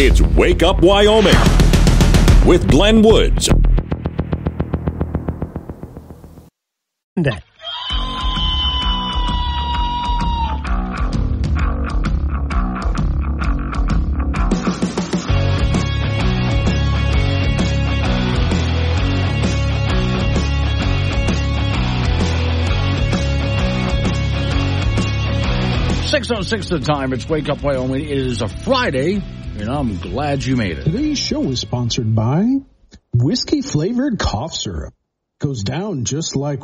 It's Wake Up Wyoming with Glenn Woods. That. .06 the time. It's Wake Up Wyoming. It is a Friday, and I'm glad you made it. Today's show is sponsored by whiskey-flavored cough syrup. Goes down just like,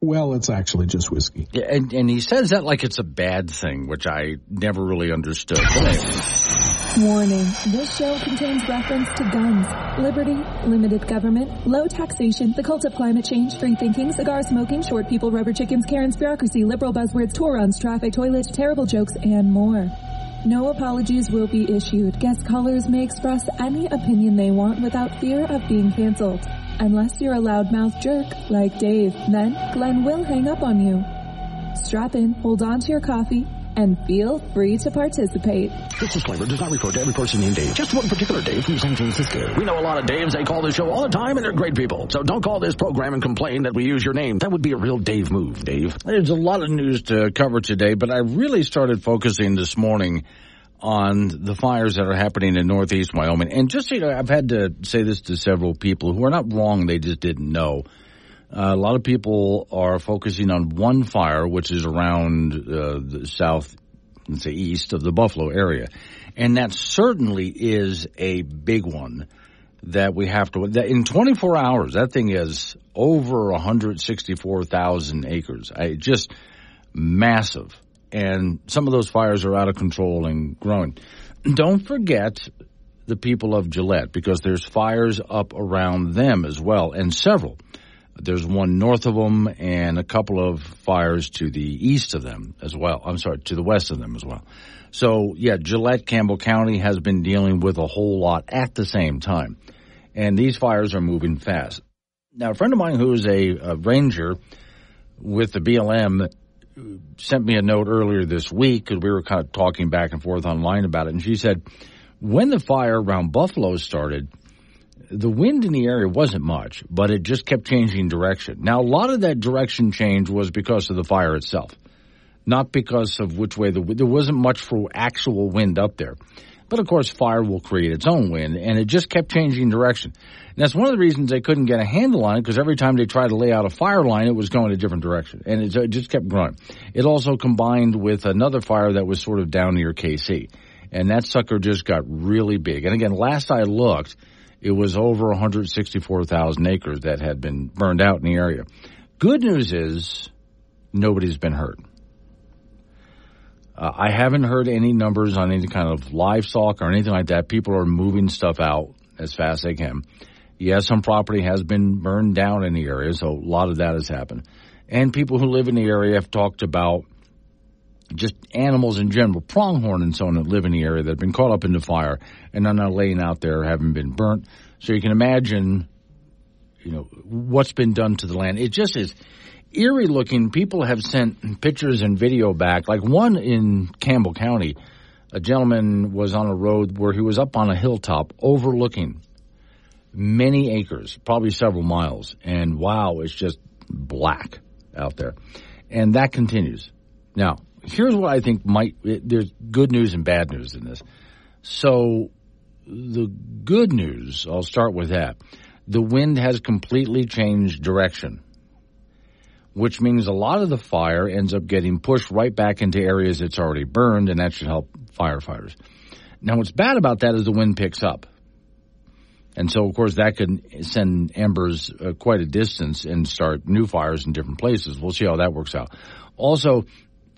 well, it's actually just whiskey. Yeah, and he says that like it's a bad thing, which I never really understood. Warning, this show contains reference to guns, liberty, limited government, low taxation, the cult of climate change, free thinking, cigar smoking, short people, rubber chickens, Karen's bureaucracy, liberal buzzwords, tour runs, traffic, toilets, terrible jokes, and more. No apologies will be issued. Guest callers may express any opinion they want without fear of being canceled. Unless you're a loudmouth jerk like Dave, then Glenn will hang up on you. Strap in, hold on to your coffee, and feel free to participate. This disclaimer does not refer to every person named Dave. Just one particular Dave from San Francisco. We know a lot of Daves. They call this show all the time, and they're great people. So don't call this program and complain that we use your name. That would be a real Dave move, Dave. There's a lot of news to cover today, but I really started focusing this morning on the fires that are happening in northeast Wyoming. And just so you know, I've had to say this to several people who are not wrong, they just didn't know. A lot of people are focusing on one fire, which is around the south, let's say east of the Buffalo area. And that certainly is a big one that we have to, that in 24 hours, that thing is over 164,000 acres. Just massive. And some of those fires are out of control and growing. Don't forget the people of Gillette, because there's fires up around them as well, and several. There's one north of them and a couple of fires to the east of them as well. I'm sorry, to the west of them as well. So, yeah, Gillette, Campbell County has been dealing with a whole lot at the same time. And these fires are moving fast. Now, a friend of mine who is a ranger with the BLM sent me a note earlier this week because we were kind of talking back and forth online about it. And she said, when the fire around Buffalo started, the wind in the area wasn't much, but it just kept changing direction. Now, a lot of that direction change was because of the fire itself, not because of which way there wasn't much for actual wind up there. But, of course, fire will create its own wind, and it just kept changing direction. And that's one of the reasons they couldn't get a handle on it, because every time they tried to lay out a fire line, it was going a different direction, and it just kept growing. It also combined with another fire that was sort of down near KC, and that sucker just got really big. And, again, last I looked, it was over 164,000 acres that had been burned out in the area. Good news is nobody's been hurt. I haven't heard any numbers on any kind of livestock or anything like that. People are moving stuff out as fast as they can. Yes, some property has been burned down in the area, so a lot of that has happened. And people who live in the area have talked about just animals in general, pronghorn and so on, that live in the area that have been caught up in the fire and are now laying out there, having been burnt. So you can imagine, what's been done to the land. It just is eerie looking. People have sent pictures and video back. Like one in Campbell County, a gentleman was on a road where he was up on a hilltop overlooking many acres, probably several miles. And wow, it's just black out there. And that continues. Now, here's what I think there's good news and bad news in this. So the good news, I'll start with that. The wind has completely changed direction, which means a lot of the fire ends up getting pushed right back into areas it's already burned, and that should help firefighters. Now, what's bad about that is the wind picks up. And so, of course, that could send embers quite a distance and start new fires in different places. We'll see how that works out. Also,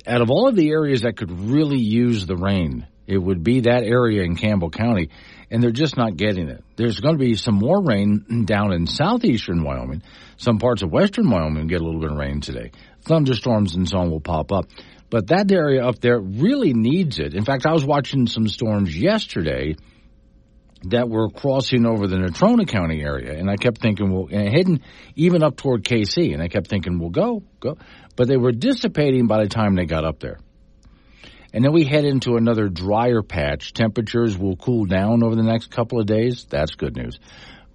out of all of the areas that could really use the rain, it would be that area in Campbell County, and they're just not getting it. There's going to be some more rain down in southeastern Wyoming. Some parts of western Wyoming get a little bit of rain today. Thunderstorms and so on will pop up. But that area up there really needs it. In fact, I was watching some storms yesterday that were crossing over the Natrona County area, and I kept thinking, and heading even up toward KC, and I kept thinking, go. But they were dissipating by the time they got up there. And then we head into another drier patch. Temperatures will cool down over the next couple of days. That's good news.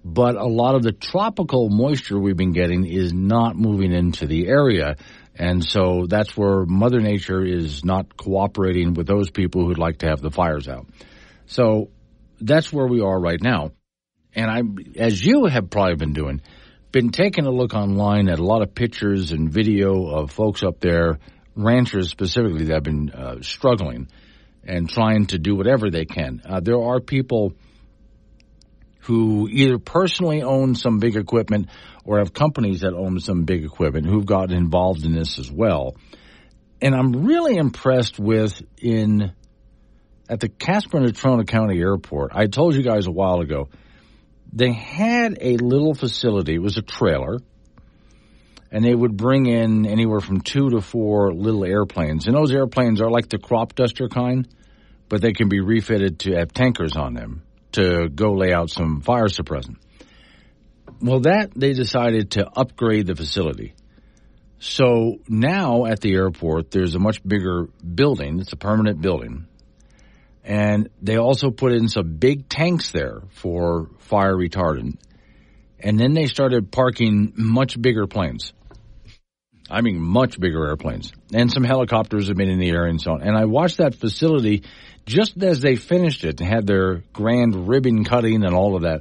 But a lot of the tropical moisture we've been getting is not moving into the area. And so that's where Mother Nature is not cooperating with those people who'd like to have the fires out. So that's where we are right now. And I, as you have probably been doing, been taking a look online at a lot of pictures and video of folks up there, ranchers specifically, that have been struggling and trying to do whatever they can. There are people who either personally own some big equipment or have companies that own some big equipment who've gotten involved in this as well. And I'm really impressed with at the Casper and Natrona County Airport. I told you guys a while ago, they had a little facility. It was a trailer, and they would bring in anywhere from 2 to 4 little airplanes. And those airplanes are like the crop duster kind, but they can be refitted to have tankers on them to go lay out some fire suppressant. Well, they decided to upgrade the facility. So now at the airport, there's a much bigger building. It's a permanent building. And they also put in some big tanks there for fire retardant. And then they started parking much bigger planes. I mean, much bigger airplanes. And some helicopters have been in the air and so on. And I watched that facility just as they finished it and had their grand ribbon cutting and all of that.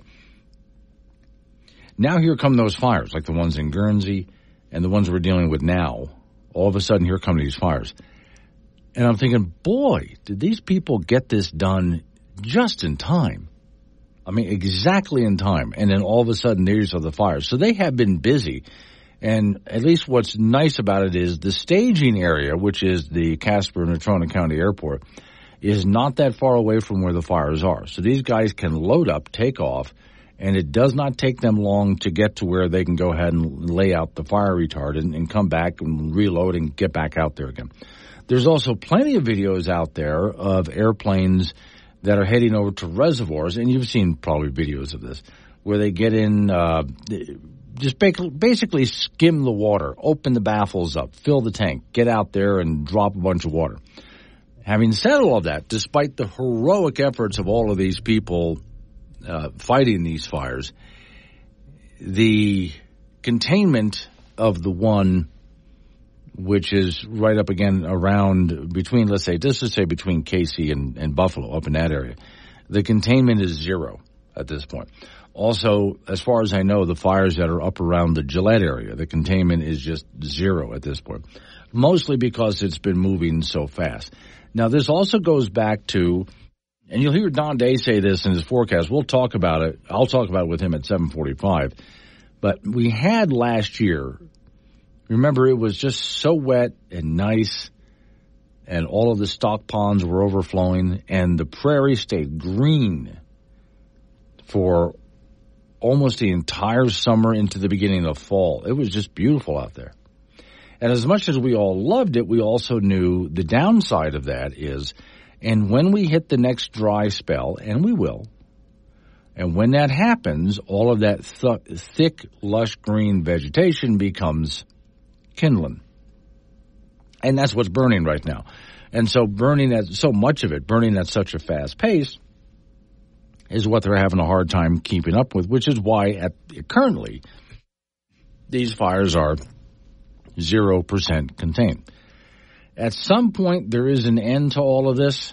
Now here come those fires, like the ones in Guernsey and the ones we're dealing with now. All of a sudden, here come these fires. And I'm thinking, boy, did these people get this done just in time. I mean, exactly in time. And then all of a sudden, these are the fires. So they have been busy. And at least what's nice about it is the staging area, which is the Casper and Natrona County Airport, is not that far away from where the fires are. So these guys can load up, take off, and it does not take them long to get to where they can go ahead and lay out the fire retardant and come back and reload and get back out there again. There's also plenty of videos out there of airplanes that are heading over to reservoirs, and you've seen probably videos of this, where they get in, just basically skim the water, open the baffles up, fill the tank, get out there and drop a bunch of water. Having said all of that, despite the heroic efforts of all of these people fighting these fires, the containment of the one which is right up again around between, let's say between Casey and Buffalo, up in that area, the containment is 0 at this point. Also, as far as I know, the fires that are up around the Gillette area, the containment is just 0 at this point, mostly because it's been moving so fast. Now, this also goes back to, and you'll hear Don Day say this in his forecast. We'll talk about it. I'll talk about it with him at 7:45. But we had last year, remember, it was just so wet and nice, and all of the stock ponds were overflowing, and the prairie stayed green for almost the entire summer into the beginning of fall. It was just beautiful out there. And as much as we all loved it, we also knew the downside of that is, and when we hit the next dry spell, and we will, and when that happens, all of that thick, lush green vegetation becomes kindling. And that's what's burning right now. And so burning at such a fast pace is what they're having a hard time keeping up with, which is why currently these fires are 0% contained. At some point, there is an end to all of this.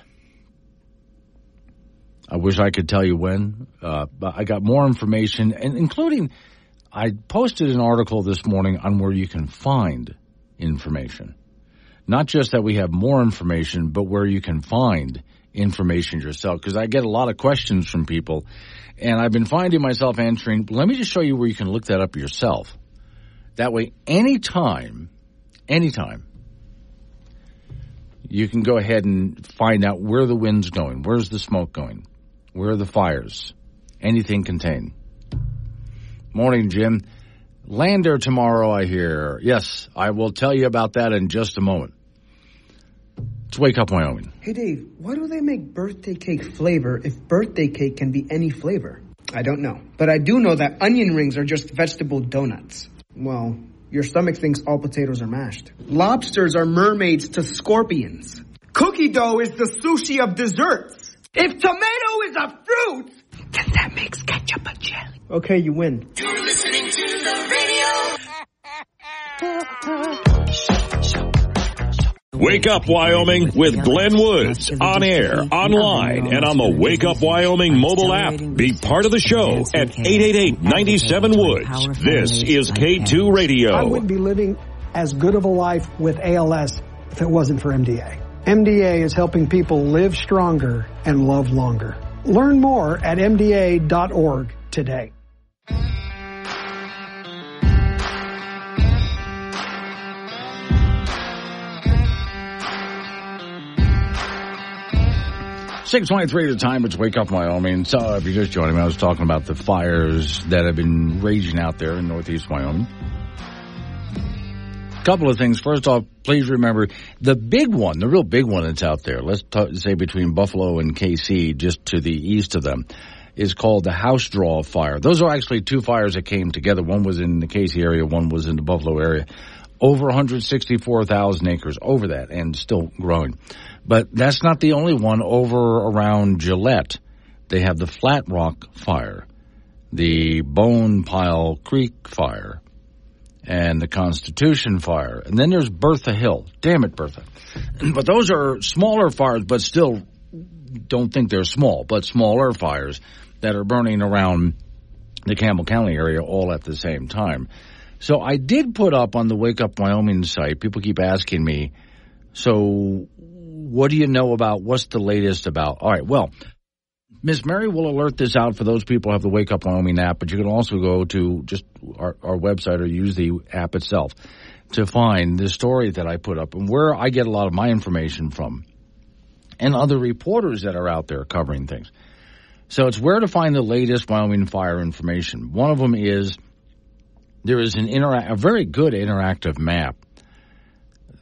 I wish I could tell you when, but I got more information, and including I posted an article this morning on where you can find information. Not just that we have more information, but where you can find information yourself, because I get a lot of questions from people, and I've been finding myself answering. Let me just show you where you can look that up yourself. That way, anytime, you can go ahead and find out where the wind's going, where's the smoke going, where are the fires, anything contained. Morning, Jim. Lander tomorrow, I hear. Yes, I will tell you about that in just a moment. It's Wake Up Wyoming. Hey, Dave, why do they make birthday cake flavor if birthday cake can be any flavor? I don't know. But I do know that onion rings are just vegetable donuts. Well, your stomach thinks all potatoes are mashed. Lobsters are mermaids to scorpions. Cookie dough is the sushi of desserts. If tomato is a fruit, then that makes ketchup a jelly. Okay, you win. You're listening to the radio. Wake Up Wyoming with Glenn Woods. On air, online, and on the Wake Up Wyoming mobile app. Be part of the show at 888-97-WOODS. This is K2 Radio. I wouldn't be living as good of a life with ALS if it wasn't for MDA. MDA is helping people live stronger and love longer. Learn more at MDA.org today. .23 the time. It's Wake Up Wyoming. So if you're just joining me, I was talking about the fires that have been raging out there in northeast Wyoming. Couple of things. First off, please remember the big one, the real big one that's out there, let's say between Buffalo and KC, just to the east of them, is called the House Draw Fire. Those are actually two fires that came together. One was in the KC area, one was in the Buffalo area. Over 164,000 acres, over that, and still growing. But that's not the only one. Over around Gillette, they have the Flat Rock Fire, the Bone Pile Creek Fire, and the Constitution Fire. And then there's Bertha Hill. Damn it, Bertha. But those are smaller fires, but still don't think they're small, but smaller fires that are burning around the Campbell County area all at the same time. So I did put up on the Wake Up Wyoming site, people keep asking me, so what do you know about, what's the latest about? All right, well, Miss Mary will alert this out for those people who have the Wake Up Wyoming app, but you can also go to just our website or use the app itself to find the story that I put up and where I get a lot of my information from and other reporters that are out there covering things. So it's where to find the latest Wyoming fire information. One of them is there is a very good interactive map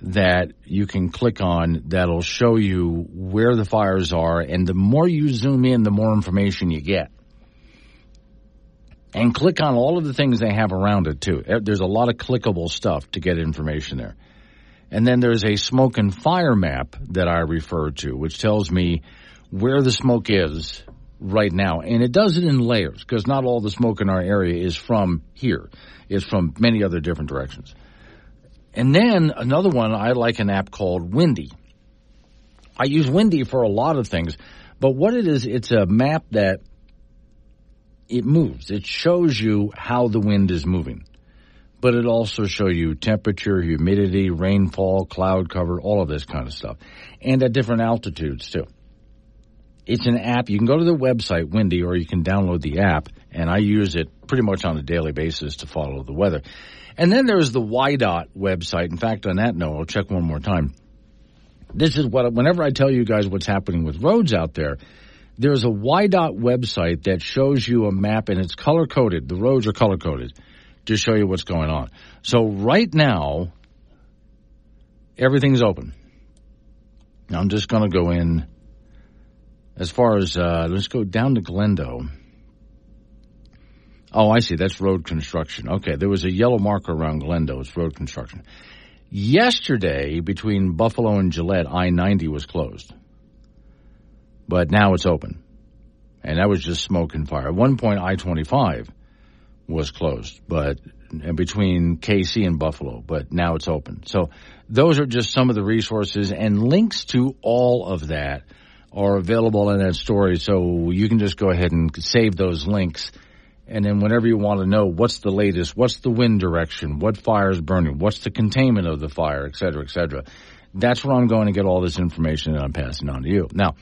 that you can click on that'll show you where the fires are, and the more you zoom in, the more information you get. And click on all of the things they have around it, too. There's a lot of clickable stuff to get information there. And then there's a smoke and fire map that I refer to, which tells me where the smoke is right now. And it does it in layers, because not all the smoke in our area is from here. It's from many other different directions. And then another one, I like an app called Windy. I use Windy for a lot of things, but what it is, it's a map that it moves. It shows you how the wind is moving, but it also shows you temperature, humidity, rainfall, cloud cover, all of this kind of stuff, and at different altitudes too. It's an app. You can go to the website, Windy, or you can download the app, and I use it pretty much on a daily basis to follow the weather. And then there's the YDOT website. In fact, on that note, I'll check one more time. This is whenever I tell you guys what's happening with roads out there, there's a YDOT website that shows you a map, and it's color-coded. The roads are color-coded to show you what's going on. So right now, everything's open. Now I'm just going to go in as far as, let's go down to Glendo. Oh, I see. That's road construction. Okay, there was a yellow marker around Glendo. It's road construction. Yesterday, between Buffalo and Gillette, I-90 was closed. But now it's open. And that was just smoke and fire. At one point, I-25 was closed, but between KC and Buffalo, but now it's open. So those are just some of the resources, and links to all of that are available in that story. So you can just go ahead and save those links. And then whenever you want to know what's the latest, what's the wind direction, what fire is burning, what's the containment of the fire, et cetera, that's where I'm going to get all this information that I'm passing on to you. Now,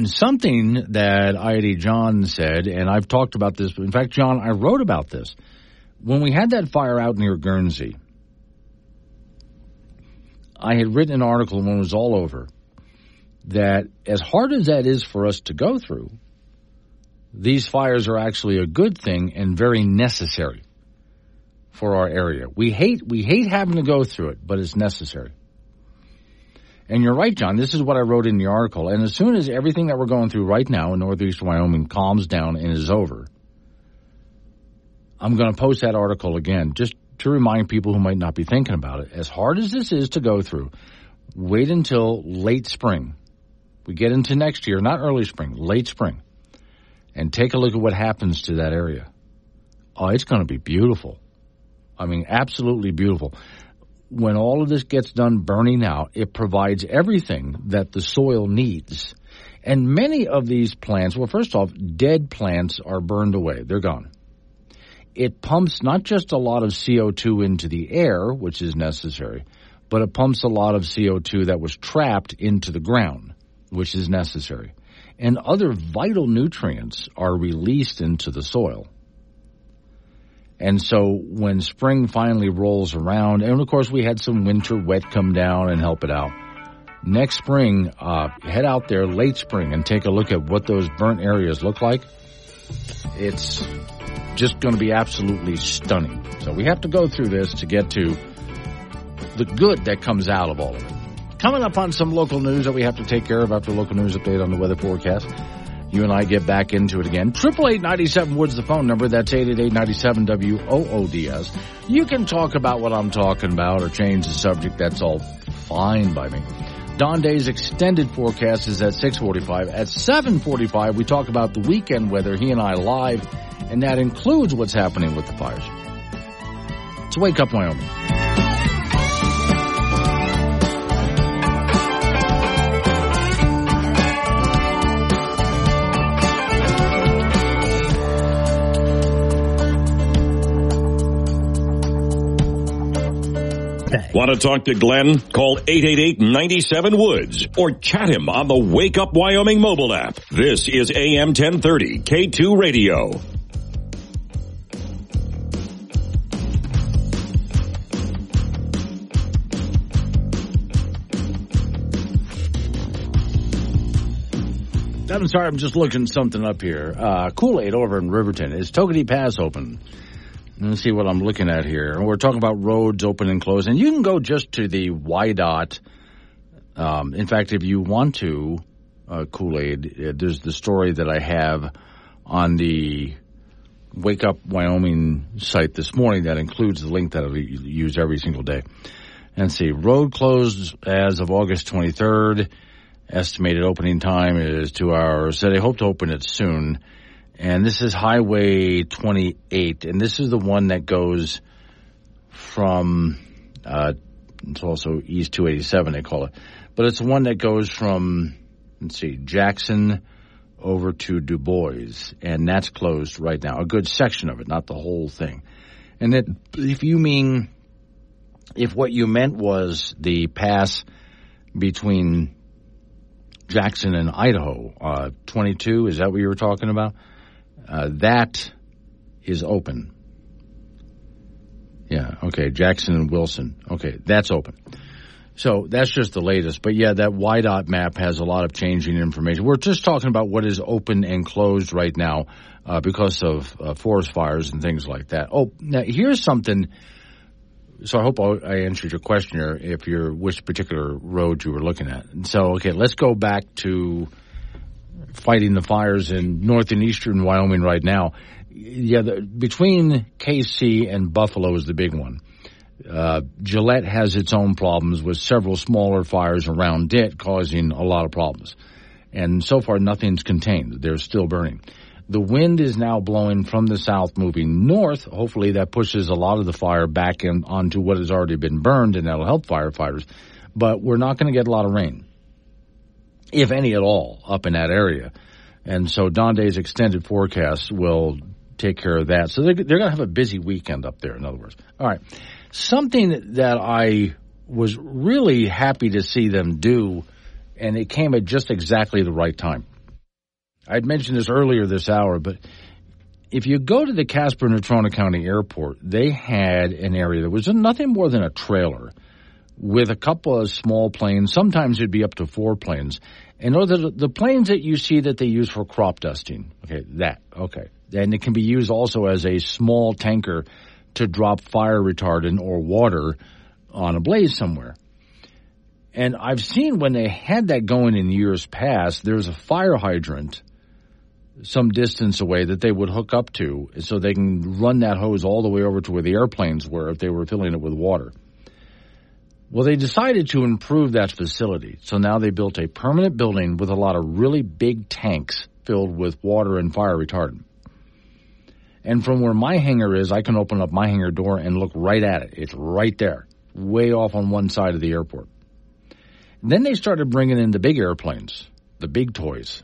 something that I.D. John said, and I've talked about this. In fact, John, I wrote about this. When we had that fire out near Guernsey, I had written an article when it was all over that as hard as that is for us to go through, these fires are actually a good thing and very necessary for our area. We hate having to go through it, but it's necessary. And you're right, John. This is what I wrote in the article. And as soon as everything that we're going through right now in northeast Wyoming calms down and is over, I'm going to post that article again just to remind people who might not be thinking about it. As hard as this is to go through, Wait until late spring. We get into next year, not early spring, late spring, and take a look at what happens to that area. Oh, it's going to be beautiful. I mean, absolutely beautiful. When all of this gets done burning out, it provides everything that the soil needs. And many of these plants, well, first off, dead plants are burned away. They're gone. It pumps not just a lot of CO2 into the air, which is necessary, but it pumps a lot of CO2 that was trapped into the ground, which is necessary. And other vital nutrients are released into the soil. And so when spring finally rolls around, and of course we had some winter wet come down and help it out, next spring, head out there late spring and take a look at what those burnt areas look like. It's just going to be absolutely stunning. So we have to go through this to get to the good that comes out of all of it. Coming up on some local news that we have to take care of after local news update on the weather forecast. You and I get back into it again. 888-97 Woods, the phone number. That's 888-97-WOODS. You can talk about what I'm talking about or change the subject. That's all fine by me. Don Day's extended forecast is at 6:45. At 7:45, we talk about the weekend weather, he and I live, and that includes what's happening with the fires. It's Wake Up Wyoming. Want to talk to Glenn? Call 888-97-WOODS or chat him on the Wake Up Wyoming mobile app. This is AM 1030 K2 Radio. I'm sorry, I'm just looking something up here. Kool-Aid over in Riverton. Is Tokenie Pass open? Let's see what I'm looking at here. We're talking about roads open and closed. And you can go just to the YDOT. In fact, if you want to, Kool-Aid, there's the story that I have on the Wake Up Wyoming site this morning that includes the link that I use every single day. And see, road closed as of August 23rd. Estimated opening time is 2 hours. So they hope to open it soon. And this is Highway 28, and this is the one that goes from, it's also East 287, they call it. But it's the one that goes from, Jackson over to Du Bois, and that's closed right now. A good section of it, not the whole thing. And that, if what you meant was the pass between Jackson and Idaho, 22, is that what you were talking about? That is open. Yeah, okay, Jackson and Wilson. Okay, that's open. So that's just the latest. But, yeah, that YDOT map has a lot of changing information. We're just talking about what is open and closed right now because of forest fires and things like that. Oh, now here's something. So I hope I answered your question here, if you're which particular road you were looking at. So, okay, let's go back to fighting the fires in northern eastern Wyoming right now. Yeah, between KC and Buffalo is the big one. Gillette has its own problems with several smaller fires around it causing a lot of problems. And so far, nothing's contained. They're still burning. The wind is now blowing from the south, moving north. Hopefully that pushes a lot of the fire back onto what has already been burned, and that'll help firefighters. But we're not going to get a lot of rain, if any at all, up in that area. And so Don Day's extended forecast will take care of that. So they're going to have a busy weekend up there, in other words. All right. Something that I was really happy to see them do, and it came at just exactly the right time. I'd mentioned this earlier this hour, but if you go to the Casper-Natrona County Airport, they had an area that was nothing more than a trailer with a couple of small planes. Sometimes it'd be up to 4 planes. And the planes that you see that they use for crop dusting, okay. And it can be used also as a small tanker to drop fire retardant or water on a blaze somewhere. And I've seen when they had that going in years past, there's a fire hydrant some distance away that they would hook up to so they can run that hose all the way over to where the airplanes were if they were filling it with water. Well, they decided to improve that facility. So now they built a permanent building with a lot of really big tanks filled with water and fire retardant. And from where my hangar is, I can open up my hangar door and look right at it. It's right there, way off on one side of the airport. Then they started bringing in the big airplanes, the big toys.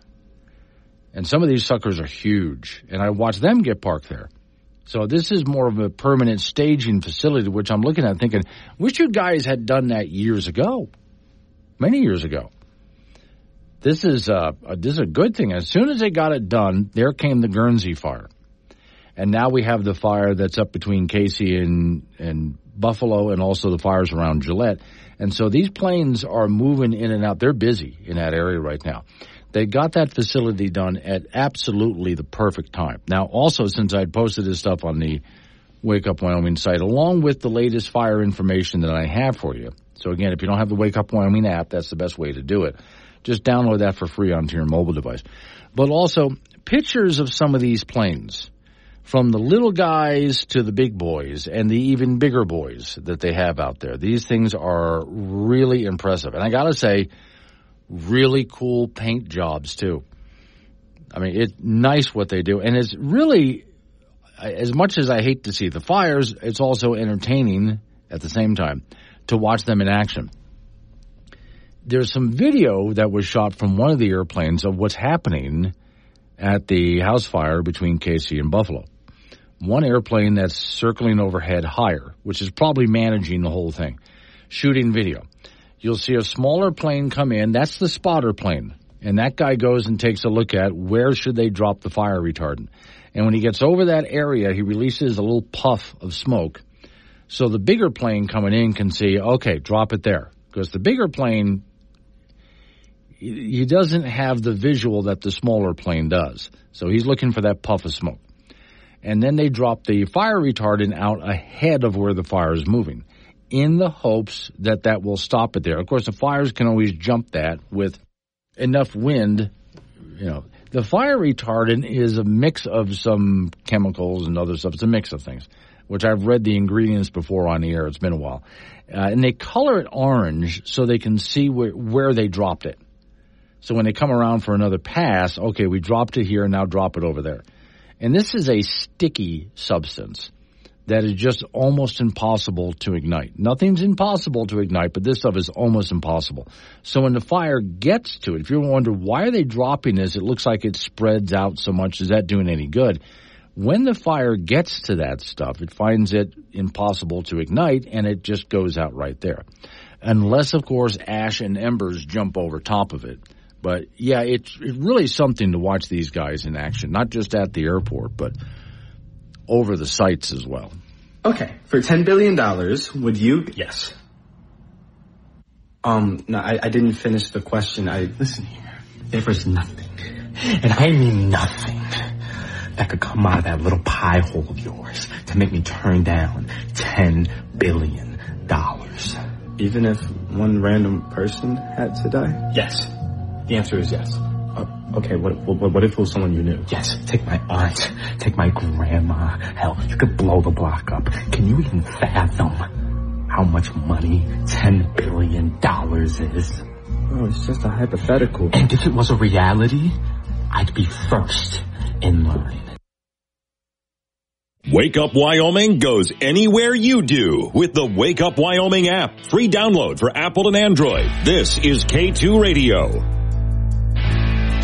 And some of these suckers are huge, and I watch them get parked there. So this is more of a permanent staging facility, which I'm looking at thinking, wish you guys had done that years ago, many years ago. This is a good thing. As soon as they got it done, there came the Guernsey fire. And now we have the fire that's up between Casey and Buffalo, and also the fires around Gillette. And so these planes are moving in and out. They're busy in that area right now. They got that facility done at absolutely the perfect time. Now, also, since I'd posted this stuff on the Wake Up Wyoming site, along with the latest fire information that I have for you. So, again, if you don't have the Wake Up Wyoming app, that's the best way to do it. Just download that for free onto your mobile device. But also, pictures of some of these planes, from the little guys to the big boys and the even bigger boys that they have out there. These things are really impressive. And I got to say, really cool paint jobs, too. I mean, it's nice what they do. And it's really, as much as I hate to see the fires, it's also entertaining at the same time to watch them in action. There's some video that was shot from one of the airplanes of what's happening at the house fire between Casey and Buffalo. One airplane that's circling overhead higher, which is probably managing the whole thing, shooting video. You'll see a smaller plane come in. That's the spotter plane. And that guy goes and takes a look at where should they drop the fire retardant. And when he gets over that area, he releases a little puff of smoke. So the bigger plane coming in can see, okay, drop it there. Because the bigger plane, he doesn't have the visual that the smaller plane does. So he's looking for that puff of smoke. And then they drop the fire retardant out ahead of where the fire is moving, in the hopes that that will stop it there. Of course, the fires can always jump that with enough wind. You know, the fire retardant is a mix of some chemicals and other stuff. It's a mix of things, which I've read the ingredients before on the air. It's been a while. And they color it orange so they can see where they dropped it. So when they come around for another pass, okay, we dropped it here, now drop it over there. And this is a sticky substance that is just almost impossible to ignite. Nothing's impossible to ignite, but this stuff is almost impossible. So when the fire gets to it, if you wonder why are they dropping this, it looks like it spreads out so much. Is that doing any good? When the fire gets to that stuff, it finds it impossible to ignite, and it just goes out right there. Unless, of course, ash and embers jump over top of it. But, yeah, it's really something to watch these guys in action, not just at the airport, but over the sites as well. Okay, for $10 billion, would you... Yes. No, I didn't finish the question. Listen here, there is nothing, and I mean nothing, that could come out of that little pie hole of yours to make me turn down $10 billion. Even if one random person had to die? Yes. The answer is yes. Okay, what if it was someone you knew? Yes, take my aunt, take my grandma. Hell, you could blow the block up. Can you even fathom how much money $10 billion is? Oh, it's just a hypothetical. And if it was a reality, I'd be first in line. Wake Up Wyoming goes anywhere you do with the Wake Up Wyoming app. Free download for Apple and Android. This is K2 Radio.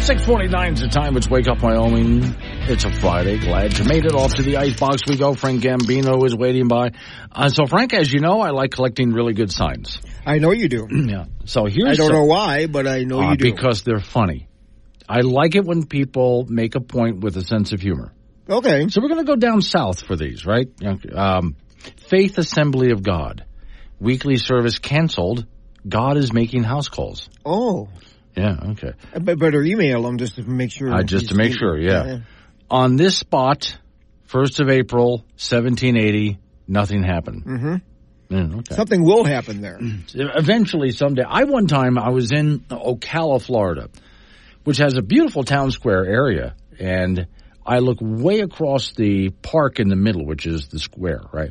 6:49 is the time. It's Wake Up Wyoming. It's a Friday. Glad you made it. Off to the icebox we go. Frank Gambino is waiting by. So, Frank, as you know, I like collecting really good signs. I know you do. Yeah. So here's I don't know why, but I know you do. Because they're funny. I like it when people make a point with a sense of humor. Okay. So we're going to go down south for these, right? Faith Assembly of God. Weekly service canceled. God is making house calls. Oh. Yeah, okay. Better email them just to make sure. Just to make sure, yeah. On this spot, 1st of April, 1780, nothing happened. Mm-hmm. Yeah, okay. Something will happen there. Eventually, someday. One time, I was in Ocala, Florida, which has a beautiful town square area, and I look way across the park in the middle, which is the square, right?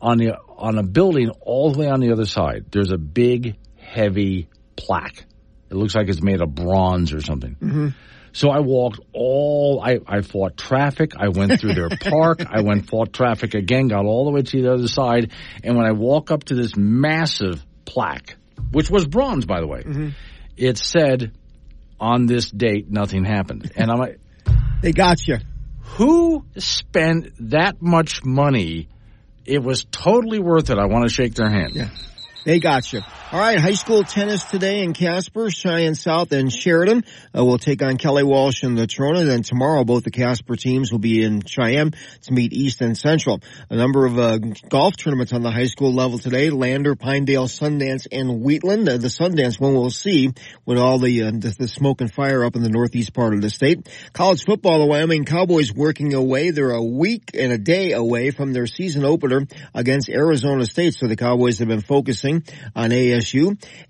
on a building all the way on the other side, there's a big, heavy plaque. It looks like it's made of bronze or something. Mm-hmm. So I walked I fought traffic. I went through their park. I fought traffic again, got all the way to the other side. And when I walk up to this massive plaque, which was bronze, by the way, it said, on this date, nothing happened. And I'm like, they got you. Who spent that much money? It was totally worth it. I want to shake their hand. Yeah. They got you. All right, high school tennis today in Casper, Cheyenne South, and Sheridan will take on Kelly Walsh and the Trona. Then tomorrow, both the Casper teams will be in Cheyenne to meet East and Central. A number of golf tournaments on the high school level today: Lander, Pinedale, Sundance, and Wheatland. The Sundance one we'll see with all the smoke and fire up in the northeast part of the state. College football, the Wyoming Cowboys working away. They're a week and a day away from their season opener against Arizona State. So the Cowboys have been focusing on ASU.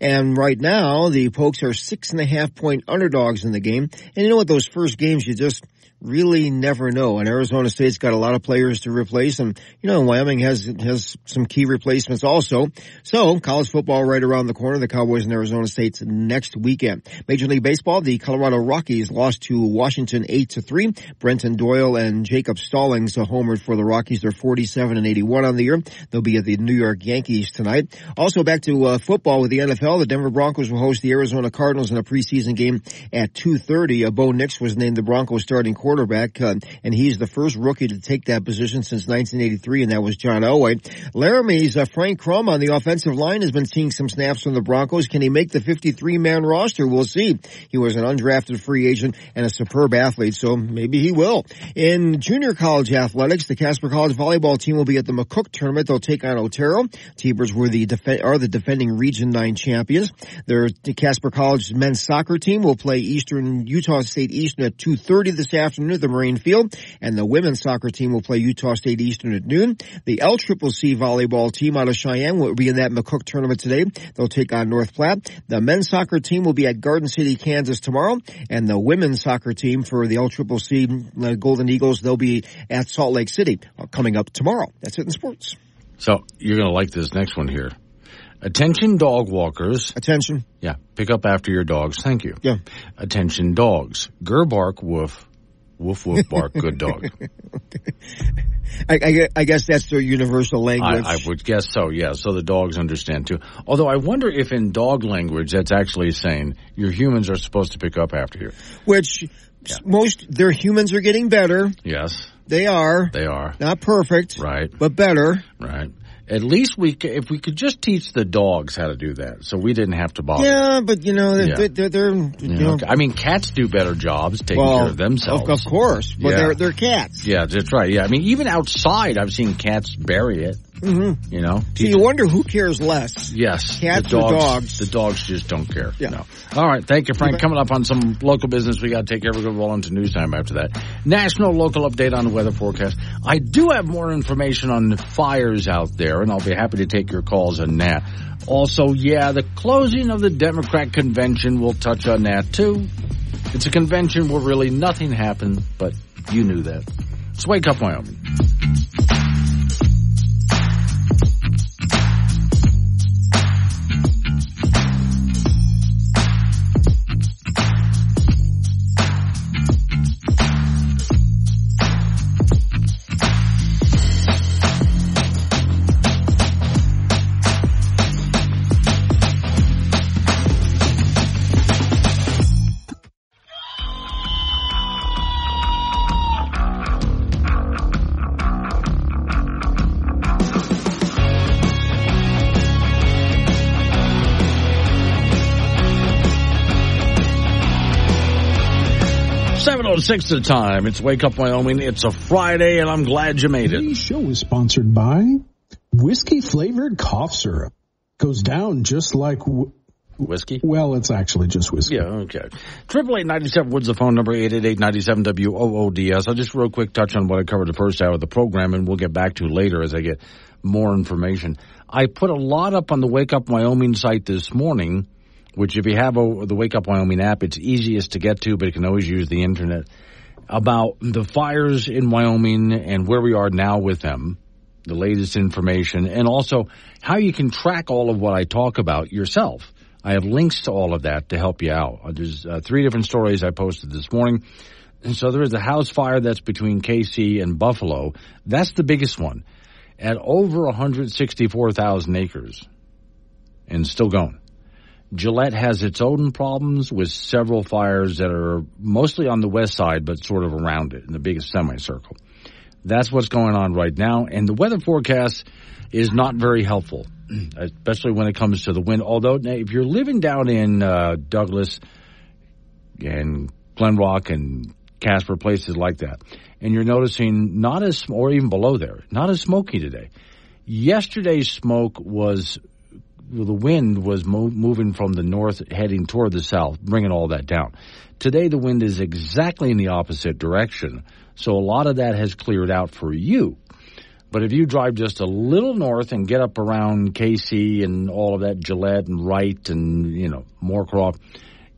And right now, the Pokes are 6.5-point underdogs in the game. And you know what? Those first games, you just really never know. And Arizona State's got a lot of players to replace. And, Wyoming has some key replacements also. So, college football right around the corner. The Cowboys and Arizona State's next weekend. Major League Baseball, the Colorado Rockies lost to Washington 8-3. Brenton Doyle and Jacob Stallings homered for the Rockies. They're 47-81 on the year. They'll be at the New York Yankees tonight. Also back to football with the NFL. The Denver Broncos will host the Arizona Cardinals in a preseason game at 2:30. Bo Nix was named the Broncos starting quarterback, and he's the first rookie to take that position since 1983, and that was John Elway. Laramie's Frank Crum on the offensive line has been seeing some snaps from the Broncos. Can he make the 53-man roster? We'll see. He was an undrafted free agent and a superb athlete, so maybe he will. In junior college athletics, the Casper College volleyball team will be at the McCook tournament. They'll take on Otero. T-Birds are the defending Region 9 champions. The Casper College men's soccer team will play Utah State Eastern at 2:30 this afternoon at the Marine Field, and the women's soccer team will play Utah State Eastern at noon. The LCCC volleyball team out of Cheyenne will be in that McCook tournament today. They'll take on North Platte. The men's soccer team will be at Garden City, Kansas tomorrow, and the women's soccer team for the LCCC Golden Eagles, they'll be at Salt Lake City coming up tomorrow. That's it in sports. So you're going to like this next one here. Attention dog walkers. Attention. Yeah, pick up after your dogs. Thank you. Yeah. Attention dogs. Gur bark, woof. Woof, woof, bark, good dog. I guess that's their universal language. I would guess so, yeah. So the dogs understand, too. Although I wonder if in dog language that's actually saying your humans are supposed to pick up after you. Which their humans are getting better. Yes. They are. They are. Not perfect. Right. But better. Right. At least if we could just teach the dogs how to do that, so we didn't have to bother. Yeah, but they're I mean, cats do better jobs taking care of themselves. Of course, but they're cats. Yeah, that's right. Yeah, I mean, even outside, I've seen cats bury it. Mm-hmm. So you wonder who cares less. Yes, cats or dogs. The dogs just don't care. Yeah. No. All right, thank you, Frank. Coming up on some local business, we got to take care of it. Roll into news time after that. National local update on the weather forecast. I do have more information on the fires out there, and I'll be happy to take your calls on that. Also, the closing of the Democrat convention, we'll touch on that too. It's a convention where really nothing happened, but you knew that. Let's wake up, Wyoming. 7:06 the time. It's Wake Up Wyoming. It's a Friday, and I'm glad you made it. Today's show is sponsored by whiskey-flavored cough syrup. Goes down just like... Whiskey? Well, it's actually just whiskey. Yeah, okay. 888-97 Woods, the phone number, 888-97-WOODS. I'll just real quick touch on what I covered the first hour of the program, and we'll get back to later as I get more information. I put a lot up on the Wake Up Wyoming site this morning, which if you have the Wake Up Wyoming app, it's easiest to get to, but you can always use the Internet, about the fires in Wyoming and where we are now with them. the latest information, and also how you can track all of what I talk about yourself. I have links to all of that to help you out. There's 3 different stories I posted this morning. And so there is a house fire that's between KC and Buffalo. That's the biggest one at over 164,000 acres and still going. Gillette has its own problems with several fires that are mostly on the west side but sort of around it in the biggest semicircle. That's what's going on right now, and the weather forecast is not very helpful, especially when it comes to the wind. Although, if you're living down in Douglas and Glen Rock and Casper, places like that, and you're noticing not as, or even below there, not as smoky today. Yesterday's smoke was, the wind was moving from the north, heading toward the south, bringing all that down. Today, the wind is exactly in the opposite direction, so a lot of that has cleared out for you. But if you drive just a little north and get up around KC and all of that, Gillette and Wright and, Moorcroft,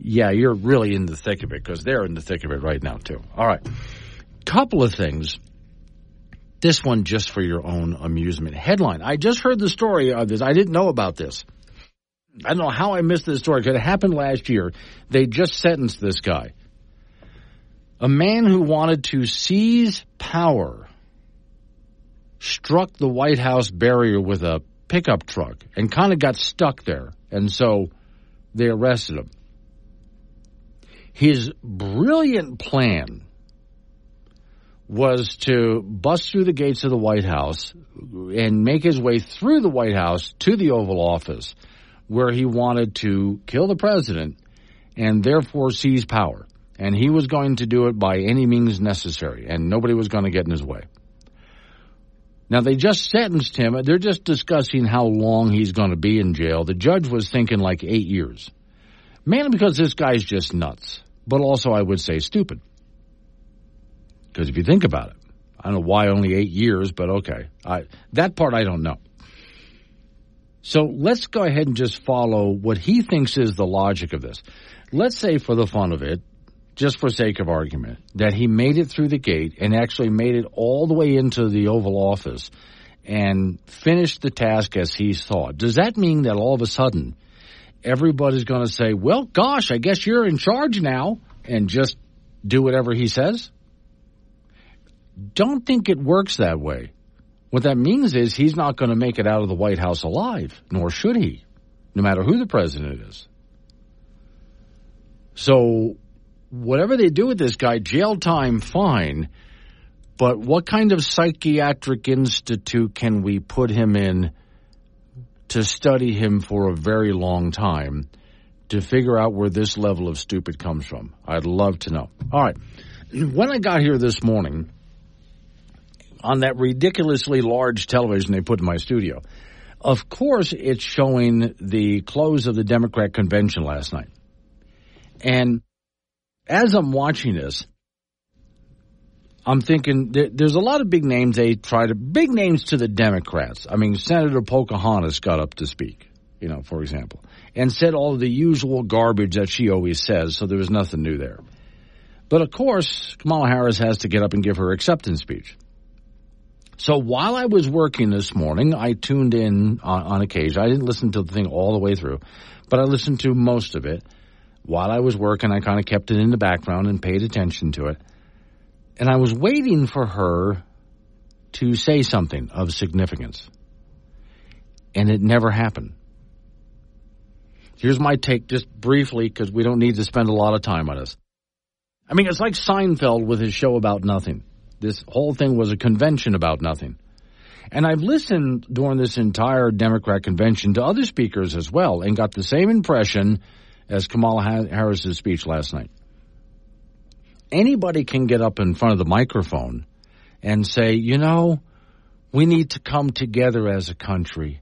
yeah, you're really in the thick of it, because they're in the thick of it right now, too. All right. Couple of things. This one just for your own amusement. Headline. I just heard the story of this. I didn't know about this. I don't know how I missed this story, because it happened last year. They just sentenced this guy. A man who wanted to seize power struck the White House barrier with a pickup truck and kind of got stuck there. And so they arrested him. His brilliant plan was to bust through the gates of the White House and make his way through the White House to the Oval Office, where he wanted to kill the president and therefore seize power. And he was going to do it by any means necessary, and nobody was going to get in his way. Now, they just sentenced him. They're just discussing how long he's going to be in jail. The judge was thinking like 8 years. Mainly because this guy's just nuts, but also I would say stupid. Because if you think about it, I don't know why only 8 years, but okay. That part I don't know. So let's go ahead and just follow what he thinks is the logic of this. Let's say, for the fun of it, just for sake of argument, that he made it through the gate and actually made it all the way into the Oval Office and finished the task as he thought. Does that mean that all of a sudden everybody's going to say, well, gosh, I guess you're in charge now, and just do whatever he says? Don't think it works that way. What that means is he's not going to make it out of the White House alive, nor should he, no matter who the president is. So whatever they do with this guy, jail time, fine, but what kind of psychiatric institute can we put him in to study him for a very long time to figure out where this level of stupid comes from? I'd love to know. All right. When I got here this morning, on that ridiculously large television they put in my studio, of course it's showing the close of the Democrat convention last night. And as I'm watching this, I'm thinking there's a lot of big names big names to the Democrats. I mean, Senator Pocahontas got up to speak, for example, and said all of the usual garbage that she always says, so there was nothing new there. But of course, Kamala Harris has to get up and give her acceptance speech. So while I was working this morning, I tuned in on occasion. I didn't listen to the thing all the way through, but I listened to most of it. While I was working, I kind of kept it in the background and paid attention to it. And I was waiting for her to say something of significance. And it never happened. Here's my take, just briefly, because we don't need to spend a lot of time on this. I mean, it's like Seinfeld with his show about nothing. This whole thing was a convention about nothing. And I've listened during this entire Democrat convention to other speakers as well and got the same impression as Kamala Harris's speech last night. Anybody can get up in front of the microphone and say, we need to come together as a country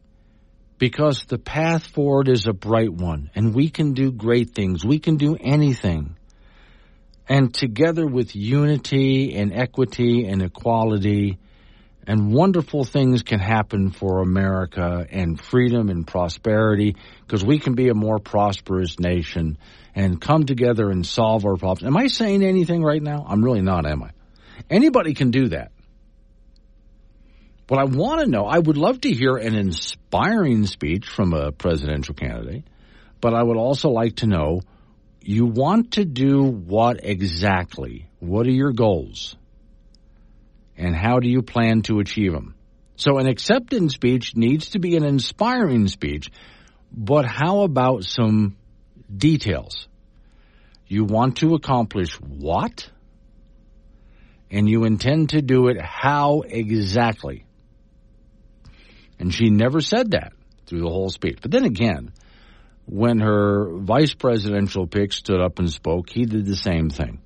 because the path forward is a bright one and we can do great things. We can do anything. And together with unity and equity and equality, and wonderful things can happen for America and freedom and prosperity because we can be a more prosperous nation and come together and solve our problems. Am I saying anything right now? I'm really not, am I? Anybody can do that. What I want to know, I would love to hear an inspiring speech from a presidential candidate, but I would also like to know, you want to do what exactly? What are your goals? And how do you plan to achieve them? So an acceptance speech needs to be an inspiring speech, but how about some details? You want to accomplish what? And you intend to do it how exactly? And she never said that through the whole speech. But then again, when her vice presidential pick stood up and spoke, he did the same thing.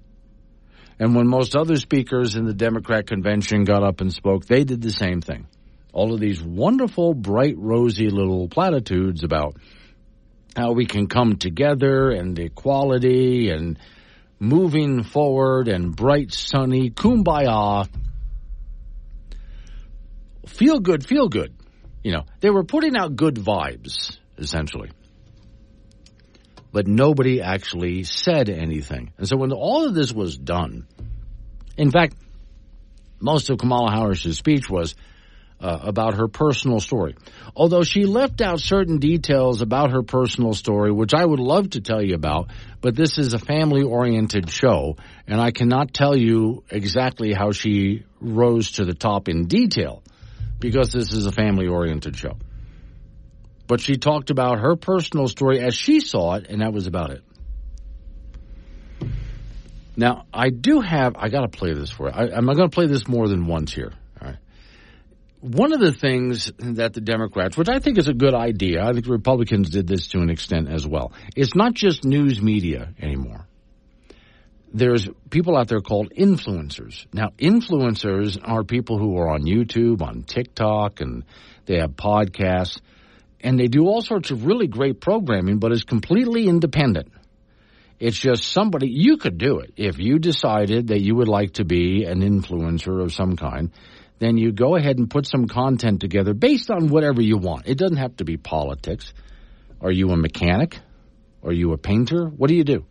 And when most other speakers in the Democrat convention got up and spoke, they did the same thing. All of these wonderful, bright, rosy little platitudes about how we can come together and equality and moving forward and bright, sunny, kumbaya. Feel good, feel good. You know, they were putting out good vibes, essentially. But nobody actually said anything. And so when all of this was done, in fact, most of Kamala Harris's speech was about her personal story. Although she left out certain details about her personal story, which I would love to tell you about, but this is a family-oriented show, and I cannot tell you exactly how she rose to the top in detail, because this is a family-oriented show. But she talked about her personal story as she saw it, and that was about it. Now, I got to play this for you. I'm going to play this more than once here. All right. One of the things that the Democrats, which I think is a good idea, I think the Republicans did this to an extent as well. It's not just news media anymore. There's people out there called influencers. Now, influencers are people who are on YouTube, on TikTok, and they have podcasts. And they do all sorts of really great programming, but it's completely independent. It's just somebody, you could do it. If you decided that you would like to be an influencer of some kind, then you go ahead and put some content together based on whatever you want. It doesn't have to be politics. Are you a mechanic? Are you a painter? What do you do?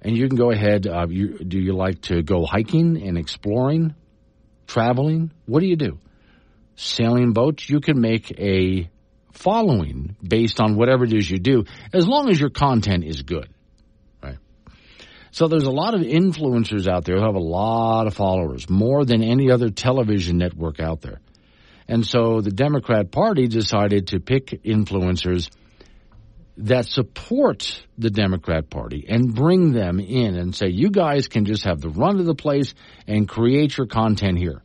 And you can go ahead, do you like to go hiking and exploring, traveling? What do you do? Sailing boats? You can make a following based on whatever it is you do, as long as your content is good, right? So there's a lot of influencers out there who have a lot of followers, more than any other television network out there. And so the Democrat Party decided to pick influencers that support the Democrat Party and bring them in and say, you guys can just have the run of the place and create your content here.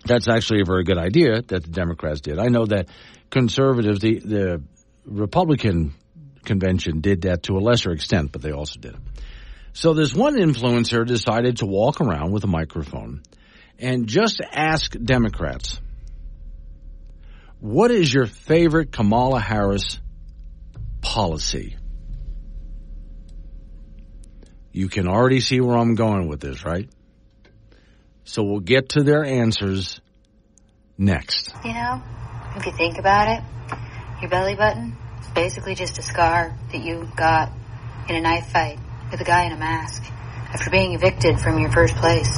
That's actually a very good idea that the Democrats did. I know that conservatives, the Republican convention did that to a lesser extent, but they also did it. So this one influencer decided to walk around with a microphone and just ask Democrats, what is your favorite Kamala Harris policy? You can already see where I'm going with this, right? So we'll get to their answers next. You know, if you think about it, your belly button is basically just a scar that you got in a knife fight with a guy in a mask after being evicted from your first place.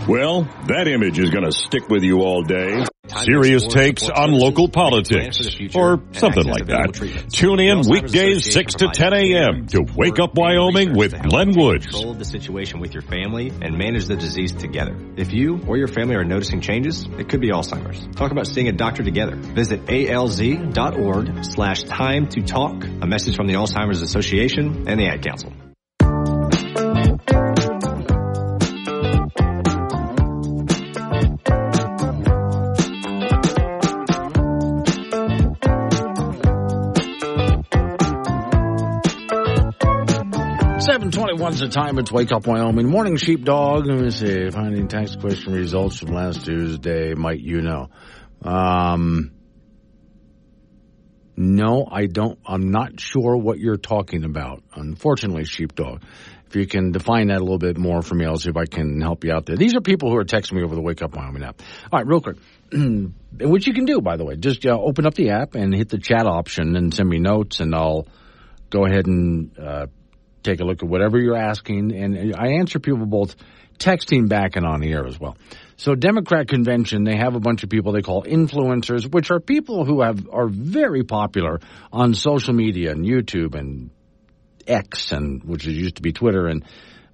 Well, that image is going to stick with you all day. Serious takes on local politics, or something like that. Tune in weekdays 6 to 10 a.m. to Wake Up Wyoming with Glenn Woods. Control the situation with your family and manage the disease together. If you or your family are noticing changes, it could be Alzheimer's. Talk about seeing a doctor together. Visit alz.org/time to talk. A message from the Alzheimer's Association and the Ad Council. 7:21's the time. It's Wake Up Wyoming. Morning, sheepdog. Let me see. Finding tax question results from last Tuesday. Might you know? No, I don't. I'm not sure what you're talking about. Unfortunately, sheepdog. If you can define that a little bit more for me, I'll see if I can help you out there. These are people who are texting me over the Wake Up Wyoming app. All right, real quick. Which you can do, by the way. Just open up the app and hit the chat option and send me notes, and I'll go ahead and take a look at whatever you're asking, and I answer people both texting back and on the air as well. So Democrat convention, they have a bunch of people they call influencers, which are people who are very popular on social media and YouTube and X, and which used to be Twitter, and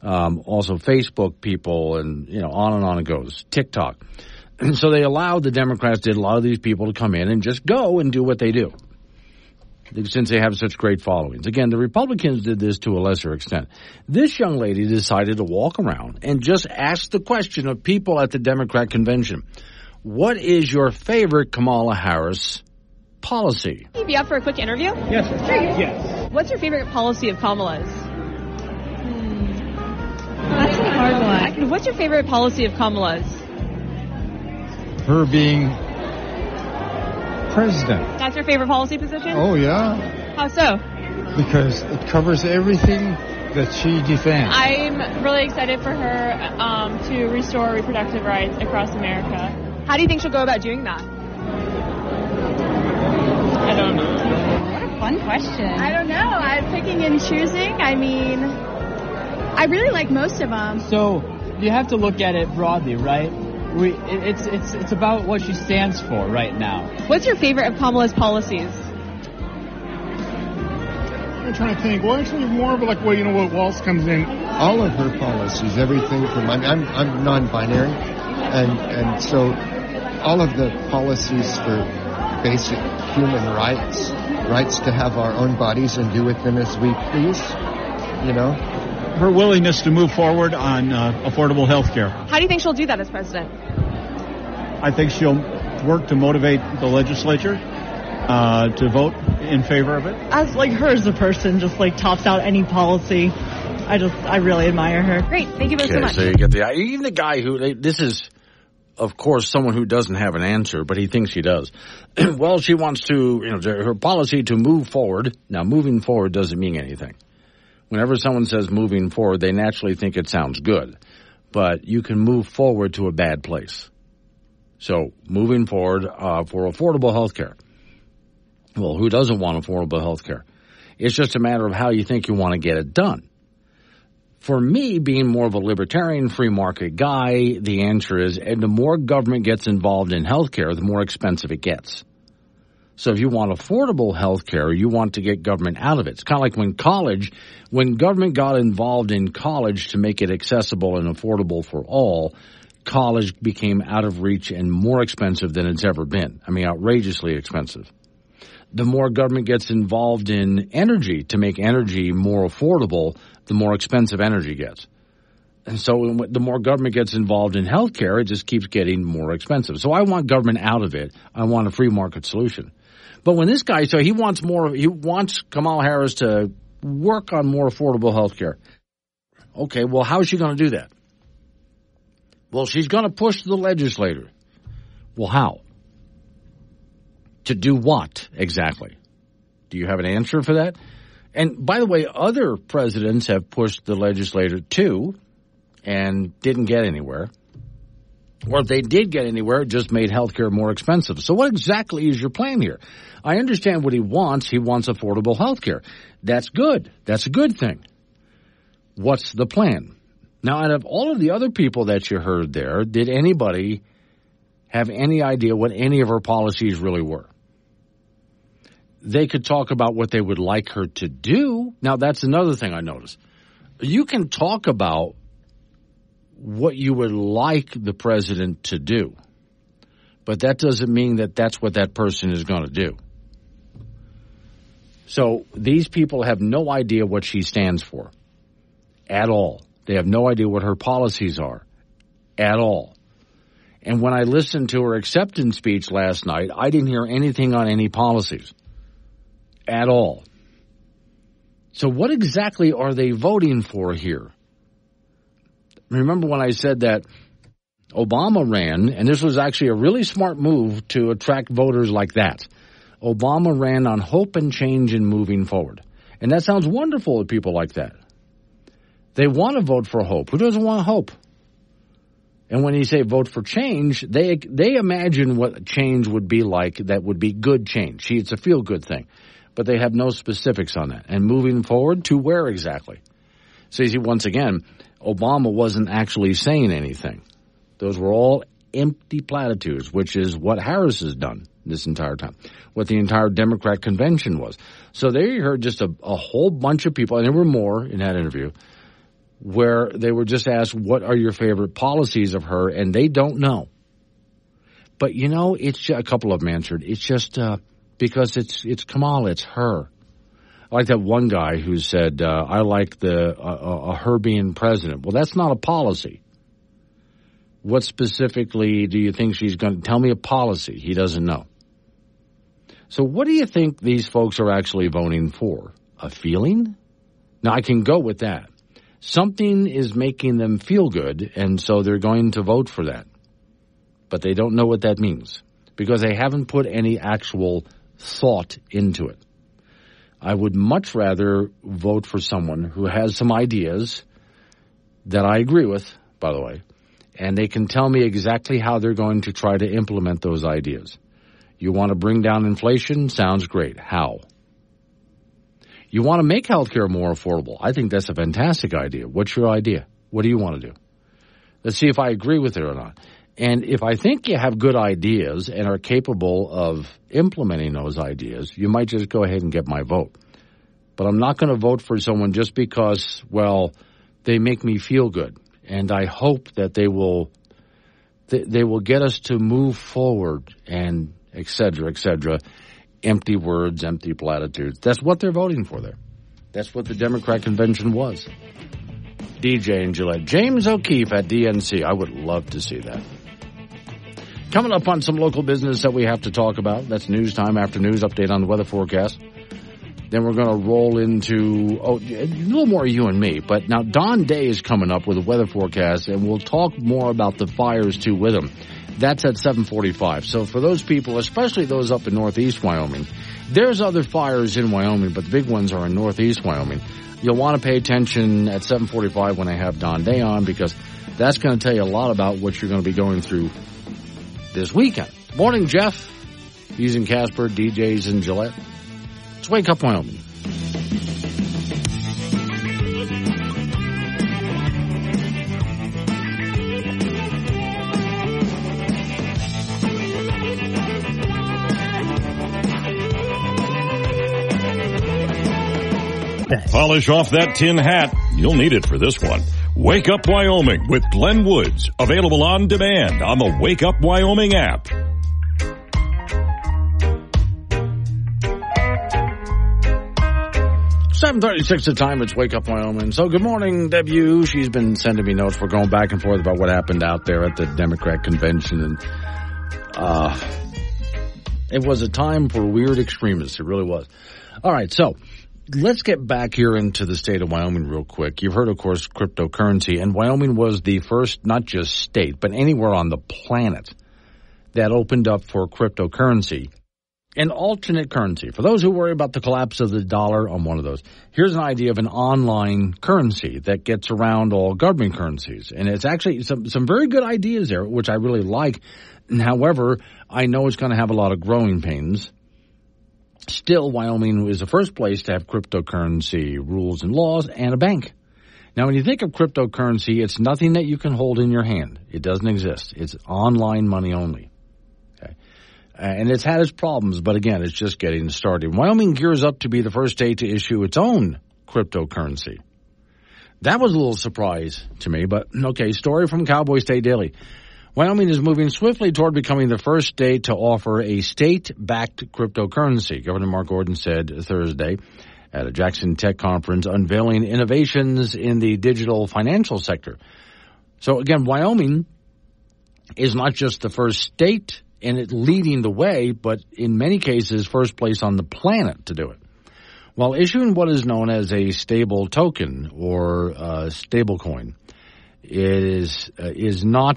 also Facebook people, and on it goes, TikTok. And so they allowed the Democrats, did a lot of these people to come in and just go and do what they do, since they have such great followings. Again, the Republicans did this to a lesser extent. This young lady decided to walk around and just ask the question of people at the Democrat convention, what is your favorite Kamala Harris policy? Can you be up for a quick interview? Yes. Sure. Yes. What's your favorite policy of Kamala's? That's a hard one. What's your favorite policy of Kamala's? Her being president. That's your favorite policy position? Oh, yeah. How so? Because it covers everything that she defends. I'm really excited for her to restore reproductive rights across America. How do you think she'll go about doing that? I don't know. What a fun question. I don't know. I'm picking and choosing. I mean, I really like most of them. So you have to look at it broadly, right? It's about what she stands for right now. What's your favorite of Kamala's policies? I'm trying to think. Well, actually, more of like, what Waltz comes in. All of her policies, everything from I'm non-binary, and so all of the policies for basic human rights to have our own bodies and do with them as we please, Her willingness to move forward on affordable health care. How do you think she'll do that as president? I think she'll work to motivate the legislature to vote in favor of it. As her as a person, just tops out any policy. I really admire her. Great, thank you both so much. So you get even the guy who this is, of course, someone who doesn't have an answer, but he thinks he does. Well, she wants to, her policy to move forward. Now, moving forward doesn't mean anything. Whenever someone says moving forward, they naturally think it sounds good. But you can move forward to a bad place. So moving forward for affordable health care. Well, who doesn't want affordable health care? It's just a matter of how you think you want to get it done. For me, being more of a libertarian free market guy, the answer is, and the more government gets involved in health care, the more expensive it gets. So if you want affordable health care, you want to get government out of it. It's kind of like when government got involved in college to make it accessible and affordable for all, college became out of reach and more expensive than it's ever been. I mean, outrageously expensive. The more government gets involved in energy to make energy more affordable, the more expensive energy gets. And so the more government gets involved in health care, it just keeps getting more expensive. So I want government out of it. I want a free market solution. But when this guy, he wants Kamala Harris to work on more affordable health care. Okay, well, how is she going to do that? Well, she's going to push the legislator. Well, how? To do what exactly? Do you have an answer for that? And by the way, other presidents have pushed the legislator too and didn't get anywhere. Or if they did get anywhere, it just made health care more expensive. So what exactly is your plan here? I understand what he wants. He wants affordable health care. That's good. That's a good thing. What's the plan? Now, out of all of the other people that you heard there, did anybody have any idea what any of her policies really were? They could talk about what they would like her to do. Now, that's another thing I noticed. You can talk about what you would like the president to do, but that doesn't mean that that's what that person is going to do. So these people have no idea what she stands for at all. They have no idea what her policies are at all. And when I listened to her acceptance speech last night, I didn't hear anything on any policies at all. So what exactly are they voting for here? Remember when I said that Obama ran, and this was actually a really smart move to attract voters like that. Obama ran on hope and change and moving forward. And that sounds wonderful to people like that. They want to vote for hope. Who doesn't want hope? And when you say vote for change, they imagine what change would be like that would be good change. See, it's a feel-good thing. But they have no specifics on that. And moving forward to where exactly? So you see, once again, Obama wasn't actually saying anything. Those were all empty platitudes, which is what Harris has done this entire time, what the entire Democrat convention was. So there you heard just a whole bunch of people, and there were more in that interview, where they were just asked, what are your favorite policies of her, and they don't know. But, it's just, a couple of them answered, it's just because it's Kamala, it's her. I like that one guy who said, I like her being president. Well, that's not a policy. What specifically do you think she's going to tell me a policy? He doesn't know. So what do you think these folks are actually voting for? A feeling? Now, I can go with that. Something is making them feel good, and so they're going to vote for that. But they don't know what that means because they haven't put any actual thought into it. I would much rather vote for someone who has some ideas that I agree with, by the way, and they can tell me exactly how they're going to try to implement those ideas. You want to bring down inflation? Sounds great. How? You want to make healthcare more affordable? I think that's a fantastic idea. What's your idea? What do you want to do? Let's see if I agree with it or not. And if I think you have good ideas and are capable of implementing those ideas, you might just go ahead and get my vote. But I'm not going to vote for someone just because, well, they make me feel good. And I hope that they will get us to move forward and et cetera, empty words, empty platitudes. That's what they're voting for there. That's what the Democrat convention was. DJ and Gillette. James O'Keefe at DNC. I would love to see that. Coming up on some local business that we have to talk about. That's news time after news, update on the weather forecast. Then we're going to roll into, a little more you and me. But now Don Day is coming up with a weather forecast, and we'll talk more about the fires, too, with him. That's at 7:45. So for those people, especially those up in northeast Wyoming, there's other fires in Wyoming, but the big ones are in northeast Wyoming. You'll want to pay attention at 7:45 when I have Don Day on, because that's going to tell you a lot about what you're going to be going through this weekend. Morning, Jeff. He's in Casper, DJ's in Gillette. Let's Wake Up Wyoming. Polish off that tin hat. You'll need it for this one. Wake Up Wyoming with Glenn Woods. Available on demand on the Wake Up Wyoming app. 7:36 the time. It's Wake Up Wyoming. So good morning, Debut. She's been sending me notes. We're going back and forth about what happened out there at the Democrat convention. And it was a time for weird extremists. It really was. All right, so let's get back here into the state of Wyoming real quick. You've heard, of course, cryptocurrency. And Wyoming was the first, not just state, but anywhere on the planet that opened up for cryptocurrency. An alternate currency. For those who worry about the collapse of the dollar, I'm one of those. Here's an idea of an online currency that gets around all government currencies. And it's actually some very good ideas there, which I really like. However, I know it's going to have a lot of growing pains. Still, Wyoming is the first place to have cryptocurrency rules and laws and a bank. Now, when you think of cryptocurrency, it's nothing that you can hold in your hand. It doesn't exist. It's online money only. And it's had its problems, but again, it's just getting started. Wyoming gears up to be the first state to issue its own cryptocurrency. That was a little surprise to me, but okay, story from Cowboy State Daily. Wyoming is moving swiftly toward becoming the first state to offer a state-backed cryptocurrency, Governor Mark Gordon said Thursday at a Jackson Tech conference unveiling innovations in the digital financial sector. So again, Wyoming is not just the first state and it leading the way, but in many cases, first place on the planet to do it. While issuing what is known as a stable token or stable coin is not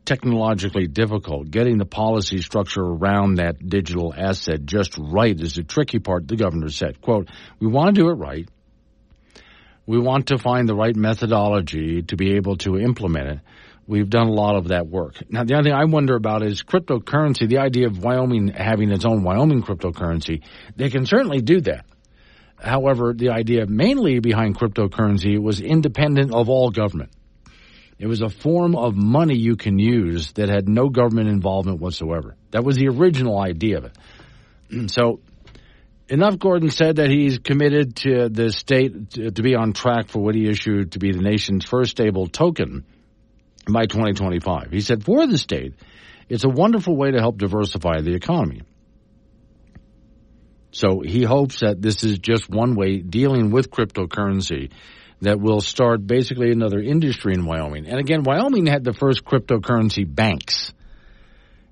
technologically difficult. Getting the policy structure around that digital asset just right is the tricky part, the governor said. Quote, we want to do it right. We want to find the right methodology to be able to implement it. We've done a lot of that work. Now, the other thing I wonder about is cryptocurrency, the idea of Wyoming having its own Wyoming cryptocurrency. They can certainly do that. However, the idea mainly behind cryptocurrency was independent of all government. It was a form of money you can use that had no government involvement whatsoever. That was the original idea of it. So, enough Gordon said that he's committed to the state to be on track for what he issued to be the nation's first stable token by 2025. He said, for the state, it's a wonderful way to help diversify the economy. So he hopes that this is just one way dealing with cryptocurrency that will start basically another industry in Wyoming. And again, Wyoming had the first cryptocurrency banks.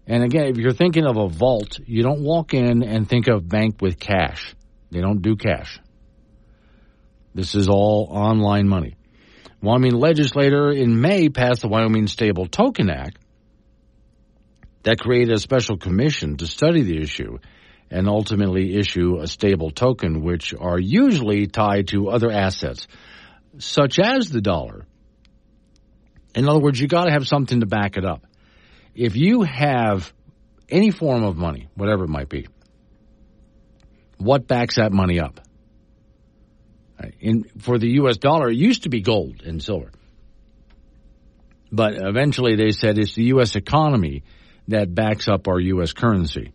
And again, if you're thinking of a vault, you don't walk in and think of bank with cash. They don't do cash. This is all online money. Wyoming legislator in May passed the Wyoming Stable Token Act that created a special commission to study the issue and ultimately issue a stable token, which are usually tied to other assets, such as the dollar. In other words, you got to have something to back it up. If you have any form of money, whatever it might be, what backs that money up? For the U.S. dollar, it used to be gold and silver. But eventually they said it's the U.S. economy that backs up our U.S. currency.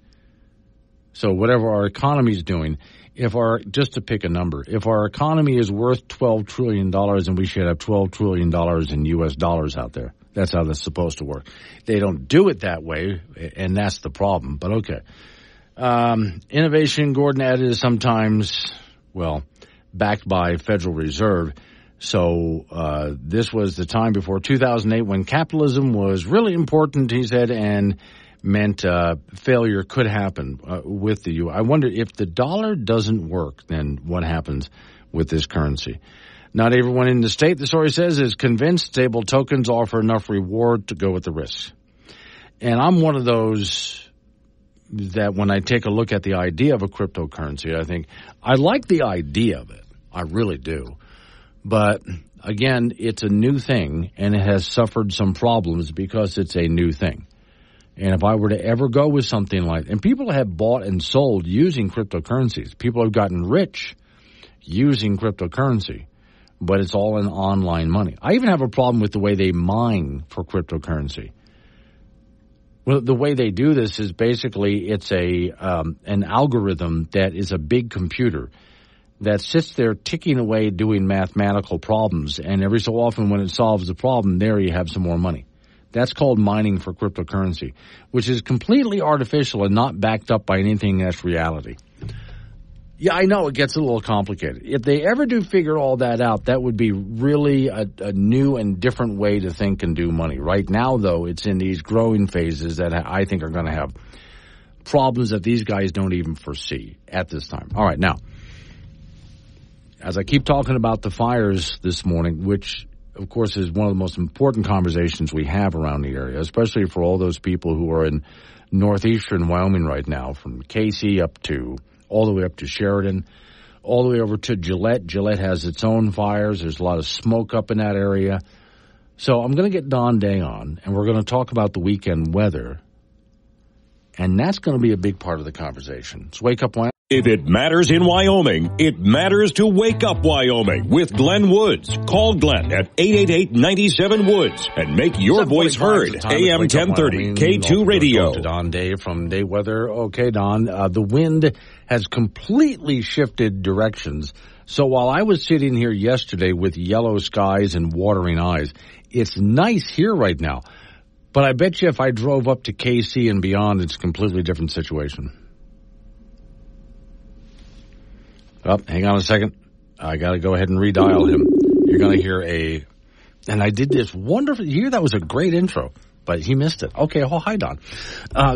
So whatever our economy is doing, just to pick a number, if our economy is worth $12 trillion, and we should have $12 trillion in U.S. dollars out there. That's how that's supposed to work. They don't do it that way, and that's the problem. But okay. Innovation, Gordon added, is sometimes, backed by Federal Reserve. So this was the time before 2008 when capitalism was really important, he said, and meant failure could happen with the U.S. I wonder if the dollar doesn't work, then what happens with this currency? Not everyone in the state, the story says, is convinced stable tokens offer enough reward to go with the risks. And I'm one of those that when I take a look at the idea of a cryptocurrency, I think, I like the idea of it. I really do. But, again, it's a new thing, and it has suffered some problems because it's a new thing. And if I were to ever go with something like, and people have bought and sold using cryptocurrencies. People have gotten rich using cryptocurrency, but it's all in online money. I even have a problem with the way they mine for cryptocurrency. Well, the way they do this is basically it's an algorithm that is a big computer that sits there ticking away doing mathematical problems, and every so often when it solves the problem, there you have some more money. That's called mining for cryptocurrency, which is completely artificial and not backed up by anything that's reality. Yeah, I know it gets a little complicated. If they ever do figure all that out, that would be really a new and different way to think and do money. Right now, though, it's in these growing phases that I think are going to have problems that these guys don't even foresee at this time. All right, now, as I keep talking about the fires this morning, which of course, is one of the most important conversations we have around the area, especially for all those people who are in northeastern Wyoming right now, from Casey all the way up to Sheridan, all the way over to Gillette. Gillette has its own fires. There's a lot of smoke up in that area. So I'm going to get Don Day on, and we're going to talk about the weekend weather. And that's going to be a big part of the conversation. It's Wake Up Wyoming. If it matters in Wyoming, it matters to Wake Up Wyoming with Glenn Woods. Call Glenn at 888-97-WOODS and make your voice heard. AM 1030, K2 Radio. To Don Day from Day Weather. Okay, Don, the wind has completely shifted directions. So while I was sitting here yesterday with yellow skies and watering eyes, it's nice here right now. But I bet you if I drove up to KC and beyond, it's a completely different situation. Oh, hang on a second. I got to go ahead and redial him. You're going to hear and I did this wonderful, you hear that was a great intro, but he missed it. Okay, hi, Don.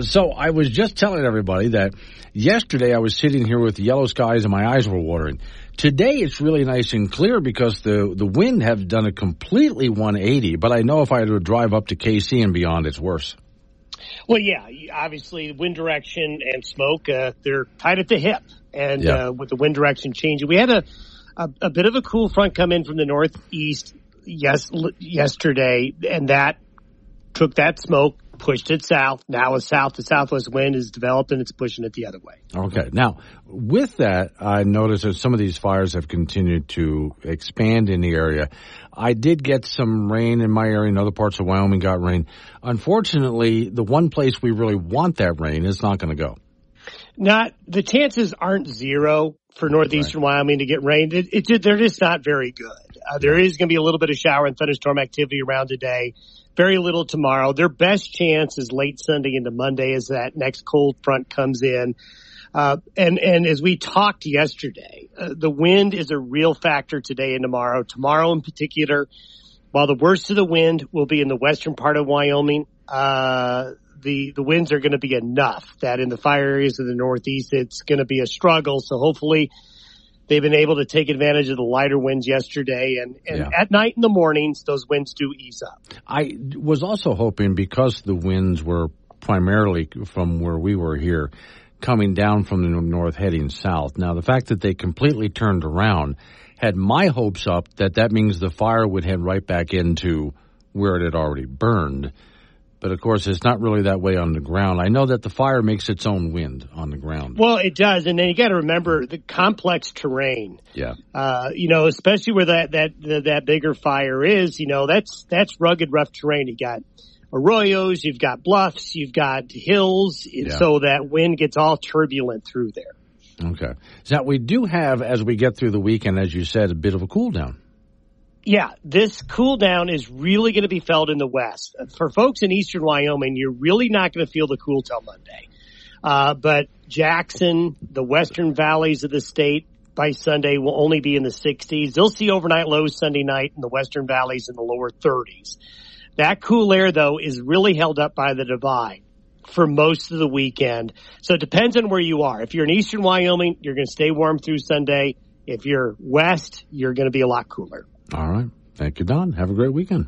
So I was just telling everybody that yesterday I was sitting here with yellow skies and my eyes were watering. Today it's really nice and clear because the wind have done a completely 180, but I know if I had to drive up to KC and beyond, it's worse. Well, yeah, obviously wind direction and smoke, they're tied at the hip. And with the wind direction changing, we had a bit of a cool front come in from the northeast yesterday, and that took that smoke, pushed it south. Now a south to southwest wind is developed, and it's pushing it the other way. Okay. Now, with that, I noticed that some of these fires have continued to expand in the area. I did get some rain in my area, and other parts of Wyoming got rain. Unfortunately, the one place we really want that rain is not going to go. The chances aren't zero for northeastern Wyoming to get rain. They're just not very good. There is going to be a little bit of shower and thunderstorm activity around today. Very little tomorrow. Their best chance is late Sunday into Monday as that next cold front comes in. And as we talked yesterday, the wind is a real factor today and tomorrow. Tomorrow in particular, while the worst of the wind will be in the western part of Wyoming, the winds are going to be enough that in the fire areas of the Northeast, it's going to be a struggle. So hopefully they've been able to take advantage of the lighter winds yesterday. And at night and the mornings, those winds do ease up. I was also hoping, because the winds were primarily from where we were here, coming down from the north heading south. Now, the fact that they completely turned around had my hopes up that means the fire would head right back into where it had already burned. But, of course, it's not really that way on the ground. I know that the fire makes its own wind on the ground. Well, it does. And then you got to remember the complex terrain. Yeah. Especially where that bigger fire is, that's rugged, rough terrain. You got arroyos, you've got bluffs, you've got hills. Yeah. So that wind gets all turbulent through there. Okay. So we do have, as we get through the weekend, as you said, a bit of a cool down. Yeah, this cool down is really going to be felt in the west. For folks in eastern Wyoming, you're really not going to feel the cool till Monday. But Jackson, the western valleys of the state, by Sunday will only be in the 60s. They'll see overnight lows Sunday night in the western valleys in the lower 30s. That cool air, though, is really held up by the divide for most of the weekend. So it depends on where you are. If you're in eastern Wyoming, you're going to stay warm through Sunday. If you're west, you're going to be a lot cooler. All right. Thank you, Don. Have a great weekend.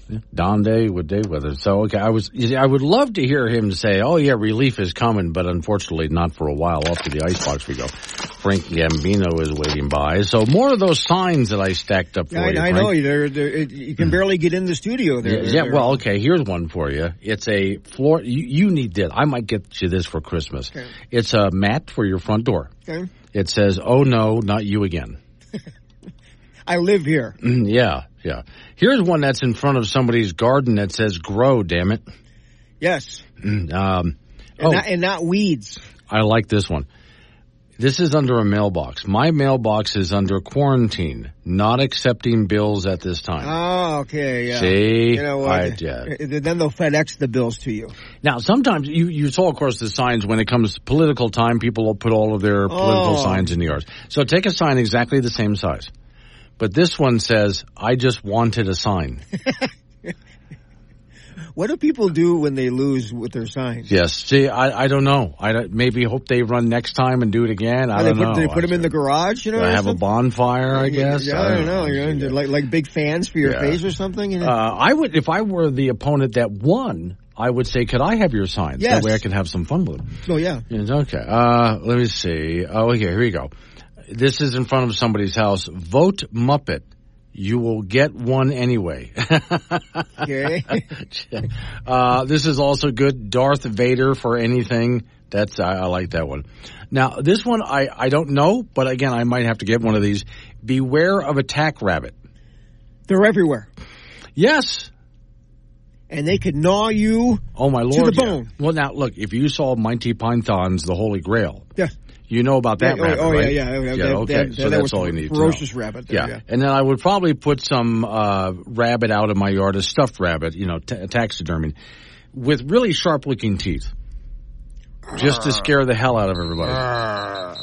Yeah. Don Day with day weather. So, okay, I would love to hear him say, oh, yeah, relief is coming, but unfortunately not for a while. Off to the icebox we go. Frank Gambino is waiting by. So more of those signs that I stacked up for you, I know. You can barely get in the studio there. Yeah, well, okay, here's one for you. It's a floor. You need this. I might get you this for Christmas. Okay. It's a mat for your front door. Okay. It says, oh, no, not you again. I live here. Yeah. Here's one that's in front of somebody's garden that says grow, damn it. Yes. And not weeds. I like this one. This is under a mailbox. My mailbox is under quarantine, not accepting bills at this time. Oh, okay, yeah. See? You know what? Then they'll FedEx the bills to you. Now, sometimes you saw, of course, the signs when it comes to political time. People will put all of their political signs in the yards. So take a sign exactly the same size. But this one says, I just wanted a sign. What do people do when they lose with their signs? Yes. See, I don't know. Maybe hope they run next time and do it again. I don't know. They put them in the garage, I have a bonfire, I guess. Yeah, I don't know. Like big fans for your face or something? I would, if I were the opponent that won, I would say, could I have your signs? Yes. That way I could have some fun with them. Oh, yeah. Okay. Let me see. Oh, okay, here we go. This is in front of somebody's house. Vote Muppet. You will get one anyway. Okay. This is also good. Darth Vader for anything. I like that one. Now, this one I don't know, but again, I might have to get one of these. Beware of attack rabbit. They're everywhere. Yes. And they could gnaw you to the bone. Well, now, look, if you saw Monty Python's The Holy Grail. Yeah. You know about that rabbit, right? Yeah. Okay, so that's all you need to know. Ferocious rabbit. Yeah, and then I would probably put some rabbit out in my yard, a stuffed rabbit, taxidermy, with really sharp-looking teeth, just to scare the hell out of everybody.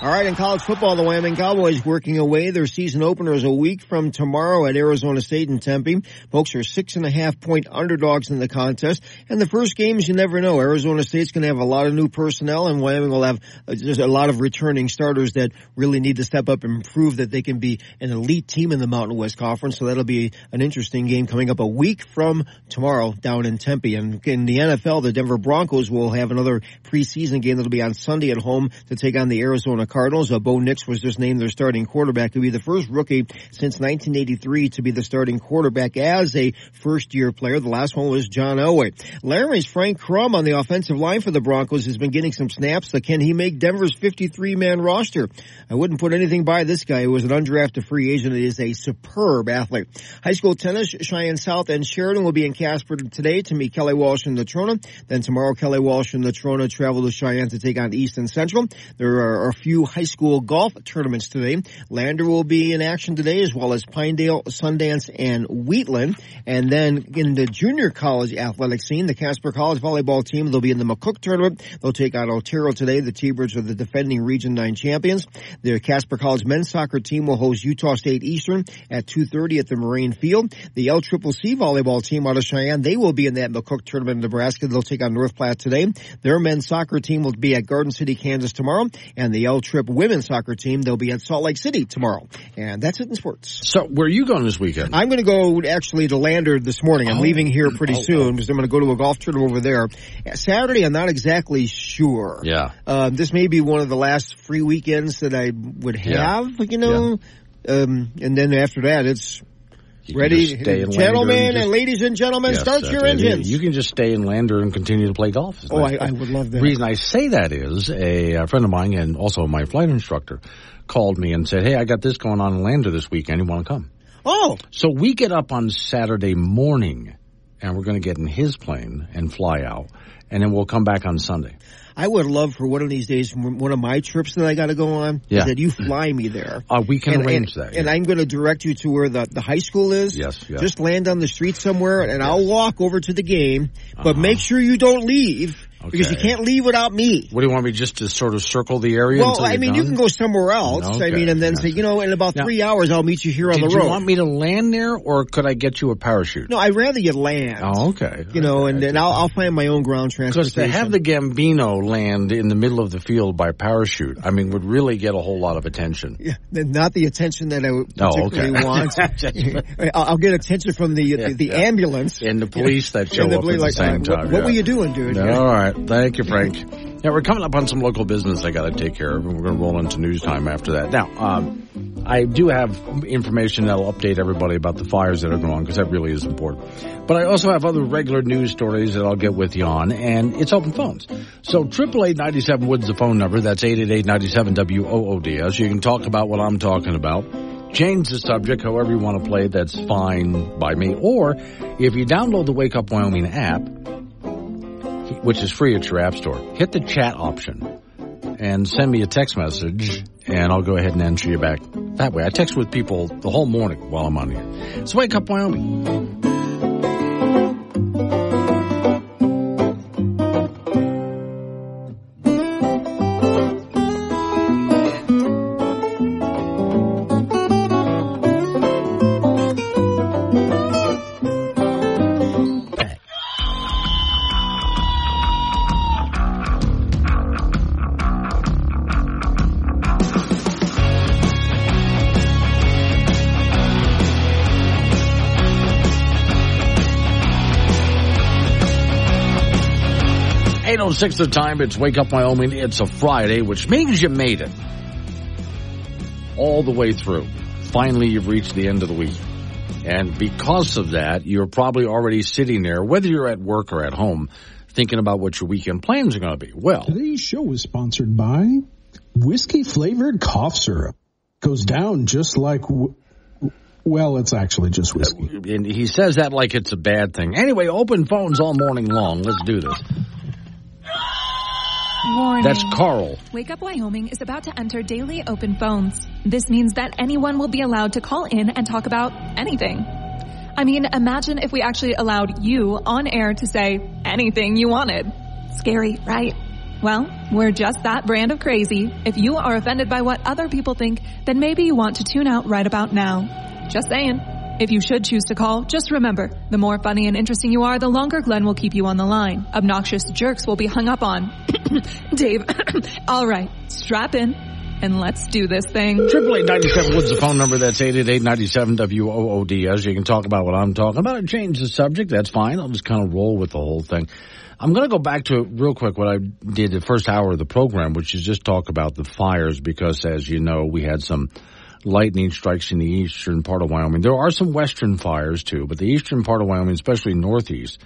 All right, in college football, the Wyoming Cowboys working away. Their season opener is a week from tomorrow at Arizona State in Tempe. Folks are 6.5-point underdogs in the contest. And the first games, you never know. Arizona State's going to have a lot of new personnel, and Wyoming will have just a lot of returning starters that really need to step up and prove that they can be an elite team in the Mountain West Conference. So that'll be an interesting game coming up a week from tomorrow down in Tempe. And in the NFL, the Denver Broncos will have another preseason game that'll be on Sunday at home to take on the Arizona Cardinals. Bo Nix was just named their starting quarterback. He'll be the first rookie since 1983 to be the starting quarterback as a first-year player. The last one was John Elway. Laramie's Frank Crum on the offensive line for the Broncos has been getting some snaps. So can he make Denver's 53-man roster? I wouldn't put anything by this guy who was an undrafted free agent. He is a superb athlete. High school tennis, Cheyenne South and Sheridan will be in Casper today to meet Kelly Walsh and Natrona. Then tomorrow, Kelly Walsh and Natrona travel to Cheyenne to take on East and Central. There are a few high school golf tournaments today. Lander will be in action today, as well as Pinedale, Sundance, and Wheatland. And then in the junior college athletic scene, the Casper College volleyball team, they'll be in the McCook tournament. They'll take on Otero today. The T-Birds are the defending Region 9 champions. The Casper College men's soccer team will host Utah State Eastern at 2:30 at the Moraine Field. The LCCC volleyball team out of Cheyenne, they will be in that McCook tournament in Nebraska. They'll take on North Platte today. Their men's soccer team will be at Garden City, Kansas tomorrow. And the L-Trip women's soccer team, they'll be at Salt Lake City tomorrow. And that's it in sports. So where are you going this weekend? I'm going to go actually to Lander this morning. I'm leaving here pretty soon because I'm going to go to a golf tournament over there. Saturday, I'm not exactly sure. Yeah. This may be one of the last free weekends that I would have, you know. And then after that, it's ready. Gentlemen and ladies and gentlemen, start your engines. You can just stay in Lander and continue to play golf. I would love that. The reason I say that is a friend of mine and also my flight instructor called me and said, hey, I got this going on in Lander this weekend. You want to come? Oh. So we get up on Saturday morning, and we're going to get in his plane and fly out, and then we'll come back on Sunday. I would love for one of these days, one of my trips that I got to go on, is that you fly me there. We can arrange that. And I'm going to direct you to where the high school is. Yes. Just land on the street somewhere, and I'll walk over to the game. But make sure you don't leave. Okay. Because you can't leave without me. What do you want me just to sort of circle the area? Well, I mean, you can go somewhere else. Okay. I mean, and then say, in about 3 hours, I'll meet you here on the road. Did you want me to land there, or could I get you a parachute? No, I'd rather you land. Oh, okay. And then I'll find my own ground transportation. Because to have the Gambino land in the middle of the field by parachute, I mean, would really get a whole lot of attention. Yeah, not the attention that I would particularly want. I'll get attention from the ambulance. And the police that show up at the same time. What were you doing, dude? All right. Thank you, Frank. Now, we're coming up on some local business I got to take care of, and we're going to roll into news time after that. Now, I do have information that will update everybody about the fires that are going on, because that really is important. But I also have other regular news stories that I'll get with you on, and it's open phones. So 888-97 Woods the phone number. That's 888-97-WOODS. You can talk about what I'm talking about. Change the subject however you want to play. That's fine by me. Or if you download the Wake Up Wyoming app, which is free at your app store, hit the chat option and send me a text message, and I'll go ahead and answer you back that way. I text with people the whole morning while I'm on here. It's Wake Up Wyoming. Six the time. It's Wake Up Wyoming. It's a Friday, which means you made it all the way through. Finally, you've reached the end of the week. And because of that, you're probably already sitting there, whether you're at work or at home, thinking about what your weekend plans are going to be. Well, today's show is sponsored by whiskey-flavored cough syrup. Goes down just like... Well, it's actually just whiskey. And he says that like it's a bad thing. Anyway, open phones all morning long. Let's do this. Warning. That's Carl. Wake Up Wyoming is about to enter daily open phones. This means that anyone will be allowed to call in and talk about anything. I mean, imagine if we actually allowed you on air to say anything you wanted. Scary, right? Well, we're just that brand of crazy. If you are offended by what other people think, then maybe you want to tune out right about now. Just saying. If you should choose to call, just remember, the more funny and interesting you are, the longer Glenn will keep you on the line. Obnoxious jerks will be hung up on. Dave, all right, strap in. and let's do this thing. 888-97 Woods, the phone number. That's 888-97-WOODS. You can talk about what I'm talking about and change the subject. That's fine. I'll just kind of roll with the whole thing. I'm going to go back to real quick what I did the first hour of the program, which is just talk about the fires because, as you know, we had some lightning strikes in the eastern part of Wyoming. There are some western fires, too, but the eastern part of Wyoming, especially northeast,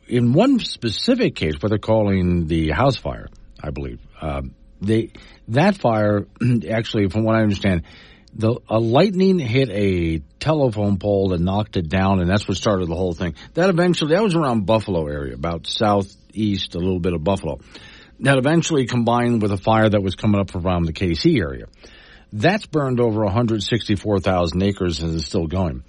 in one specific case, what they're calling the house fire, I believe, that fire, actually, from what I understand, a lightning hit a telephone pole and knocked it down, and that's what started the whole thing. That was around Buffalo area, about southeast, a little bit of Buffalo. That eventually combined with a fire that was coming up around the KC area. That's burned over 164,000 acres and is still going.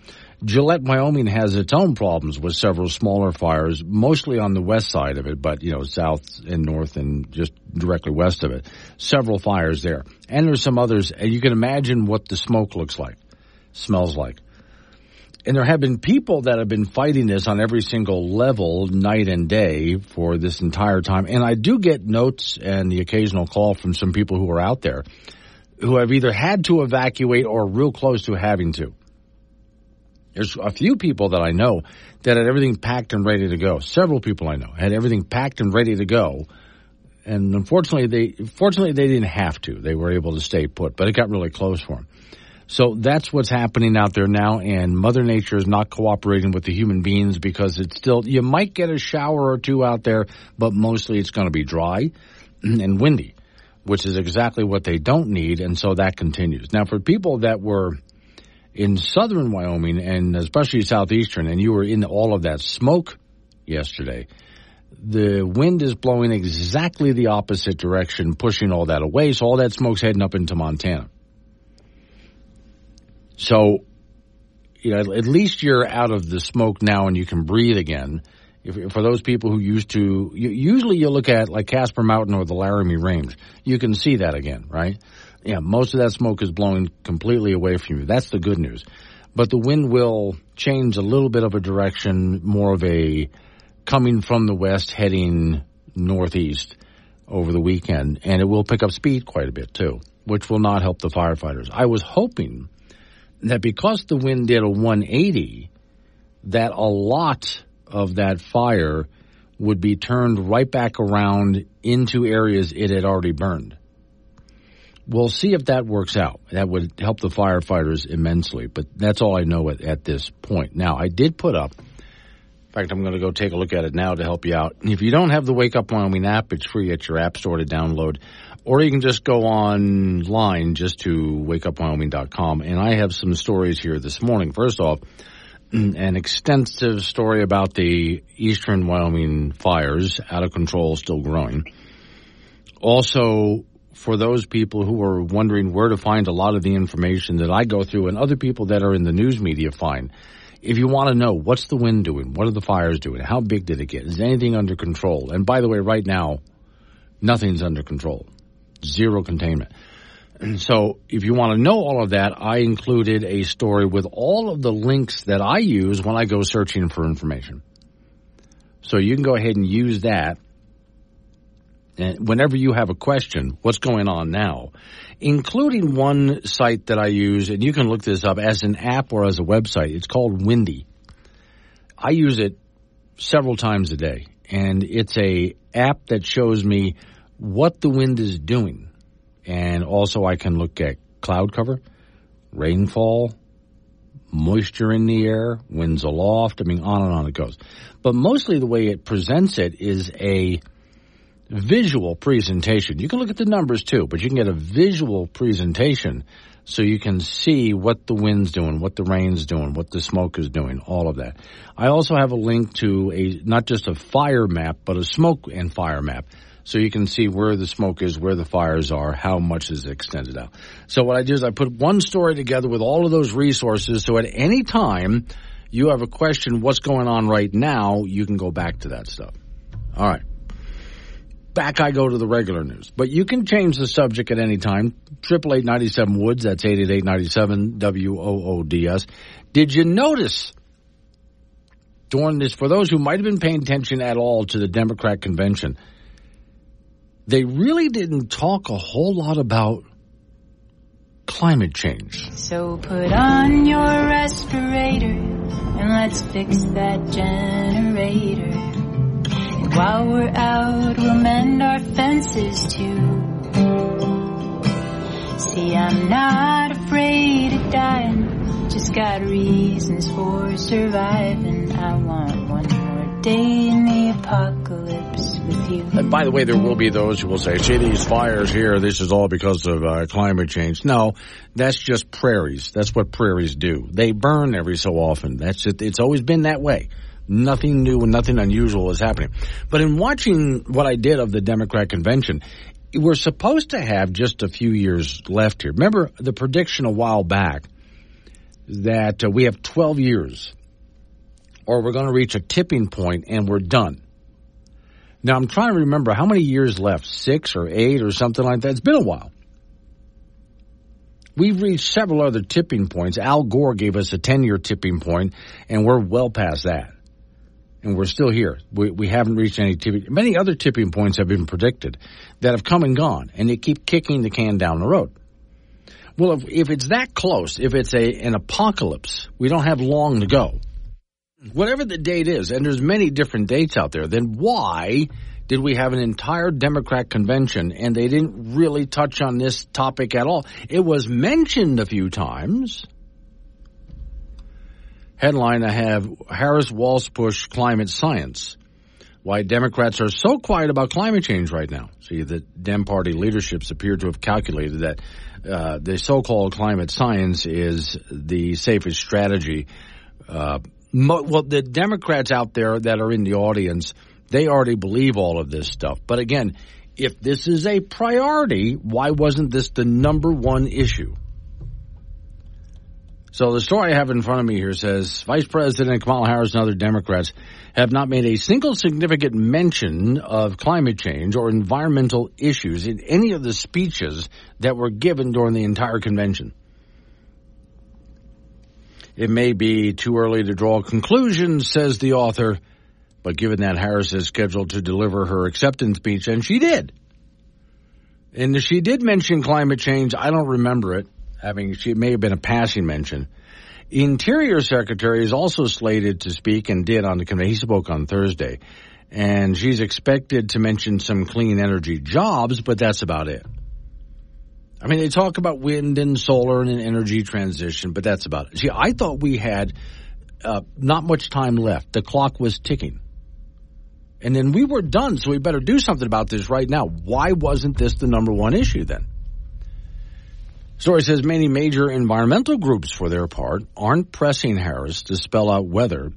Gillette, Wyoming has its own problems with several smaller fires, mostly on the west side of it, but, south and north and just directly west of it. Several fires there. And there's some others, and you can imagine what the smoke looks like, smells like. And there have been people that have been fighting this on every single level, night and day, for this entire time. And I do get notes and the occasional call from some people who are out there who have either had to evacuate or real close to having to. There's a few people that I know that had everything packed and ready to go. Several people I know had everything packed and ready to go. And unfortunately, they didn't have to. They were able to stay put, but it got really close for them. So that's what's happening out there now, and Mother Nature is not cooperating with the human beings because it's still, you might get a shower or two out there, but mostly it's going to be dry and windy, which is exactly what they don't need, and so that continues. Now, for people that were in southern Wyoming, and especially southeastern, and you were in all of that smoke yesterday, the wind is blowing exactly the opposite direction, pushing all that away, so all that smoke's heading up into Montana. So, at least you're out of the smoke now and you can breathe again. For those people who usually you look at like Casper Mountain or the Laramie Range, you can see that again, right? Yeah, most of that smoke is blowing completely away from you. That's the good news. But the wind will change a little bit of a direction, more of a coming from the west, heading northeast over the weekend. And it will pick up speed quite a bit, too, which will not help the firefighters. I was hoping that because the wind did a 180, that a lot of that fire would be turned right back around into areas it had already burned. We'll see if that works out. That would help the firefighters immensely, but that's all I know at this point. Now, I did put up, in fact, I'm going to go take a look at it now to help you out. If you don't have the Wake Up Wyoming app, it's free at your app store to download, or you can just go online just to wakeupwyoming.com, and I have some stories here this morning. First off, an extensive story about the eastern Wyoming fires, out of control, still growing. Also, for those people who are wondering where to find a lot of the information that I go through and other people that are in the news media find, if you want to know what's the wind doing, what are the fires doing, how big did it get, is anything under control? And by the way, right now, nothing's under control, zero containment. And so if you want to know all of that, I included a story with all of the links that I use when I go searching for information. So you can go ahead and use that. And whenever you have a question, what's going on now, including one site that I use, and you can look this up as an app or as a website. It's called Windy. I use it several times a day, and it's a app that shows me what the wind is doing. And also I can look at cloud cover, rainfall, moisture in the air, winds aloft. I mean, on and on it goes. But mostly the way it presents it is a visual presentation. You can look at the numbers too, but you can get a visual presentation so you can see what the wind's doing, what the rain's doing, what the smoke is doing, all of that. I also have a link to not just a fire map, but a smoke and fire map. So you can see where the smoke is, where the fires are, how much is extended out. So what I do is I put one story together with all of those resources, so at any time you have a question, what's going on right now, you can go back to that stuff. All right. Back I go to the regular news. But you can change the subject at any time. 888-97-WOODS, that's 888-97-WOODS. Did you notice during this, for those who might have been paying attention at all to the Democrat convention, they really didn't talk a whole lot about climate change. So put on your respirator and let's fix that generator. And while we're out, we'll mend our fences too. See, I'm not afraid of dying, just got reasons for surviving. I want one more day in the apocalypse with you. And by the way, there will be those who will say, see these fires here, this is all because of climate change. No, that's just prairies. That's what prairies do. They burn every so often. That's it. It's always been that way. Nothing new and nothing unusual is happening. But in watching what I did of the Democrat convention, we're supposed to have just a few years left here. Remember the prediction a while back that we have 12 years or we're going to reach a tipping point and we're done. Now, I'm trying to remember how many years left, 6 or 8 or something like that. It's been a while. We've reached several other tipping points. Al Gore gave us a 10-year tipping point, and we're well past that. And we're still here. We haven't reached any tipping. Many other tipping points have been predicted that have come and gone, and they keep kicking the can down the road. Well, if it's that close, if it's an apocalypse, we don't have long to go. Whatever the date is, and there's many different dates out there, then why did we have an entire Democrat convention and they didn't really touch on this topic at all? It was mentioned a few times. Headline I have, Harris-Walz push climate science. Why Democrats are so quiet about climate change right now. See, the Dem Party leaderships appear to have calculated that the so-called climate science is the safest strategy. Well, the Democrats out there that are in the audience, they already believe all of this stuff. But again, if this is a priority, why wasn't this the number one issue? So the story I have in front of me here says, Vice President Kamala Harris and other Democrats have not made a single significant mention of climate change or environmental issues in any of the speeches that were given during the entire convention. It may be too early to draw conclusions, says the author, but given that Harris is scheduled to deliver her acceptance speech, and she did. And she did mention climate change. I don't remember it. She may have been a passing mention. Interior Secretary is also slated to speak and did on the convention. He spoke on Thursday. And she's expected to mention some clean energy jobs, but that's about it. I mean, they talk about wind and solar and an energy transition, but that's about it. See, I thought we had not much time left. The clock was ticking. And then we were done, so we better do something about this right now. Why wasn't this the number one issue then? Story says many major environmental groups, for their part, aren't pressing Harris to spell out whether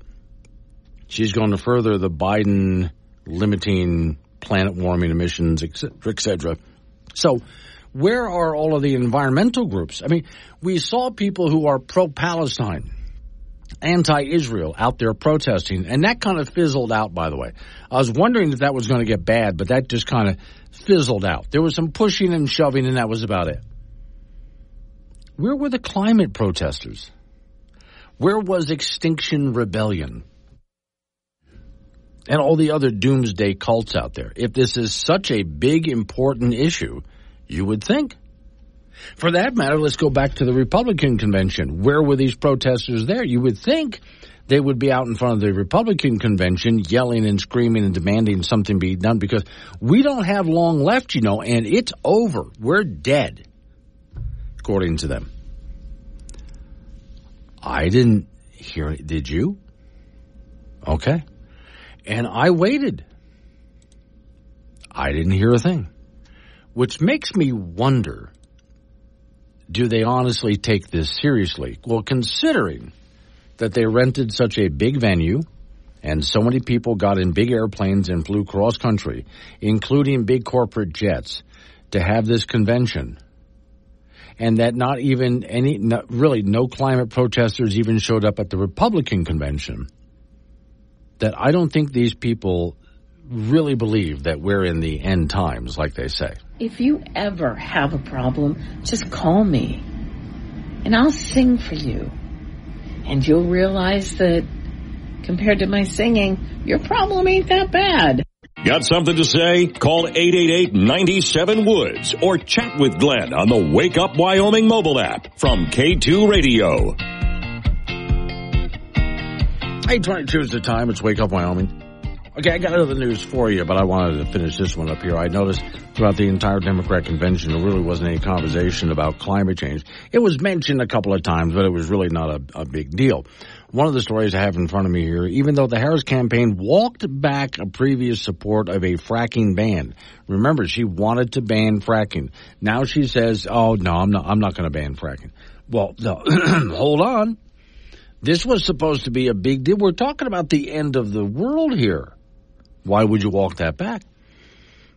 she's going to further the Biden limiting planet warming emissions, et cetera. So where are all of the environmental groups? I mean, we saw people who are pro-Palestine, anti-Israel out there protesting, and that kind of fizzled out, by the way. I was wondering if that was going to get bad, but that just kind of fizzled out. There was some pushing and shoving, and that was about it. Where were the climate protesters? Where was Extinction Rebellion? And all the other doomsday cults out there. If this is such a big, important issue, you would think. For that matter, let's go back to the Republican convention. Where were these protesters there? You would think they would be out in front of the Republican convention yelling and screaming and demanding something be done because we don't have long left, and it's over. We're dead, according to them. I didn't hear it. Did you? Okay. And I waited. I didn't hear a thing. Which makes me wonder, do they honestly take this seriously? Well, considering that they rented such a big venue and so many people got in big airplanes and flew cross-country, including big corporate jets, to have this convention, and that no climate protesters even showed up at the Republican convention, that I don't think these people really believe that we're in the end times, like they say. If you ever have a problem, just call me, and I'll sing for you. And you'll realize that, compared to my singing, your problem ain't that bad. Got something to say? Call 888-97-WOODS or chat with Glenn on the Wake Up Wyoming mobile app from K2 Radio. 8:22 is the time. It's Wake Up Wyoming. Okay, I got other news for you, but I wanted to finish this one up here. I noticed throughout the entire Democrat convention, there really wasn't any conversation about climate change. It was mentioned a couple of times, but it was really not a big deal. One of the stories I have in front of me here, even though the Harris campaign walked back a previous support of a fracking ban. Remember, she wanted to ban fracking. Now she says, oh, no, I'm not going to ban fracking. Well, no, hold on. This was supposed to be a big deal. We're talking about the end of the world here. Why would you walk that back?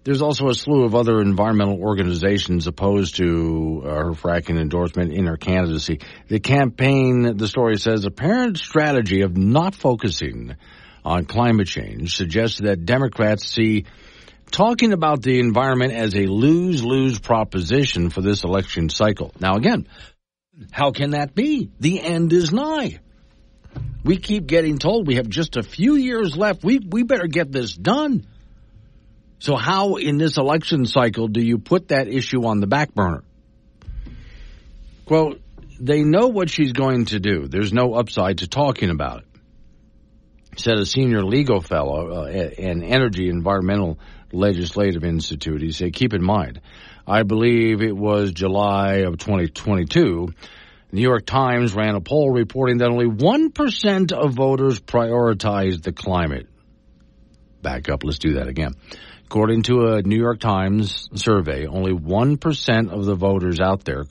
There's also a slew of other environmental organizations opposed to her fracking endorsement in her candidacy. The campaign, the story says, apparent strategy of not focusing on climate change suggests that Democrats see talking about the environment as a lose-lose proposition for this election cycle. Now again, how can that be? The end is nigh. We keep getting told we have just a few years left. We better get this done. So how in this election cycle do you put that issue on the back burner? Quote, they know what she's going to do. There's no upside to talking about it, said a senior legal fellow at an Energy Environmental Legislative Institute. He said, keep in mind, I believe it was July of 2022, the New York Times ran a poll reporting that only 1% of voters prioritized the climate. Back up, let's do that again. According to a New York Times survey, only 1% of the voters out there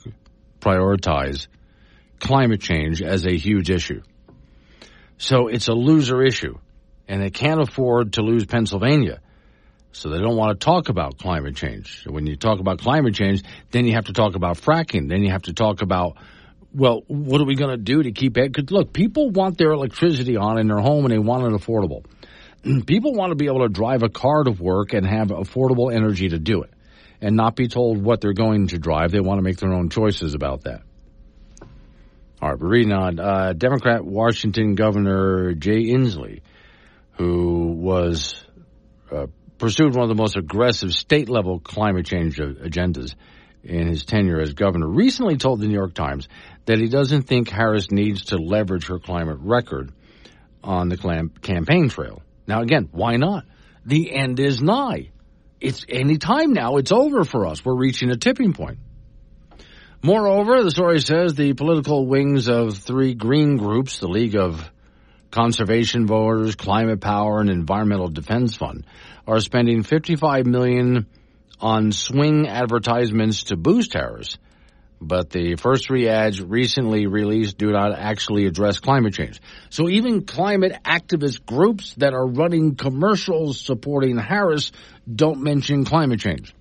prioritize climate change as a huge issue. So it's a loser issue, and they can't afford to lose Pennsylvania. So they don't want to talk about climate change. So when you talk about climate change, then you have to talk about fracking. Then you have to talk about, well, what are we going to do to keep it? Because, look, people want their electricity on in their home, and they want it affordable. People want to be able to drive a car to work and have affordable energy to do it and not be told what they're going to drive. They want to make their own choices about that. All right, we're reading on. Democrat Washington Governor Jay Inslee, who was pursued one of the most aggressive state-level climate change agendas in his tenure as governor, recently told the New York Times that he doesn't think Harris needs to leverage her climate record on the campaign trail. Now, again, why not? The end is nigh. It's any time now. It's over for us. We're reaching a tipping point. Moreover, the story says the political wings of three green groups, the League of Conservation Voters, Climate Power, and Environmental Defense Fund, are spending $55 million on swing advertisements to boost Harris. But the first three ads recently released do not actually address climate change. So even climate activist groups that are running commercials supporting Harris don't mention climate change.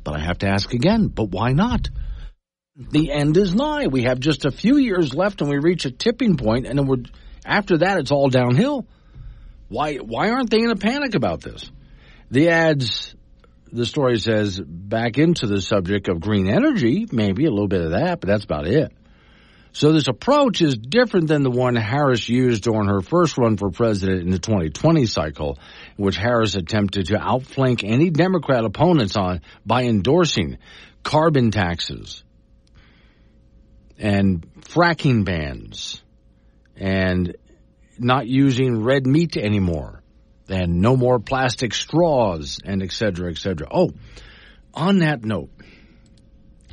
But I have to ask again, but why not? The end is nigh. We have just a few years left and we reach a tipping point, and then after that it's all downhill. Why aren't they in a panic about this? The ads, the story says, back into the subject of green energy, maybe a little bit of that, but that's about it. So this approach is different than the one Harris used during her first run for president in the 2020 cycle, in which Harris attempted to outflank any Democrat opponents on by endorsing carbon taxes and fracking bans and not using red meat anymore and no more plastic straws and et cetera, et cetera. Oh, on that note,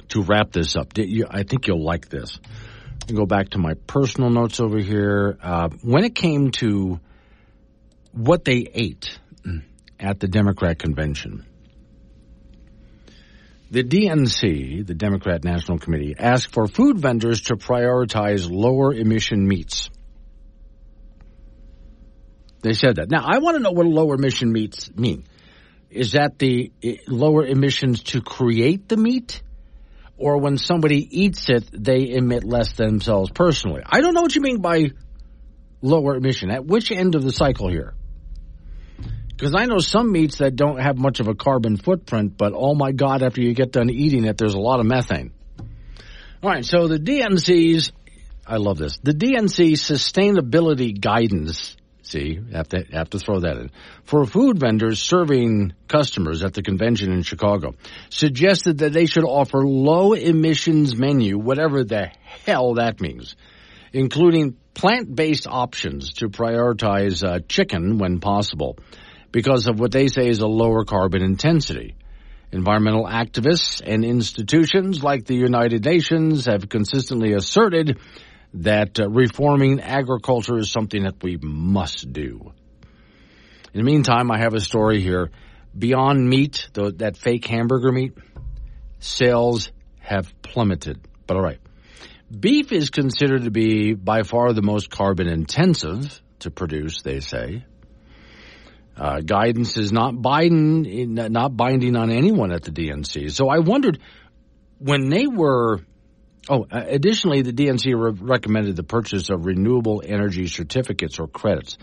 to wrap this up, I think you'll like this. I'll go back to my personal notes over here. When it came to what they ate at the Democrat convention, the DNC, the Democrat National Committee, asked for food vendors to prioritize lower emission meats. They said that. Now, I want to know what lower emission meats mean. Is that the lower emissions to create the meat? Or when somebody eats it, they emit less themselves personally? I don't know what you mean by lower emission. At which end of the cycle here? Because I know some meats that don't have much of a carbon footprint, but oh my God, after you get done eating it, there's a lot of methane. All right, so the DNC's, I love this, the DNC sustainability guidance See, have to throw that in. For food vendors serving customers at the convention in Chicago, suggested that they should offer low emissions menu, whatever the hell that means, including plant-based options to prioritize chicken when possible because of what they say is a lower carbon intensity. Environmental activists and institutions like the United Nations have consistently asserted that reforming agriculture is something that we must do. In the meantime, I have a story here. Beyond Meat, that fake hamburger meat, sales have plummeted. But all right. Beef is considered to be by far the most carbon intensive to produce, they say. Guidance is not binding on anyone at the DNC. So I wondered when they were... additionally, the DNC recommended the purchase of renewable energy certificates or credits.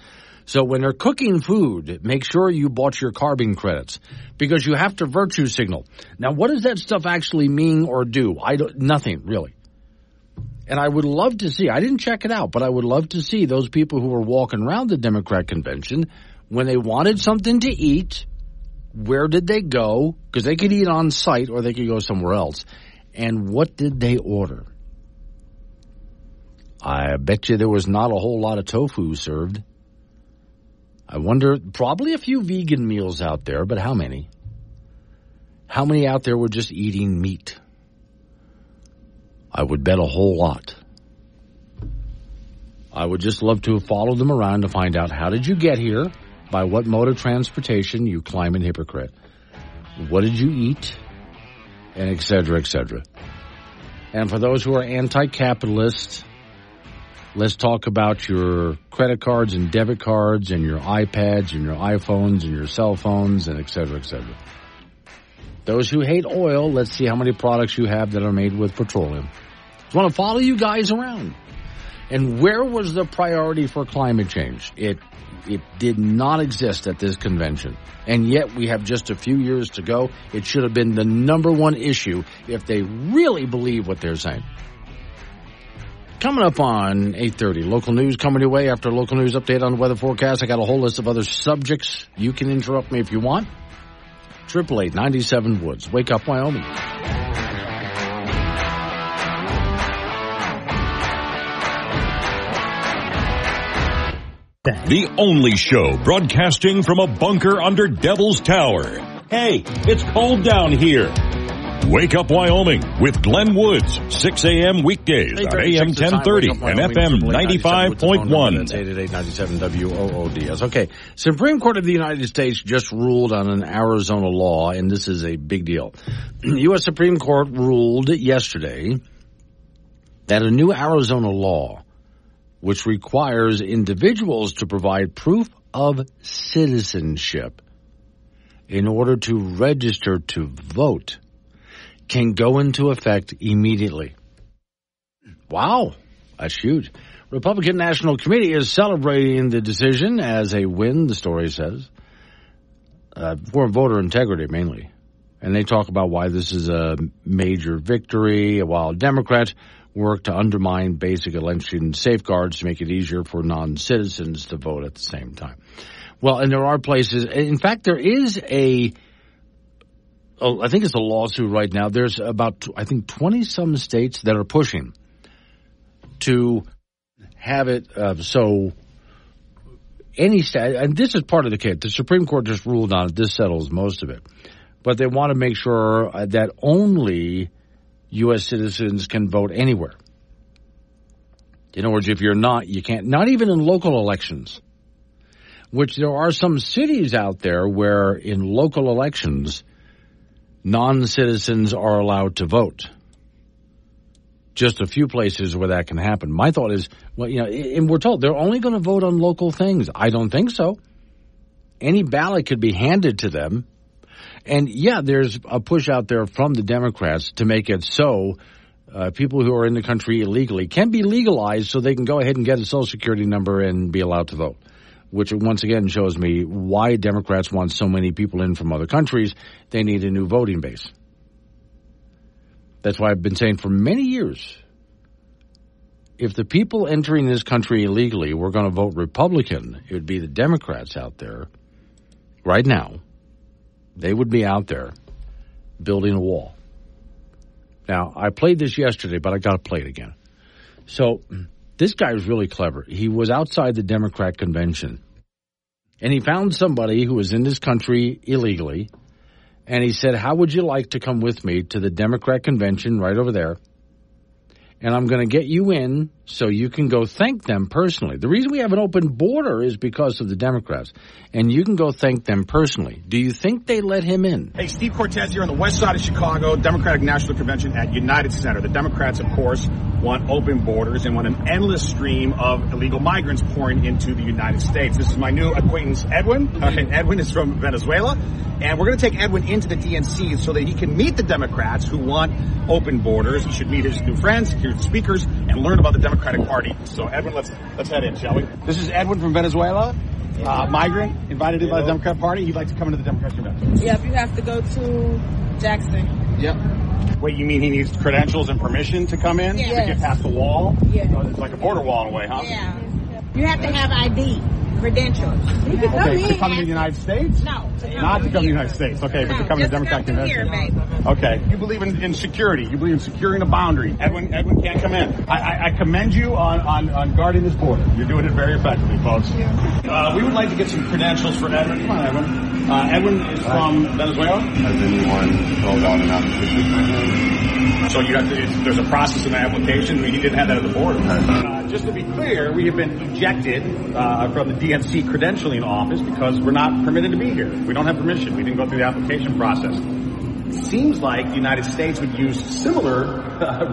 So when they're cooking food, make sure you bought your carbon credits because you have to virtue signal. Now, what does that stuff actually mean or do? Nothing, really. And I would love to see, I didn't check it out, but I would love to see those people who were walking around the Democrat convention when they wanted something to eat, where did they go? Because they could eat on site or they could go somewhere else. And what did they order? I bet you there was not a whole lot of tofu served. I wonder, probably a few vegan meals out there, but how many? How many out there were just eating meat? I would bet a whole lot. I would just love to have followed them around to find out how did you get here, by what mode of transportation, you climate hypocrite. What did you eat? And et cetera, et cetera. And for those who are anti-capitalist, let's talk about your credit cards and debit cards and your iPads and your iPhones and your cell phones and et cetera, et cetera. Those who hate oil, let's see how many products you have that are made with petroleum. Just want to follow you guys around. And where was the priority for climate change? It did not exist at this convention. And yet we have just a few years to go. It should have been the number one issue if they really believe what they're saying. Coming up on 8:30, local news coming your way after a local news update on the weather forecast. I got a whole list of other subjects. You can interrupt me if you want. 888-97 Woods. Wake up, Wyoming. The only show broadcasting from a bunker under Devil's Tower. Hey, it's cold down here. Wake Up Wyoming with Glenn Woods, 6 a.m. weekdays on AM 1030 and FM 95.1. That's 888-97 WOODS. Okay, Supreme Court of the United States just ruled on an Arizona law, and this is a big deal. U.S. Supreme Court ruled yesterday that a new Arizona law, which requires individuals to provide proof of citizenship in order to register to vote, can go into effect immediately. Wow, that's huge. Republican National Committee is celebrating the decision as a win, the story says, for voter integrity mainly. And they talk about why this is a major victory, while Democrats work to undermine basic election safeguards to make it easier for non-citizens to vote at the same time. Well, and there are places, in fact, there is I think it's a lawsuit right now. There's about, 20-some states that are pushing to have it so any state, and this is part of the case. The Supreme Court just ruled on it. This settles most of it. But they want to make sure that only U.S. citizens can vote anywhere. In other words, if you're not, you can't, not even in local elections, which there are some cities out there where in local elections, non-citizens are allowed to vote. Just a few places where that can happen. My thought is, well, and we're told they're only going to vote on local things. I don't think so. Any ballot could be handed to them. And yeah, there's a push out there from the Democrats to make it so people who are in the country illegally can be legalized so they can go ahead and get a Social Security number and be allowed to vote. Which once again shows me why Democrats want so many people in from other countries. They need a new voting base. That's why I've been saying for many years, if the people entering this country illegally were going to vote Republican, it would be the Democrats out there right now. They would be out there building a wall. Now, I played this yesterday, but I got to play it again. So this guy was really clever. He was outside the Democrat convention, and he found somebody who was in this country illegally, and he said, how would you like to come with me to the Democrat convention right over there? And I'm going to get you in so you can go thank them personally. The reason we have an open border is because of the Democrats. And you can go thank them personally. Do you think they let him in? Hey, Steve Cortez here on the west side of Chicago, Democratic National Convention at United Center. The Democrats, of course, want open borders and want an endless stream of illegal migrants pouring into the United States. This is my new acquaintance, Edwin. Edwin is from Venezuela. And we're going to take Edwin into the DNC so that he can meet the Democrats who want open borders. He should meet his new friends, hear the speakers, and learn about the Democratic Party. So, Edwin, let's head in, shall we? This is Edwin from Venezuela, migrant, invited in by the Democratic Party. He'd like to come into the Democratic Convention. Yep, you have to go to Jackson. Yep. Wait, you mean he needs credentials and permission to come in? Yes. To get past the wall? Yeah. Oh, it's like a border wall in a way, huh? Yeah. You have to have ID. Credentials. You can Okay, to come to the United States? No. Not to come to the United States, okay, but to come to the Democratic Convention. Okay, you believe in security. You believe in securing a boundary. Edwin can't come in. I commend you on guarding this border. You're doing it very effectively, folks. We would like to get some credentials for Edwin. Come on, Edwin. Edwin is from Venezuela. Has anyone filled out an application? So you have to, there's a process in the application. He didn't have that at the border. Just to be clear, we have been ejected from the DNC credentialing office because we're not permitted to be here. We don't have permission. We didn't go through the application process. It seems like the United States would use similar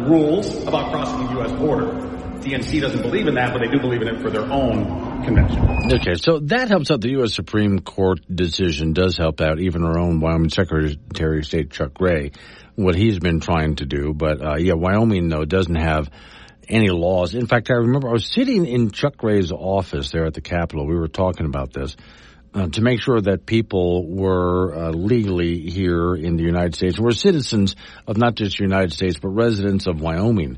rules about crossing the U.S. border. DNC doesn't believe in that, but they do believe in it for their own convention. Okay, so that helps out. The U.S. Supreme Court decision does help out even our own Wyoming Secretary of State Chuck Gray, what he's been trying to do. But, Wyoming, though, doesn't have any laws. In fact, I remember I was sitting in Chuck Gray's office there at the Capitol. We were talking about this to make sure that people were legally here in the United States, were citizens of not just the United States, but residents of Wyoming,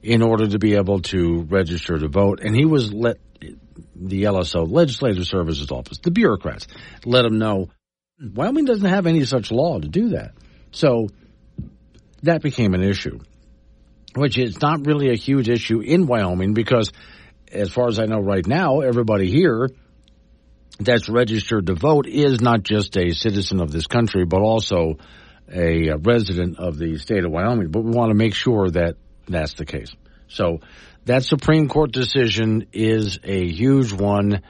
in order to be able to register to vote. And he was the LSO, Legislative Services Office, the bureaucrats, let him know Wyoming doesn't have any such law to do that. So that became an issue, which is not really a huge issue in Wyoming because, as far as I know right now, everybody here that's registered to vote is not just a citizen of this country, but also a resident of the state of Wyoming. But we want to make sure that that's the case. So that Supreme Court decision is a huge one,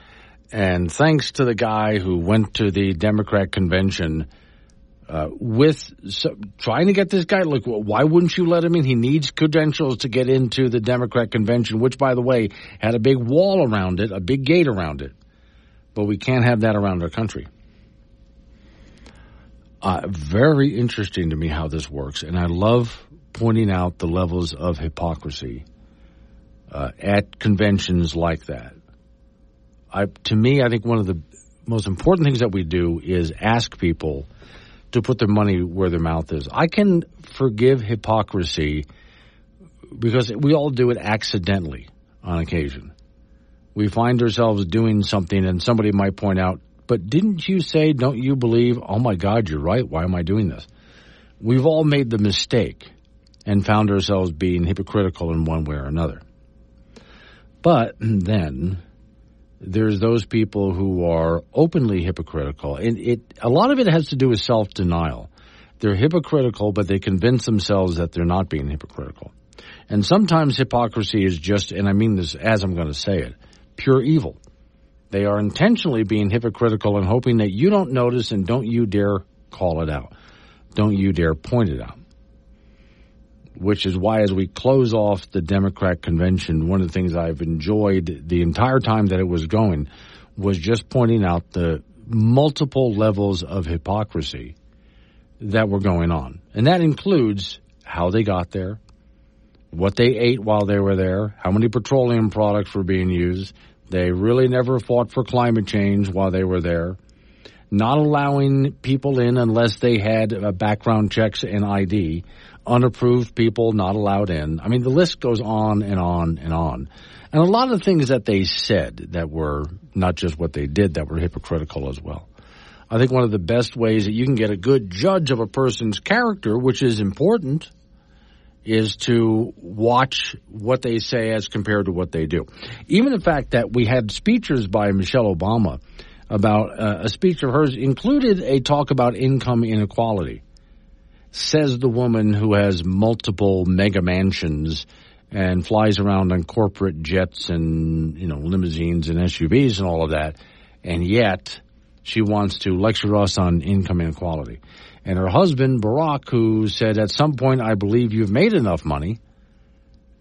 and thanks to the guy who went to the Democrat convention trying to get this guy, look, why wouldn't you let him in? He needs credentials to get into the Democrat convention, which, by the way, had a big wall around it, a big gate around it. But we can't have that around our country. Very interesting to me how this works, and I love pointing out the levels of hypocrisy at conventions like that. To me, I think one of the most important things that we do is ask people to put their money where their mouth is. I can forgive hypocrisy because we all do it accidentally on occasion. We find ourselves doing something and somebody might point out, but didn't you say, don't you believe, oh my God, you're right, why am I doing this? We've all made the mistake and found ourselves being hypocritical in one way or another. But then there's those people who are openly hypocritical, and a lot of it has to do with self-denial. They're hypocritical, but they convince themselves that they're not being hypocritical. And sometimes hypocrisy is just, and I mean this as I'm going to say it, pure evil. They are intentionally being hypocritical and hoping that you don't notice, and don't you dare call it out. Don't you dare point it out. Which is why, as we close off the Democrat convention, one of the things I've enjoyed the entire time that it was going was just pointing out the multiple levels of hypocrisy that were going on. And that includes how they got there, what they ate while they were there, how many petroleum products were being used. They really never fought for climate change while they were there. not allowing people in unless they had background checks and ID, unapproved people not allowed in. I mean, the list goes on and on and on. And a lot of things that they said that were not just what they did, that were hypocritical as well. I think one of the best ways that you can get a good judge of a person's character, which is important, is to watch what they say as compared to what they do. Even the fact that we had speeches by Michelle Obama about a speech of hers included a talk about income inequality. Says the woman who has multiple mega mansions and flies around on corporate jets and, limousines and SUVs and all of that, and yet she wants to lecture us on income inequality. And her husband, Barack, who said, at some point, I believe you've made enough money,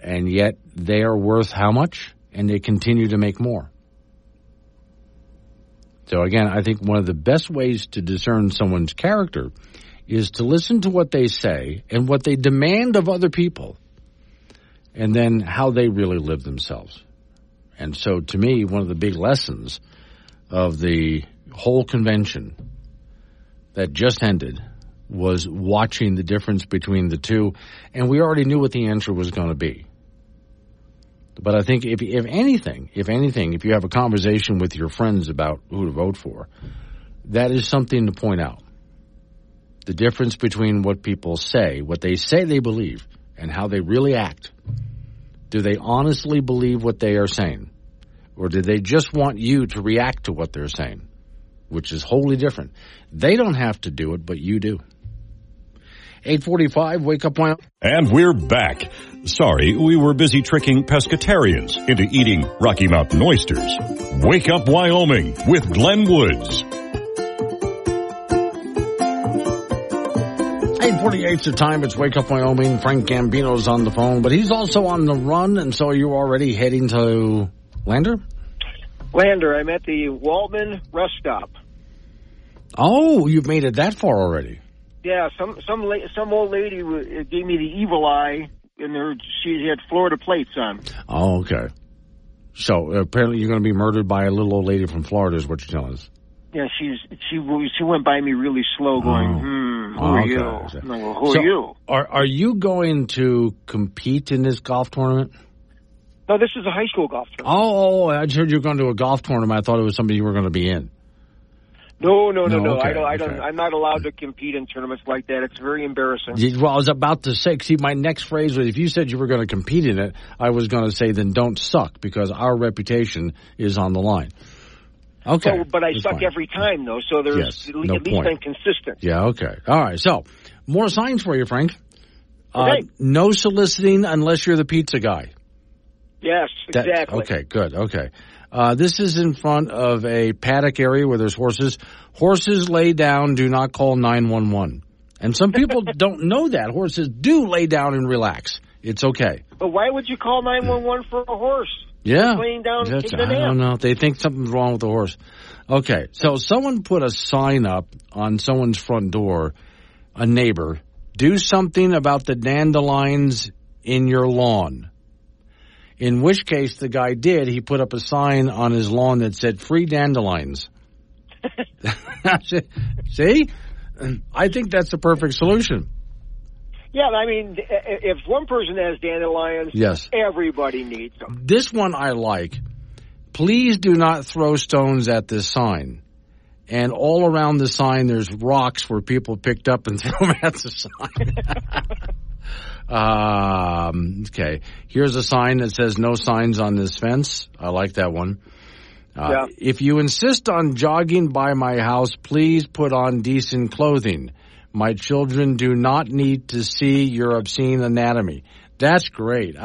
and yet they are worth how much? And they continue to make more. So again, I think one of the best ways to discern someone's character is to listen to what they say and what they demand of other people, and then how they really live themselves. And so to me, one of the big lessons of the whole convention that just ended was watching the difference between the two, and we already knew what the answer was going to be. But I think if anything, if you have a conversation with your friends about who to vote for, that is something to point out. The difference between what people say, what they say they believe, and how they really act. Do they honestly believe what they are saying? Or do they just want you to react to what they're saying? Which is wholly different. They don't have to do it, but you do. 8:45, Wake Up Wyoming. And we're back. Sorry, we were busy tricking pescatarians into eating Rocky Mountain oysters. Wake Up Wyoming with Glenn Woods. 8:48's the time. It's Wake Up Wyoming. Frank Gambino's on the phone, but he's also on the run, and so are you already heading to Lander? Lander, I'm at the Waltman rest stop. Oh, you've made it that far already. Yeah, some old lady gave me the evil eye, and she had Florida plates on. Oh, okay. So apparently you're going to be murdered by a little old lady from Florida is what you're telling us. Yeah, she went by me really slow going, who are you? Okay. Well, who are you? Are you going to compete in this golf tournament? No, this is a high school golf tournament. Oh, I just heard you were going to a golf tournament. I thought it was something you were going to be in. No. Okay, I don't. I'm not allowed to compete in tournaments like that. It's very embarrassing. Well, I was about to say, see, my next phrase was, if you said you were going to compete in it, I was going to say, then don't suck, because our reputation is on the line. Okay. So, but I suck every time, though, so there's at least I'm consistent. Yeah, okay. All right, so more signs for you, Frank. Okay. No soliciting unless you're the pizza guy. Yes, exactly. Okay, good, okay. This is in front of a paddock area where there's horses. Horses lay down, do not call 911. And some people don't know that. Horses do lay down and relax. It's okay. But why would you call 911 for a horse? Yeah. Laying down, taking a nap. I don't know. They think something's wrong with the horse. Okay, so someone put a sign up on someone's front door, a neighbor, do something about the dandelions in your lawn. In which case, the guy did. He put up a sign on his lawn that said, free dandelions. See? I think that's the perfect solution. Yeah, I mean, if one person has dandelions, yes, everybody needs them. This one I like. Please do not throw stones at this sign. And all around the sign, there's rocks where people picked up and threw them at the sign. Okay. Here's a sign that says no signs on this fence. I like that one. Yeah. If you insist on jogging by my house, please put on decent clothing. My children do not need to see your obscene anatomy. That's great.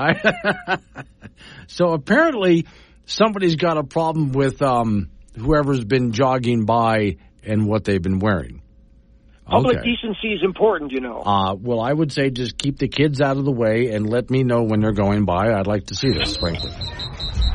So apparently somebody's got a problem with whoever's been jogging by and what they've been wearing. Public decency is important, you know. Well, I would say just keep the kids out of the way and let me know when they're going by. I'd like to see this, frankly.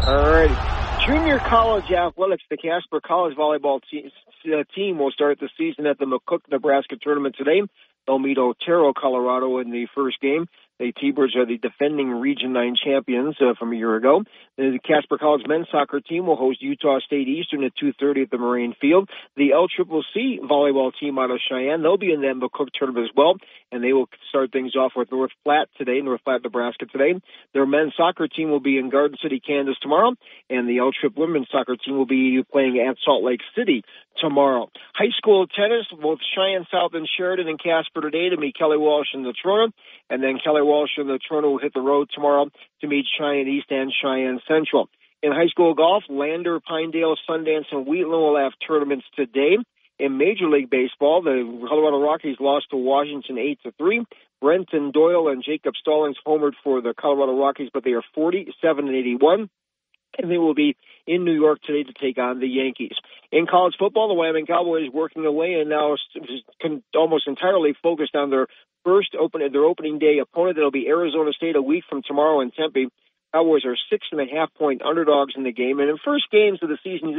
All right. Junior college athletics, the Casper College volleyball team will start the season at the McCook, Nebraska tournament today. They'll meet Otero, Colorado in the first game. The T-Birds are the defending Region 9 champions from a year ago. The Casper College men's soccer team will host Utah State Eastern at 2:30 at the Moraine Field. The LCCC volleyball team out of Cheyenne, they'll be in the Emma Cook tournament as well, and they will start things off with North Platte, Nebraska today. Their men's soccer team will be in Garden City, Kansas tomorrow, and the LCCC women's soccer team will be playing at Salt Lake City tomorrow. High school tennis, both Cheyenne South and Sheridan and Casper today to meet Kelly Walsh and the Trona, and then Kelly Walsh and the Trona will hit the road tomorrow to meet Cheyenne East and Cheyenne Central. In high school golf, Lander, Pinedale, Sundance, and Wheatland will have tournaments today. In Major League Baseball, the Colorado Rockies lost to Washington 8-3. Brenton Doyle and Jacob Stallings homered for the Colorado Rockies, but they are 47-81. And they will be in New York today to take on the Yankees. In college football, the Wyoming Cowboys working away and now almost entirely focused on their opening day opponent. That'll be Arizona State a week from tomorrow in Tempe. Cowboys are 6.5-point underdogs in the game. And in first games of the season,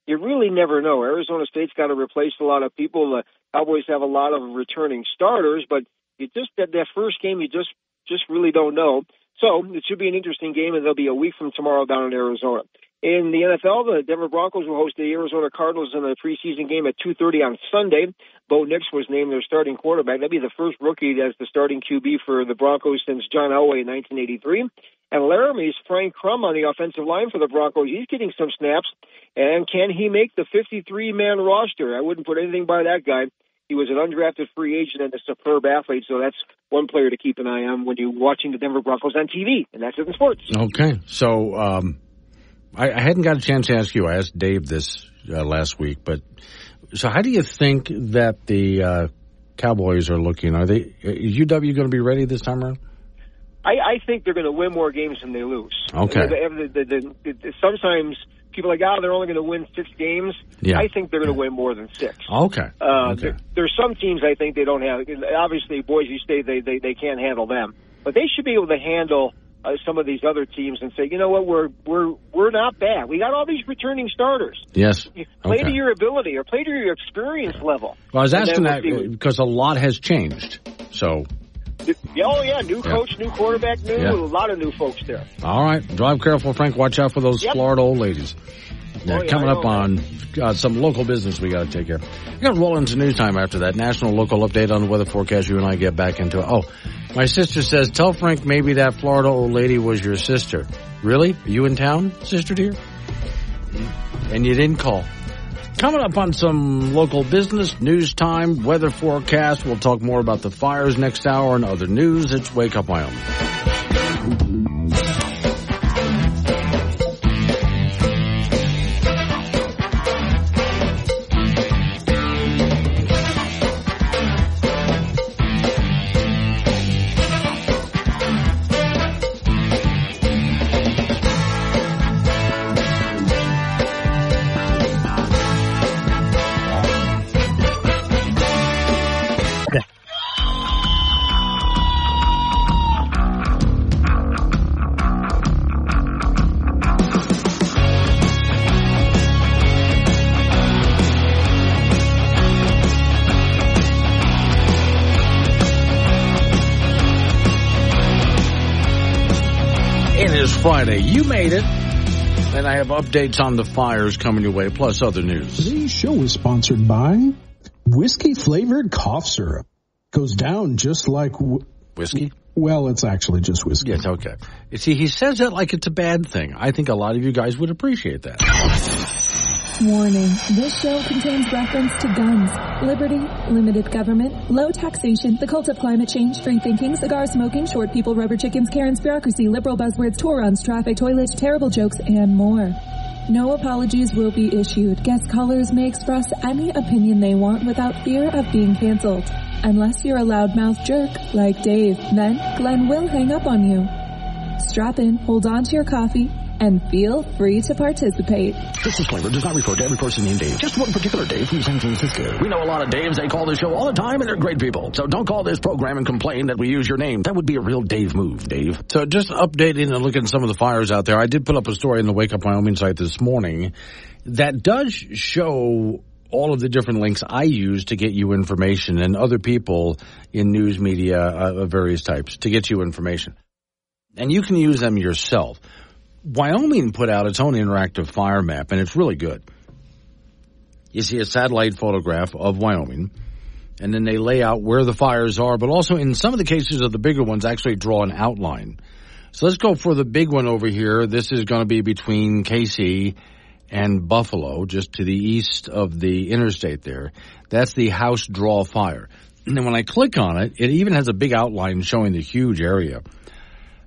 you really never know. Arizona State's got to replace a lot of people. The Cowboys have a lot of returning starters, but that first game, you just really don't know. So it should be an interesting game, and they'll be a week from tomorrow down in Arizona. In the NFL, the Denver Broncos will host the Arizona Cardinals in a preseason game at 2:30 on Sunday. Bo Nix was named their starting quarterback. That'd be the first rookie as the starting QB for the Broncos since John Elway in 1983. And Laramie's Frank Crum on the offensive line for the Broncos. He's getting some snaps. And can he make the 53-man roster? I wouldn't put anything by that guy. He was an undrafted free agent and a superb athlete, so that's one player to keep an eye on when you're watching the Denver Broncos on TV, and that's it in sports. Okay, so I hadn't got a chance to ask you. I asked Dave this last week, but so how do you think that the Cowboys are looking? Is UW going to be ready this time around? I think they're going to win more games than they lose. Okay. Sometimes people are like, they're only going to win 6 games. Yeah. I think they're going to win more than 6. Okay. There's some teams I think they don't have. Obviously, Boise State, they can't handle them. But they should be able to handle some of these other teams and say, you know what, we're not bad. We got all these returning starters. Yes. Play to your ability or play to your experience level. Well, I was asking that because a lot has changed. So. New coach, new quarterback, a lot of new folks there. All right. Drive careful, Frank. Watch out for those Florida old ladies. Coming up on some local business we got to take care of. We're going to roll into news time after that. National local update on the weather forecast. You and I get back into it. Oh, my sister says, tell Frank maybe that Florida old lady was your sister. Really? Are you in town, sister dear? And you didn't call. Coming up on some local business, news time, weather forecast. We'll talk more about the fires next hour and other news. It's Wake Up Wyoming. Friday. You made it. And I have updates on the fires coming your way, plus other news. Today's show is sponsored by whiskey-flavored cough syrup. Goes down just like... Whiskey? Well, it's actually just whiskey. Yes, okay. You see, he says that like it's a bad thing. I think a lot of you guys would appreciate that. Warning, this show contains reference to guns, liberty, limited government, low taxation, the cult of climate change, free thinking, cigar smoking, short people, rubber chickens, Karen's bureaucracy, liberal buzzwords, tour runs, traffic, toilets, terrible jokes, and more. No apologies will be issued. Guest callers may express any opinion they want without fear of being canceled. Unless you're a loudmouth jerk like Dave, then Glenn will hang up on you. Strap in, hold on to your coffee, and feel free to participate. This disclaimer does not refer to every person named Dave. Just one particular Dave from San Francisco. We know a lot of Daves. They call this show all the time, and they're great people. So don't call this program and complain that we use your name. That would be a real Dave move, Dave. So just updating and looking at some of the fires out there. I did put up a story in the Wake Up Wyoming site this morning that does show all of the different links I use to get you information, and other people in news media of various types to get you information. And you can use them yourself. Wyoming put out its own interactive fire map, and it's really good. You see a satellite photograph of Wyoming, and then they lay out where the fires are, but also in some of the cases of the bigger ones actually draw an outline. So let's go for the big one over here. This is going to be between KC and Buffalo, just to the east of the interstate there. That's the House Draw Fire. And then when I click on it, it even has a big outline showing the huge area.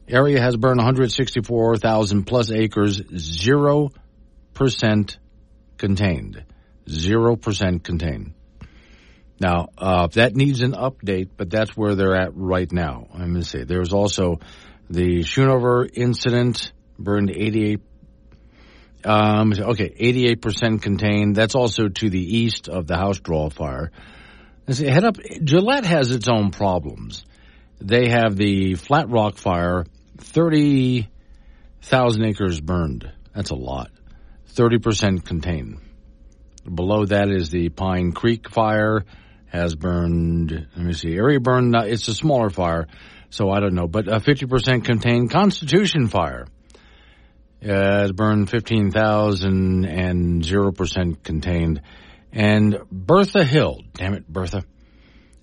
Area has burned 164,000 plus acres, 0% contained. 0% contained. Now, that needs an update, but that's where they're at right now. Let me see. There's also the Schoonover incident, burned 88% contained. That's also to the east of the House Draw Fire. Let's see, head up. Gillette has its own problems. They have the Flat Rock Fire, 30,000 acres burned. That's a lot. 30% contained. Below that is the Pine Creek Fire, has burned, let me see, area burned, it's a smaller fire, so I don't know, but 50% contained. Constitution Fire has burned 15,000 and 0% contained. And Bertha Hill, damn it, Bertha,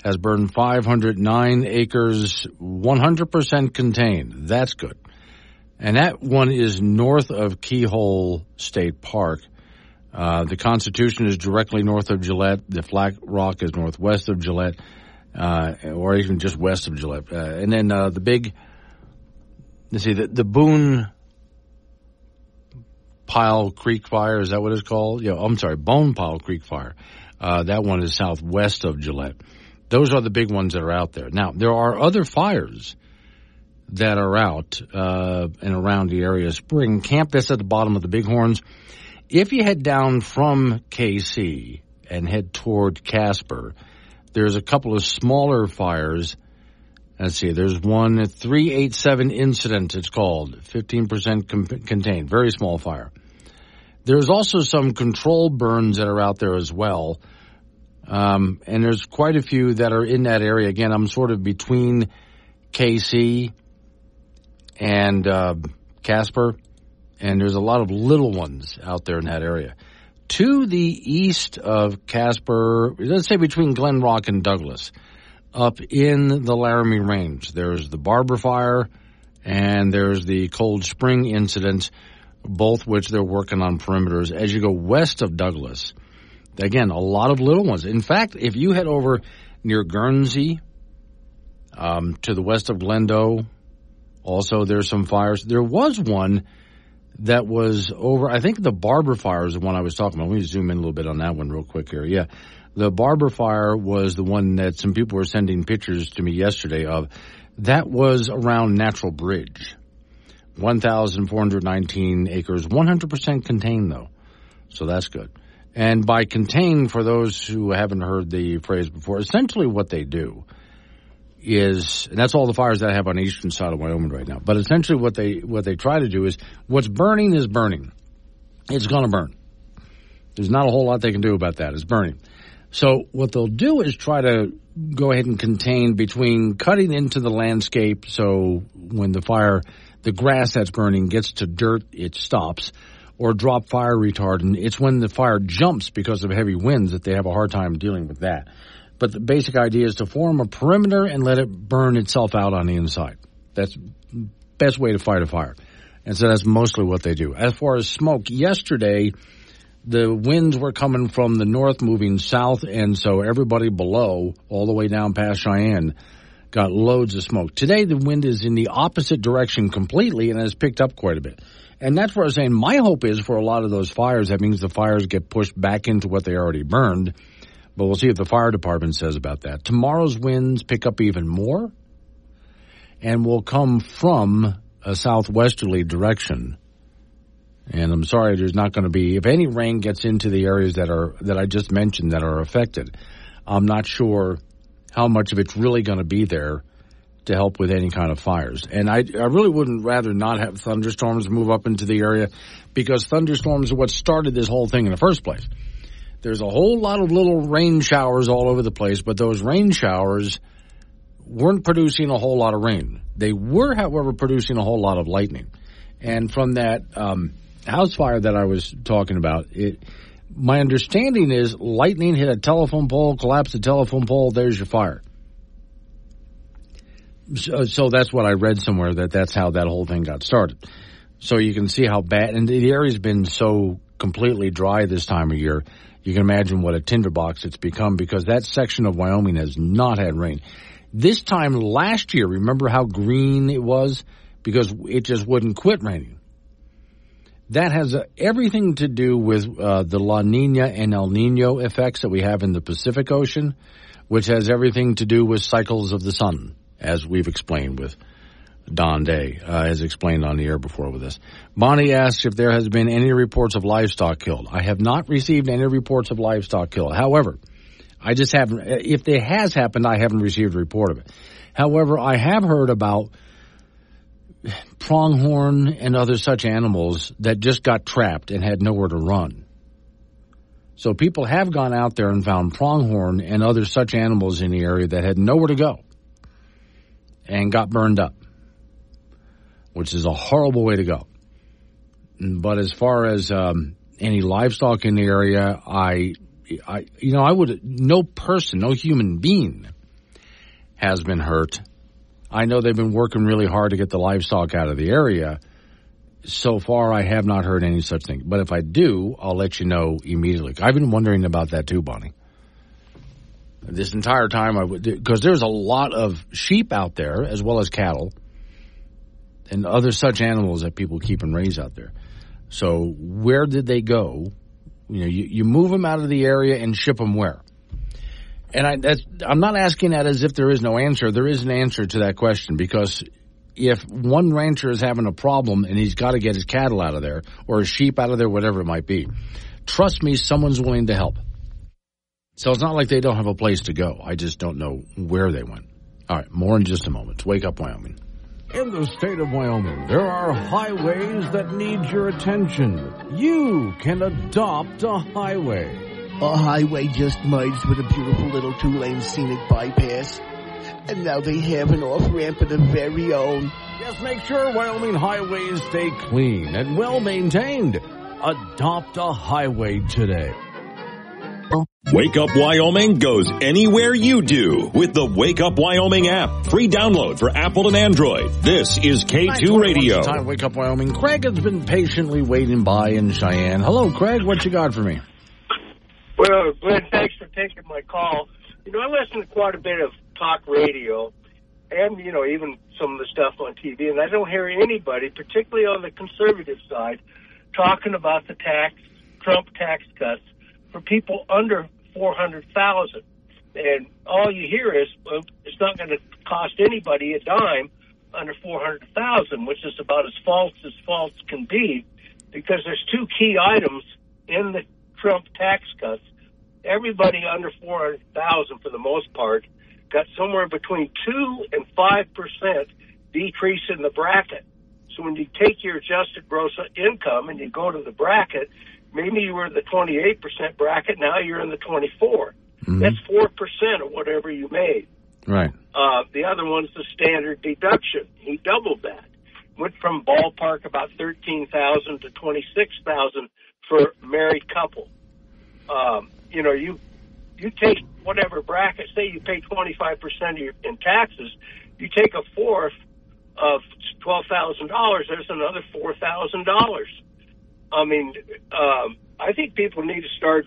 has burned 509 acres, 100% contained. That's good. And that one is north of Keyhole State Park. The Constitution is directly north of Gillette. The Flat Rock is northwest of Gillette, or even just west of Gillette. And then the big, let's see, the Boone Pile Creek Fire, is that what it's called? Yeah, I'm sorry, Bone Pile Creek Fire. That one is southwest of Gillette. Those are the big ones that are out there. Now, there are other fires that are out and around the area. Spring Camp, that's at the bottom of the Bighorns. If you head down from KC and head toward Casper, there's a couple of smaller fires. Let's see, there's one, 387 incident, it's called, 15% contained, very small fire. There's also some control burns that are out there as well, and there's quite a few that are in that area. Again, I'm sort of between KC and Casper, and there's a lot of little ones out there in that area. To the east of Casper, let's say between Glen Rock and Douglas, up in the Laramie Range, there's the Barber Fire and there's the Cold Spring incident, both which they're working on perimeters. As you go west of Douglas, again, a lot of little ones. In fact, if you head over near Guernsey, to the west of Glendo, also there's some fires. There was one that was over, I think the Barber Fire is the one I was talking about. Let me zoom in a little bit on that one real quick here. Yeah, the Barber Fire was the one that some people were sending pictures to me yesterday of. That was around Natural Bridge. 1,419 acres, 100% contained though. So that's good. And by contained, for those who haven't heard the phrase before, essentially what they do is, and that's all the fires that I have on the eastern side of Wyoming right now, but essentially what they try to do is, what's burning is burning. It's going to burn. There's not a whole lot they can do about that. It's burning. So what they'll do is try to go ahead and contain between cutting into the landscape, so when the fire, the grass that's burning gets to dirt, it stops, or drop fire retardant. It's when the fire jumps because of heavy winds that they have a hard time dealing with that. But the basic idea is to form a perimeter and let it burn itself out on the inside. That's the best way to fight a fire. And so that's mostly what they do. As far as smoke, yesterday the winds were coming from the north moving south, and so everybody below, all the way down past Cheyenne, got loads of smoke. Today the wind is in the opposite direction completely and has picked up quite a bit. And that's what I was saying. My hope is for a lot of those fires, that means the fires get pushed back into what they already burned. But we'll see what the fire department says about that. Tomorrow's winds pick up even more and will come from a southwesterly direction. And I'm sorry, there's not going to be, if any rain gets into the areas that I just mentioned that are affected, I'm not sure how much of it's really going to be there to help with any kind of fires. And I really wouldn't rather not have thunderstorms move up into the area, because thunderstorms are what started this whole thing in the first place. There's a whole lot of little rain showers all over the place, but those rain showers weren't producing a whole lot of rain. They were, however, producing a whole lot of lightning. And from that house fire that I was talking about, my understanding is lightning hit a telephone pole, collapsed a telephone pole, there's your fire. So that's what I read somewhere, that's how that whole thing got started. So you can see how bad, and the area's been so completely dry this time of year, you can imagine what a tinderbox it's become, because that section of Wyoming has not had rain. This time last year, remember how green it was? Because it just wouldn't quit raining. That has everything to do with the La Nina and El Nino effects that we have in the Pacific Ocean, which has everything to do with cycles of the sun, as we've explained with Don Day, has explained on the air before with us. Bonnie asks if there has been any reports of livestock killed. I have not received any reports of livestock killed. However, I just haven't, if it has happened, I haven't received a report of it. However, I have heard about pronghorn and other such animals that just got trapped and had nowhere to run. So people have gone out there and found pronghorn and other such animals in the area that had nowhere to go and got burned up, which is a horrible way to go. But as far as any livestock in the area, no human being has been hurt. I know they've been working really hard to get the livestock out of the area. So far, I have not heard any such thing. But if I do, I'll let you know immediately. I've been wondering about that too, Bonnie. This entire time, because there's a lot of sheep out there, as well as cattle, and other such animals that people keep and raise out there. So where did they go? You move them out of the area and ship them where? And I'm not asking that as if there is no answer. There is an answer to that question, because if one rancher is having a problem and he's got to get his cattle out of there or his sheep out of there, whatever it might be, trust me, someone's willing to help. So it's not like they don't have a place to go. I just don't know where they went. All right, more in just a moment. Wake Up Wyoming. In the state of Wyoming, there are highways that need your attention. You can adopt a highway. A highway just merged with a beautiful little 2-lane scenic bypass. And now they have an off-ramp of their very own. Just make sure Wyoming highways stay clean and well-maintained. Adopt a highway today. Wake Up Wyoming goes anywhere you do with the Wake Up Wyoming app. Free download for Apple and Android. This is K2 Radio. Time, Wake Up Wyoming. Craig has been patiently waiting by in Cheyenne. Hello, Craig. What you got for me? Well, Glenn, thanks for taking my call. I listen to quite a bit of talk radio and, even some of the stuff on TV, and I don't hear anybody, particularly on the conservative side, talking about the Trump tax cuts for people under $400,000. And all you hear is, well, it's not going to cost anybody a dime under $400,000, which is about as false can be, because there's two key items in the Trump tax cuts. Everybody under $400,000, for the most part, got somewhere between 2 and 5% decrease in the bracket. So when you take your adjusted gross income and you go to the bracket, maybe you were in the 28% bracket, now you're in the 24. Mm-hmm. That's 4% of whatever you made. Right. The other one's the standard deduction. He doubled that. Went from ballpark about $13,000 to $26,000 for married couple. You take whatever bracket, say you pay 25% in taxes, you take a fourth of $12,000, there's another $4,000. I mean, I think people need to start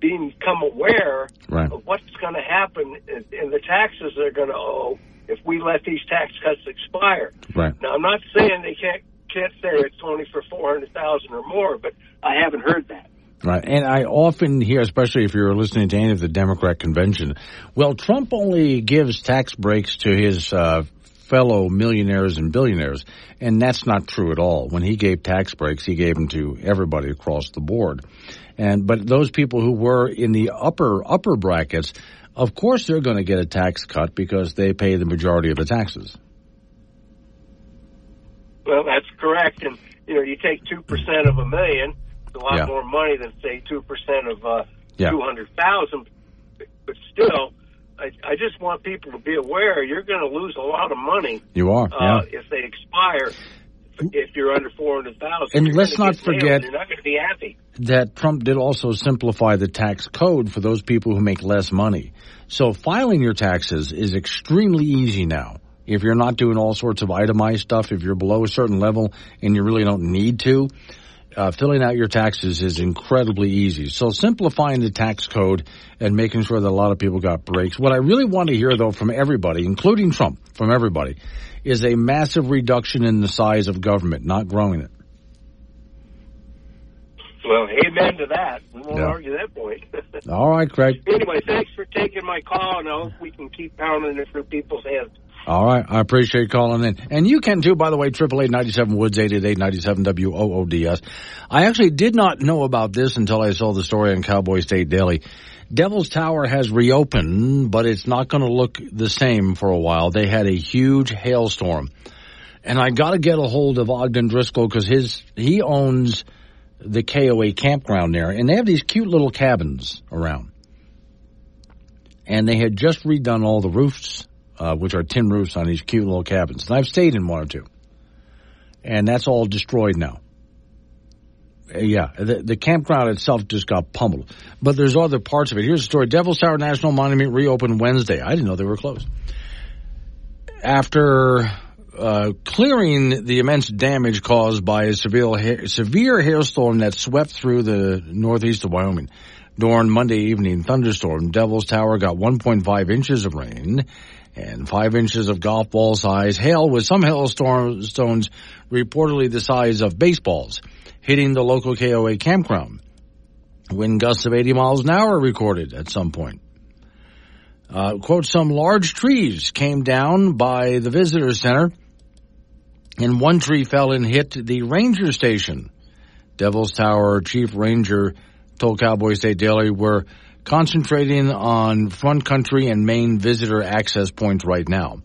become aware of what's going to happen in the taxes they're going to owe if we let these tax cuts expire. Right. Now, I'm not saying they can't say it's only for $400,000 or more, but I haven't heard that. Right, and I often hear, especially if you're listening to any of the Democrat convention, well, Trump only gives tax breaks to his fellow millionaires and billionaires, and that's not true at all. When he gave tax breaks, he gave them to everybody across the board. But those people who were in the upper brackets, of course they're going to get a tax cut because they pay the majority of the taxes. Well, that's correct, and you take 2% of $1 million. It's a lot more money than, say, 2% of $200,000, but still, I just want people to be aware you're going to lose a lot of money. You are, if they expire. If you're under 400,000, and let's not forget, you're not going to be happy. That Trump did also simplify the tax code for those people who make less money. So filing your taxes is extremely easy now. If you're not doing all sorts of itemized stuff, if you're below a certain level and you really don't need to, filling out your taxes is incredibly easy. So simplifying the tax code and making sure that a lot of people got breaks. What I really want to hear, though, from everybody, including Trump, from everybody, is a massive reduction in the size of government, not growing it. Well, amen to that. We won't argue that point. All right, Craig. Anyway, thanks for taking my call, and I hope we can keep pounding it through people's heads. All right. I appreciate calling in. And you can, too, by the way, 888-97-WOODS, 888-97-WOODS. I actually did not know about this until I saw the story on Cowboy State Daily. Devil's Tower has reopened, but it's not going to look the same for a while. They had a huge hailstorm. And I got to get a hold of Ogden Driscoll because he owns the KOA campground there. And they have these cute little cabins around. And they had just redone all the roofs, which are tin roofs on these cute little cabins. And I've stayed in one or two. And that's all destroyed now. Yeah, the campground itself just got pummeled. But there's other parts of it. Here's the story. Devil's Tower National Monument reopened Wednesday. I didn't know they were closed. After clearing the immense damage caused by a severe hailstorm that swept through the northeast of Wyoming. During Monday evening thunderstorm, Devil's Tower got 1.5 inches of rain and 5 inches of golf ball size hail, with some hailstones reportedly the size of baseballs, hitting the local KOA campground. Wind gusts of 80 miles an hour recorded at some point. Quote, some large trees came down by the visitor center, and one tree fell and hit the ranger station. Devil's Tower Chief Ranger told Cowboy State Daily, we're concentrating on front country and main visitor access points right now.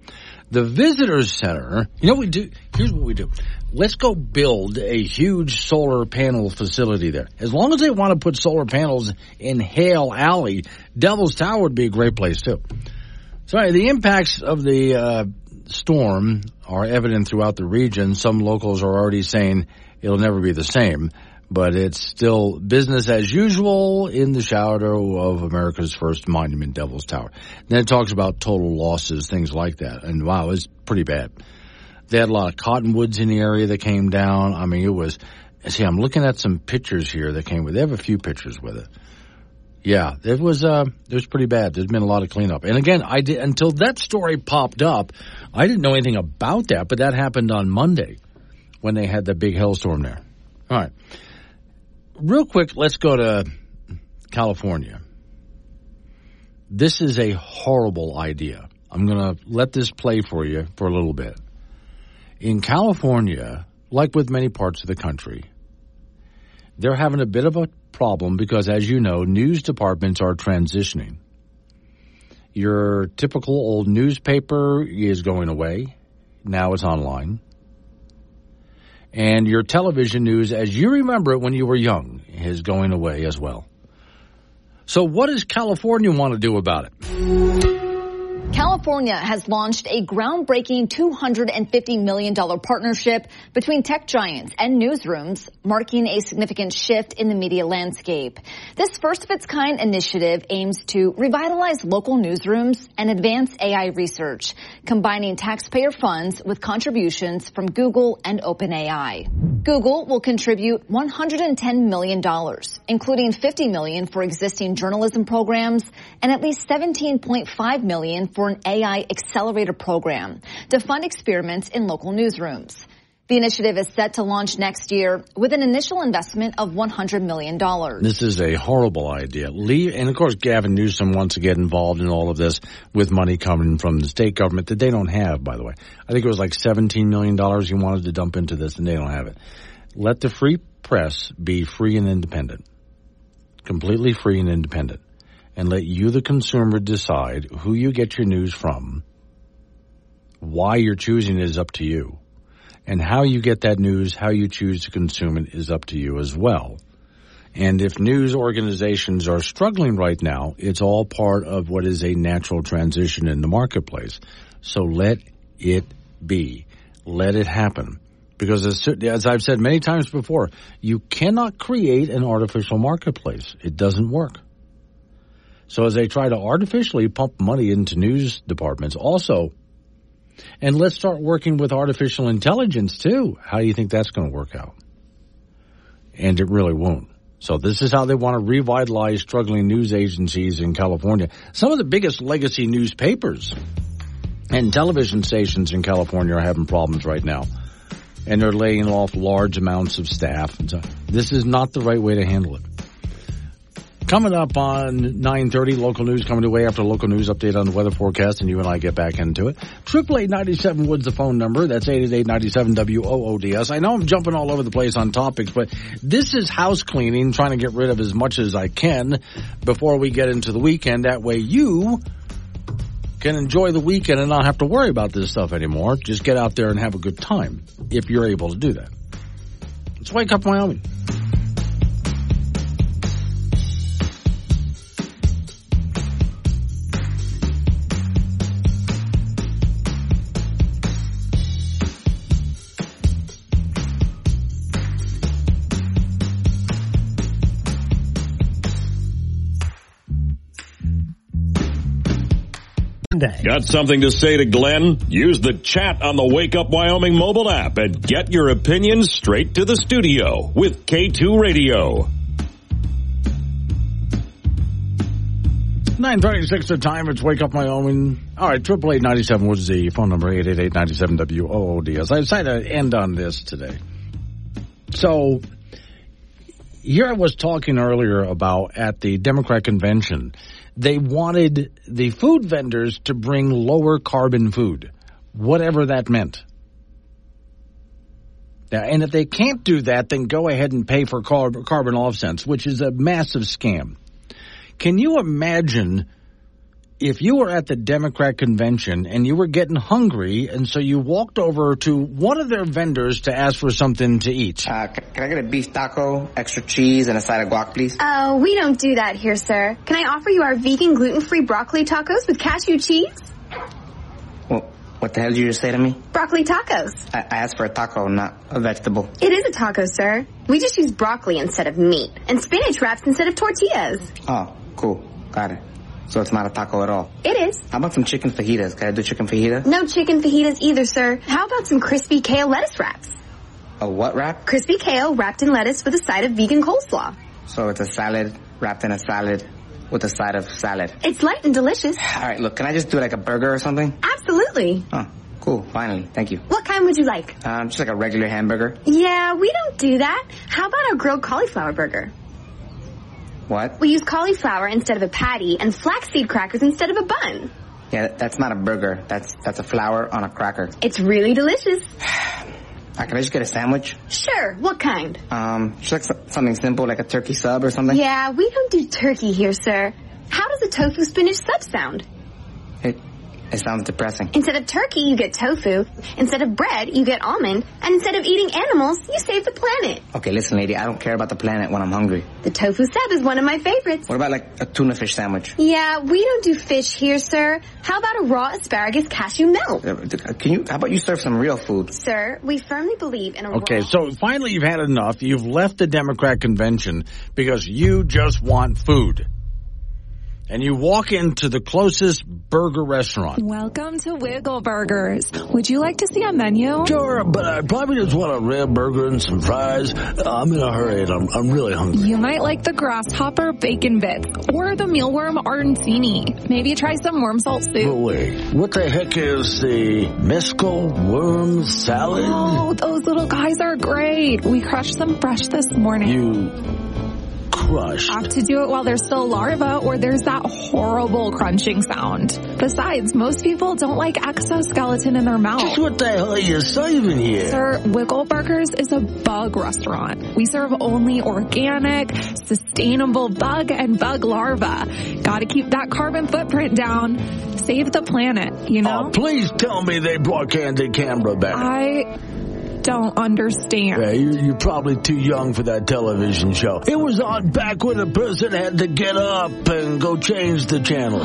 The visitors center, you know what we do? Here's what we do. Let's go build a huge solar panel facility there. As long as they want to put solar panels in Hale Alley, Devil's Tower would be a great place too. So the impacts of the storm are evident throughout the region. Some locals are already saying it'll never be the same, but it's still business as usual in the shadow of America's first monument, Devil's Tower. Then it talks about total losses, things like that. And wow, it's pretty bad. They had a lot of cottonwoods in the area that came down. I mean, it was, see, I'm looking at some pictures here that came with, they have a few pictures with it. Yeah, it was pretty bad. There's been a lot of cleanup. And again, until that story popped up, I didn't know anything about that, but that happened on Monday when they had the big hailstorm there. All right. Real quick, let's go to California. This is a horrible idea. I'm going to let this play for you for a little bit. In California, like with many parts of the country, they're having a bit of a problem because, as you know, news departments are transitioning. Your typical old newspaper is going away. Now it's online. And your television news, as you remember it when you were young, is going away as well. So what does California want to do about it? California has launched a groundbreaking $250 million partnership between tech giants and newsrooms, marking a significant shift in the media landscape. This first-of-its-kind initiative aims to revitalize local newsrooms and advance AI research, combining taxpayer funds with contributions from Google and OpenAI. Google will contribute $110 million, including $50 million for existing journalism programs and at least $17.5 million for an AI accelerator program to fund experiments in local newsrooms. The initiative is set to launch next year with an initial investment of $100 million. This is a horrible idea. And, of course, Gavin Newsom wants to get involved in all of this with money coming from the state government that they don't have, by the way. I think it was like $17 million he wanted to dump into this, and they don't have it. Let the free press be free and independent, completely free and independent, and let you, the consumer, decide who you get your news from. Why you're choosing it is up to you. And how you get that news, how you choose to consume it is up to you as well. And if news organizations are struggling right now, it's all part of what is a natural transition in the marketplace. So let it be. Let it happen. Because as I've said many times before, you cannot create an artificial marketplace. It doesn't work. So as they try to artificially pump money into news departments, also, and let's start working with artificial intelligence too. How do you think that's going to work out? And it really won't. So this is how they want to revitalize struggling news agencies in California. Some of the biggest legacy newspapers and television stations in California are having problems right now. And they're laying off large amounts of staff. So this is not the right way to handle it. Coming up on 9:30, local news coming away after a local news update on the weather forecast, and you and I get back into it. 888-97 Woods the phone number. That's 888-97-WOODS. I know I'm jumping all over the place on topics, but this is house cleaning, trying to get rid of as much as I can before we get into the weekend. That way you can enjoy the weekend and not have to worry about this stuff anymore. Just get out there and have a good time if you're able to do that. Let's wake up Wyoming. Got something to say to Glenn? Use the chat on the Wake Up Wyoming mobile app and get your opinions straight to the studio with K2 Radio. 9:36 the time. It's Wake Up Wyoming. All right, 888-97 was the phone number, 888-97-WOODS. I decided to end on this today. So here I was talking earlier about at the Democrat convention, they wanted the food vendors to bring lower carbon food, whatever that meant. Now, and if they can't do that, then go ahead and pay for carbon offsets, which is a massive scam. Can you imagine if you were at the Democrat convention and you were getting hungry, and so you walked over to one of their vendors to ask for something to eat? Can I get a beef taco, extra cheese, and a side of guac, please? We don't do that here, sir. Can I offer you our vegan, gluten-free broccoli tacos with cashew cheese? Well, what the hell did you just say to me? Broccoli tacos. I asked for a taco, not a vegetable. It is a taco, sir. We just use broccoli instead of meat, and spinach wraps instead of tortillas. Oh, cool. Got it. So it's not a taco at all? It is. How about some chicken fajitas? Can I do chicken fajitas? No chicken fajitas either, sir. How about some crispy kale lettuce wraps? A what wrap? Crispy kale wrapped in lettuce with a side of vegan coleslaw. So it's a salad wrapped in a salad with a side of salad. It's light and delicious. All right, look, can I just do like a burger or something? Absolutely. Oh, cool. Finally. Thank you. What kind would you like? Just like a regular hamburger. Yeah, we don't do that. How about a grilled cauliflower burger? What? We use cauliflower instead of a patty and flaxseed crackers instead of a bun. Yeah, that's not a burger. That's a flour on a cracker. It's really delicious. Can I just get a sandwich? Sure. What kind? Just like something simple, like a turkey sub or something. Yeah, we don't do turkey here, sir. How does a tofu spinach sub sound? It sounds depressing. Instead of turkey, you get tofu. Instead of bread, you get almond. And instead of eating animals, you save the planet. Okay, listen, lady, I don't care about the planet when I'm hungry. The tofu sub is one of my favorites. What about like a tuna fish sandwich? Yeah, we don't do fish here, sir. How about a raw asparagus cashew melt? How about you serve some real food? Sir, we firmly believe in a Okay, so finally you've had enough. You've left the Democrat convention because you just want food. And you walk into the closest burger restaurant. Welcome to Wiggle Burgers. Would you like to see a menu? Sure, but I probably just want a rib burger and some fries. I'm in a hurry and I'm really hungry. You might like the grasshopper bacon bits or the mealworm arancini. Maybe try some worm salt soup. But wait, what the heck is the mescal worm salad? Oh, those little guys are great. We crushed them fresh this morning. You crushed. Have to do it while they're still larvae or there's that horrible crunching sound. Besides, most people don't like exoskeleton in their mouth. Just what the hell are you serving here? Sir, Wiggle Burgers is a bug restaurant. We serve only organic, sustainable bug and bug larvae. Gotta keep that carbon footprint down. Save the planet, you know? Oh, please tell me they brought Candy Canberra back. don't understand. Yeah, you're probably too young for that television show. It was on back when a person had to get up and go change the channel.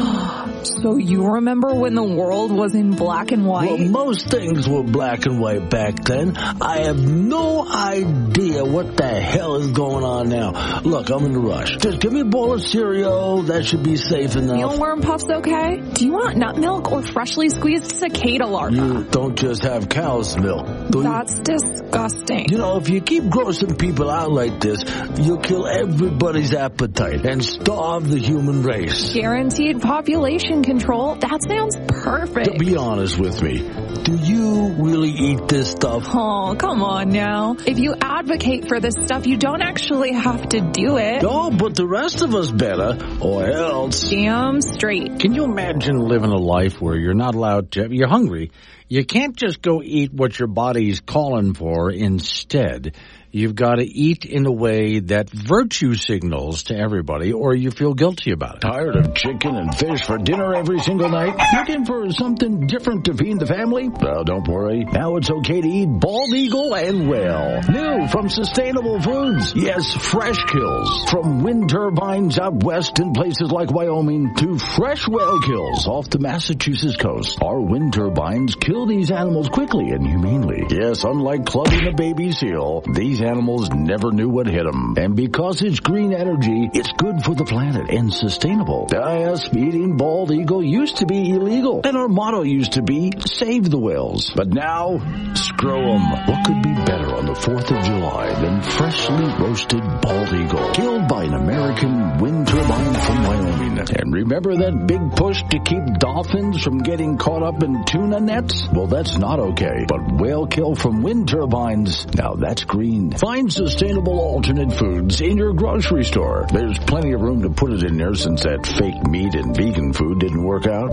So you remember when the world was in black and white? Well, most things were black and white back then. I have no idea what the hell is going on now. Look, I'm in a rush. Just give me a bowl of cereal. That should be safe enough. Mealworm puffs okay? Do you want nut milk or freshly squeezed cicada larvae? You don't just have cow's milk. That's disgusting. You know, if you keep grossing people out like this, you'll kill everybody's appetite and starve the human race. Guaranteed population control? That sounds perfect. To be honest with me, do you really eat this stuff? Oh, come on now. If you advocate for this stuff, you don't actually have to do it. No, but the rest of us better, or else. Damn straight. Can you imagine living a life where you're not allowed to, you're hungry, you can't just go eat what your body's calling for. Instead, you've got to eat in a way that virtue signals to everybody, or you feel guilty about it. Tired of chicken and fish for dinner every single night? Looking for something different to feed the family? Well, don't worry. Now it's okay to eat bald eagle and whale. New from Sustainable Foods. Yes, fresh kills. From wind turbines out west in places like Wyoming to fresh whale kills off the Massachusetts coast. Our wind turbines kill these animals quickly and humanely. Yes, unlike clubbing a baby seal, these animals never knew what hit them. And because it's green energy, it's good for the planet and sustainable. Yes, eating bald eagle used to be illegal. And our motto used to be, save the whales. But now, screw them. What could be better on the 4th of July than freshly roasted bald eagle, killed by an American wind turbine from Wyoming? And remember that big push to keep dolphins from getting caught up in tuna nets? Well, that's not okay. But whale kill from wind turbines, now that's green. Find sustainable alternate foods in your grocery store. There's plenty of room to put it in there since that fake meat and vegan food didn't work out.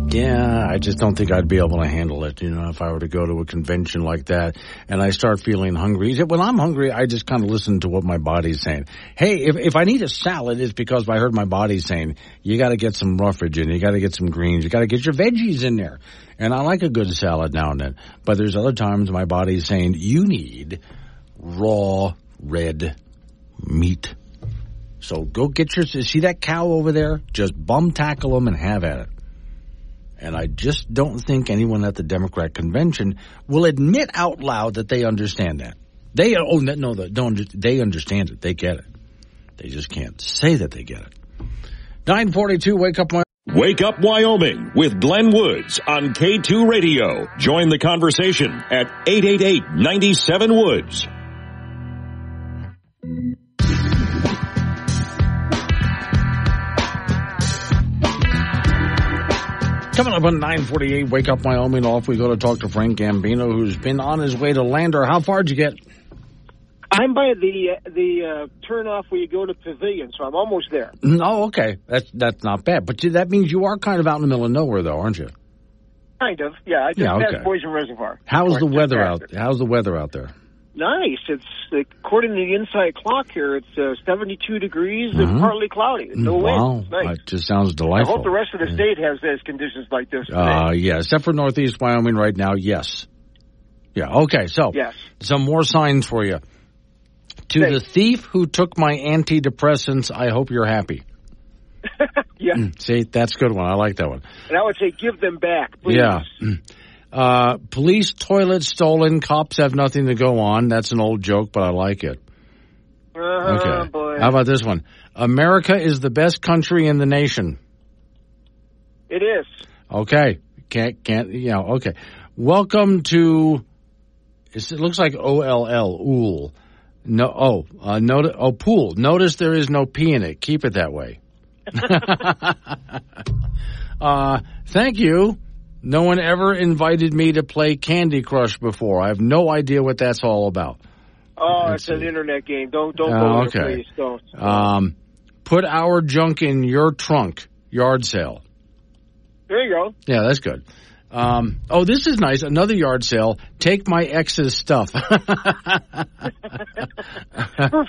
Yeah, I just don't think I'd be able to handle it, if I were to go to a convention like that and I start feeling hungry. When I'm hungry, I just kind of listen to what my body's saying. Hey, if I need a salad, it's because I heard my body saying, you got to get some roughage in, you got to get some greens, you got to get your veggies in there. And I like a good salad now and then. But there's other times my body's saying, you need raw red meat. So go get see that cow over there? Just bum tackle them and have at it. And I just don't think anyone at the Democrat convention will admit out loud that they understand that. They understand it. They get it. They just can't say that they get it. 942, Wake Up Wyoming. Wake Up Wyoming with Glenn Woods on K2 Radio. Join the conversation at 888-97-WOODS. Coming up on 948, Wake Up Wyoming. Off we go to talk to Frank Gambino, who's been on his way to Lander. How far did you get? I'm by the turnoff where you go to Pavilion, so I'm almost there. Oh, okay. That's not bad. But that means you are kind of out in the middle of nowhere, though, aren't you? Kind of, yeah. I just passed Poison Reservoir. How's the weather out there? Nice. It's according to the inside clock here. It's 72 degrees and partly cloudy. No wind. It's nice. It just sounds delightful. I hope the rest of the state has conditions like this today. Yeah, except for Northeast Wyoming right now. Yes. Yeah. Okay. So some more signs for you. To the thief who took my antidepressants, I hope you're happy. Yeah. See, that's a good one. I like that one. And I would say give them back, please. Yeah. Police toilet stolen. Cops have nothing to go on. That's an old joke, but I like it. Okay. Boy. How about this one? America is the best country in the nation. It is. Okay. Can't, okay. Welcome to, it looks like OLL, ool. No, pool. Notice there is no P in it. Keep it that way. Thank you. No one ever invited me to play Candy Crush before. I have no idea what that's all about. Oh, it's an internet game. Don't go there, please. Don't. Put our junk in your trunk. Yard sale. There you go. Yeah, that's good. This is nice. Another yard sale. Take my ex's stuff. For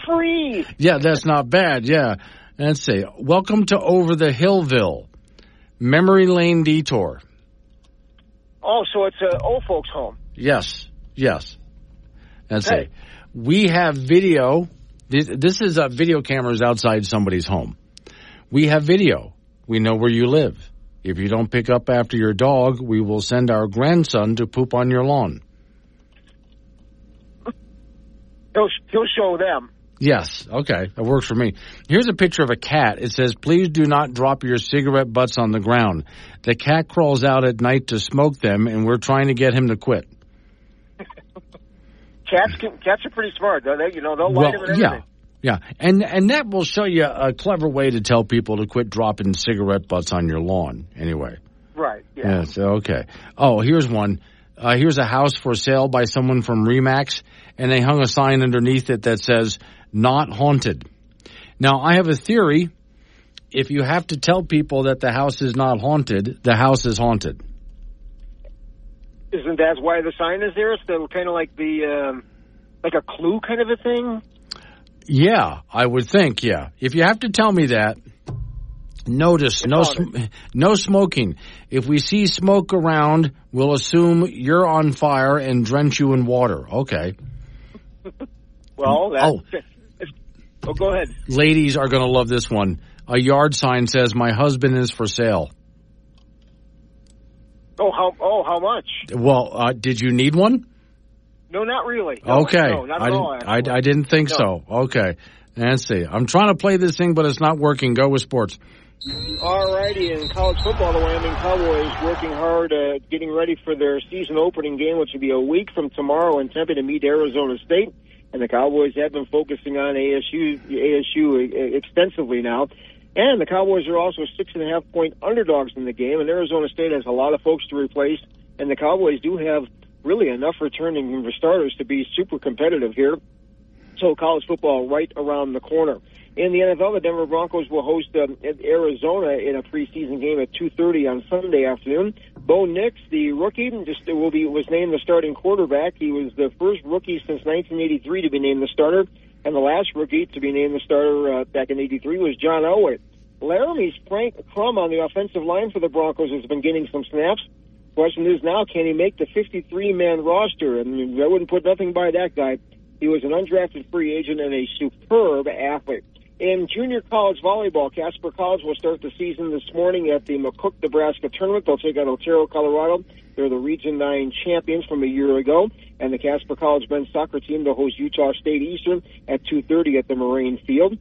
free. Yeah, that's not bad. Yeah. Let's see. Welcome to Over the Hillville. Memory Lane Detour. Oh, so it's an old folks' home. Yes. Let's see. We have video. This is video cameras outside somebody's home. We have video. We know where you live. If you don't pick up after your dog, we will send our grandson to poop on your lawn. He'll show them. Yes. Okay. That works for me. Here's a picture of a cat. It says, please do not drop your cigarette butts on the ground. The cat crawls out at night to smoke them, and we're trying to get him to quit. Cats are pretty smart, though. They'll light them and everything. Yeah. And that will show you a clever way to tell people to quit dropping cigarette butts on your lawn, anyway. Right, yeah. Yes, okay. Oh, here's one. Here's a house for sale by someone from RE/MAX, and they hung a sign underneath it that says, not haunted. Now, I have a theory. If you have to tell people that the house is not haunted, the house is haunted. Isn't that why the sign is there? It's kind of like like a clue kind of a thing? Yeah, I would think, yeah. If you have to tell me that, notice, no smoking. If we see smoke around, we'll assume you're on fire and drench you in water. Okay. Well, go ahead. Ladies are going to love this one. A yard sign says, my husband is for sale. How much? Well, did you need one? No, not really. No, okay. No, not at all, I didn't think so. Okay. Let's see. I'm trying to play this thing, but it's not working. Go with sports. All righty. In college football, the Wyoming Cowboys working hard, getting ready for their season opening game, which will be a week from tomorrow in Tempe to meet Arizona State. And the Cowboys have been focusing on ASU extensively now. And the Cowboys are also 6.5-point underdogs in the game. And Arizona State has a lot of folks to replace. And the Cowboys do have really enough returning starters to be super competitive here. So college football right around the corner. In the NFL, the Denver Broncos will host Arizona in a preseason game at 2:30 on Sunday afternoon. Bo Nix, the rookie, was named the starting quarterback. He was the first rookie since 1983 to be named the starter, and the last rookie to be named the starter back in '83 was John Elway. Laramie's Frank Crum on the offensive line for the Broncos has been getting some snaps. Question is now, can he make the 53-man roster? And I wouldn't put nothing by that guy. He was an undrafted free agent and a superb athlete. In junior college volleyball, Casper College will start the season this morning at the McCook, Nebraska tournament. They'll take on Otero, Colorado. They're the Region 9 champions from a year ago. And the Casper College men's soccer team will host Utah State Eastern at 2:30 at the Moraine Field.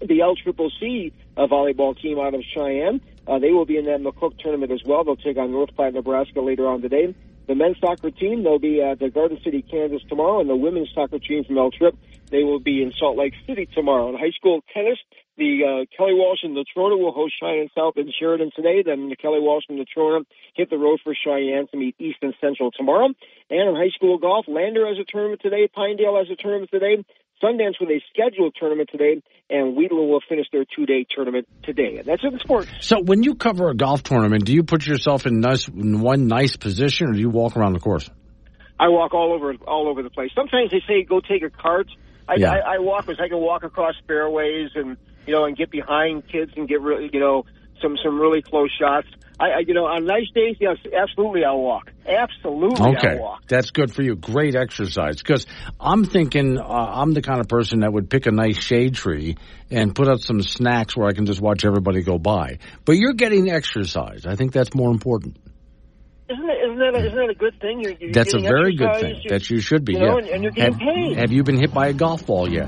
The LCCC volleyball team out of Cheyenne, they will be in that McCook tournament as well. They'll take on North Platte, Nebraska later on today. The men's soccer team, they'll be at Garden City, Kansas tomorrow, and the women's soccer team from El Trip, they will be in Salt Lake City tomorrow. In high school tennis, the Kelly Walsh and Natrona will host Cheyenne South and Sheridan today. Then the Kelly Walsh and Natrona hit the road for Cheyenne to meet Easton Central tomorrow. And in high school golf, Lander has a tournament today, Pinedale has a tournament today, Sundance with a scheduled tournament today, and Wheatland will finish their 2-day tournament today. And that's it in sports. So when you cover a golf tournament, do you put yourself in one nice position, or do you walk around the course? I walk all over the place. Sometimes they say go take a cart. I walk because I can walk across fairways and get behind kids and get really some really close shots. On nice days, yes, absolutely I'll walk. Absolutely I'll walk. That's good for you. Great exercise. Because I'm thinking I'm the kind of person that would pick a nice shade tree and put up some snacks where I can just watch everybody go by. But you're getting exercise. I think that's more important. Isn't that a good thing? You're that's a very good thing. That you should be. And you're getting paid. Have you been hit by a golf ball yet?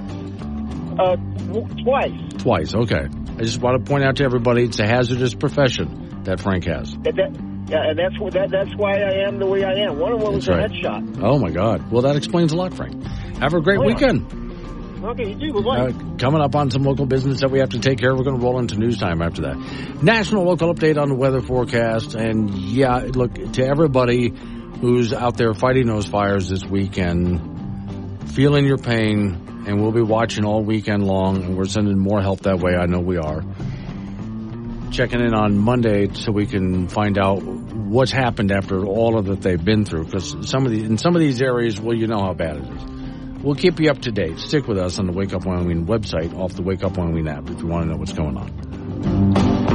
Twice. Twice, okay. I just want to point out to everybody it's a hazardous profession that Frank has. And that's why I am the way I am. One of them was a headshot. Oh, my God. Well, that explains a lot, Frank. Have a great weekend. Okay, you too. Bye-bye. Coming up on some local business that we have to take care of. We're going to roll into news time after that. National local update on the weather forecast. And, look, to everybody who's out there fighting those fires this weekend, feeling your pain, and we'll be watching all weekend long, and we're sending more help that way. I know we are. Checking in on Monday so we can find out what's happened after all of that they've been through. Because in some of these areas, well, you know how bad it is. We'll keep you up to date. Stick with us on the Wake Up Wyoming website off the Wake Up Wyoming app if you want to know what's going on.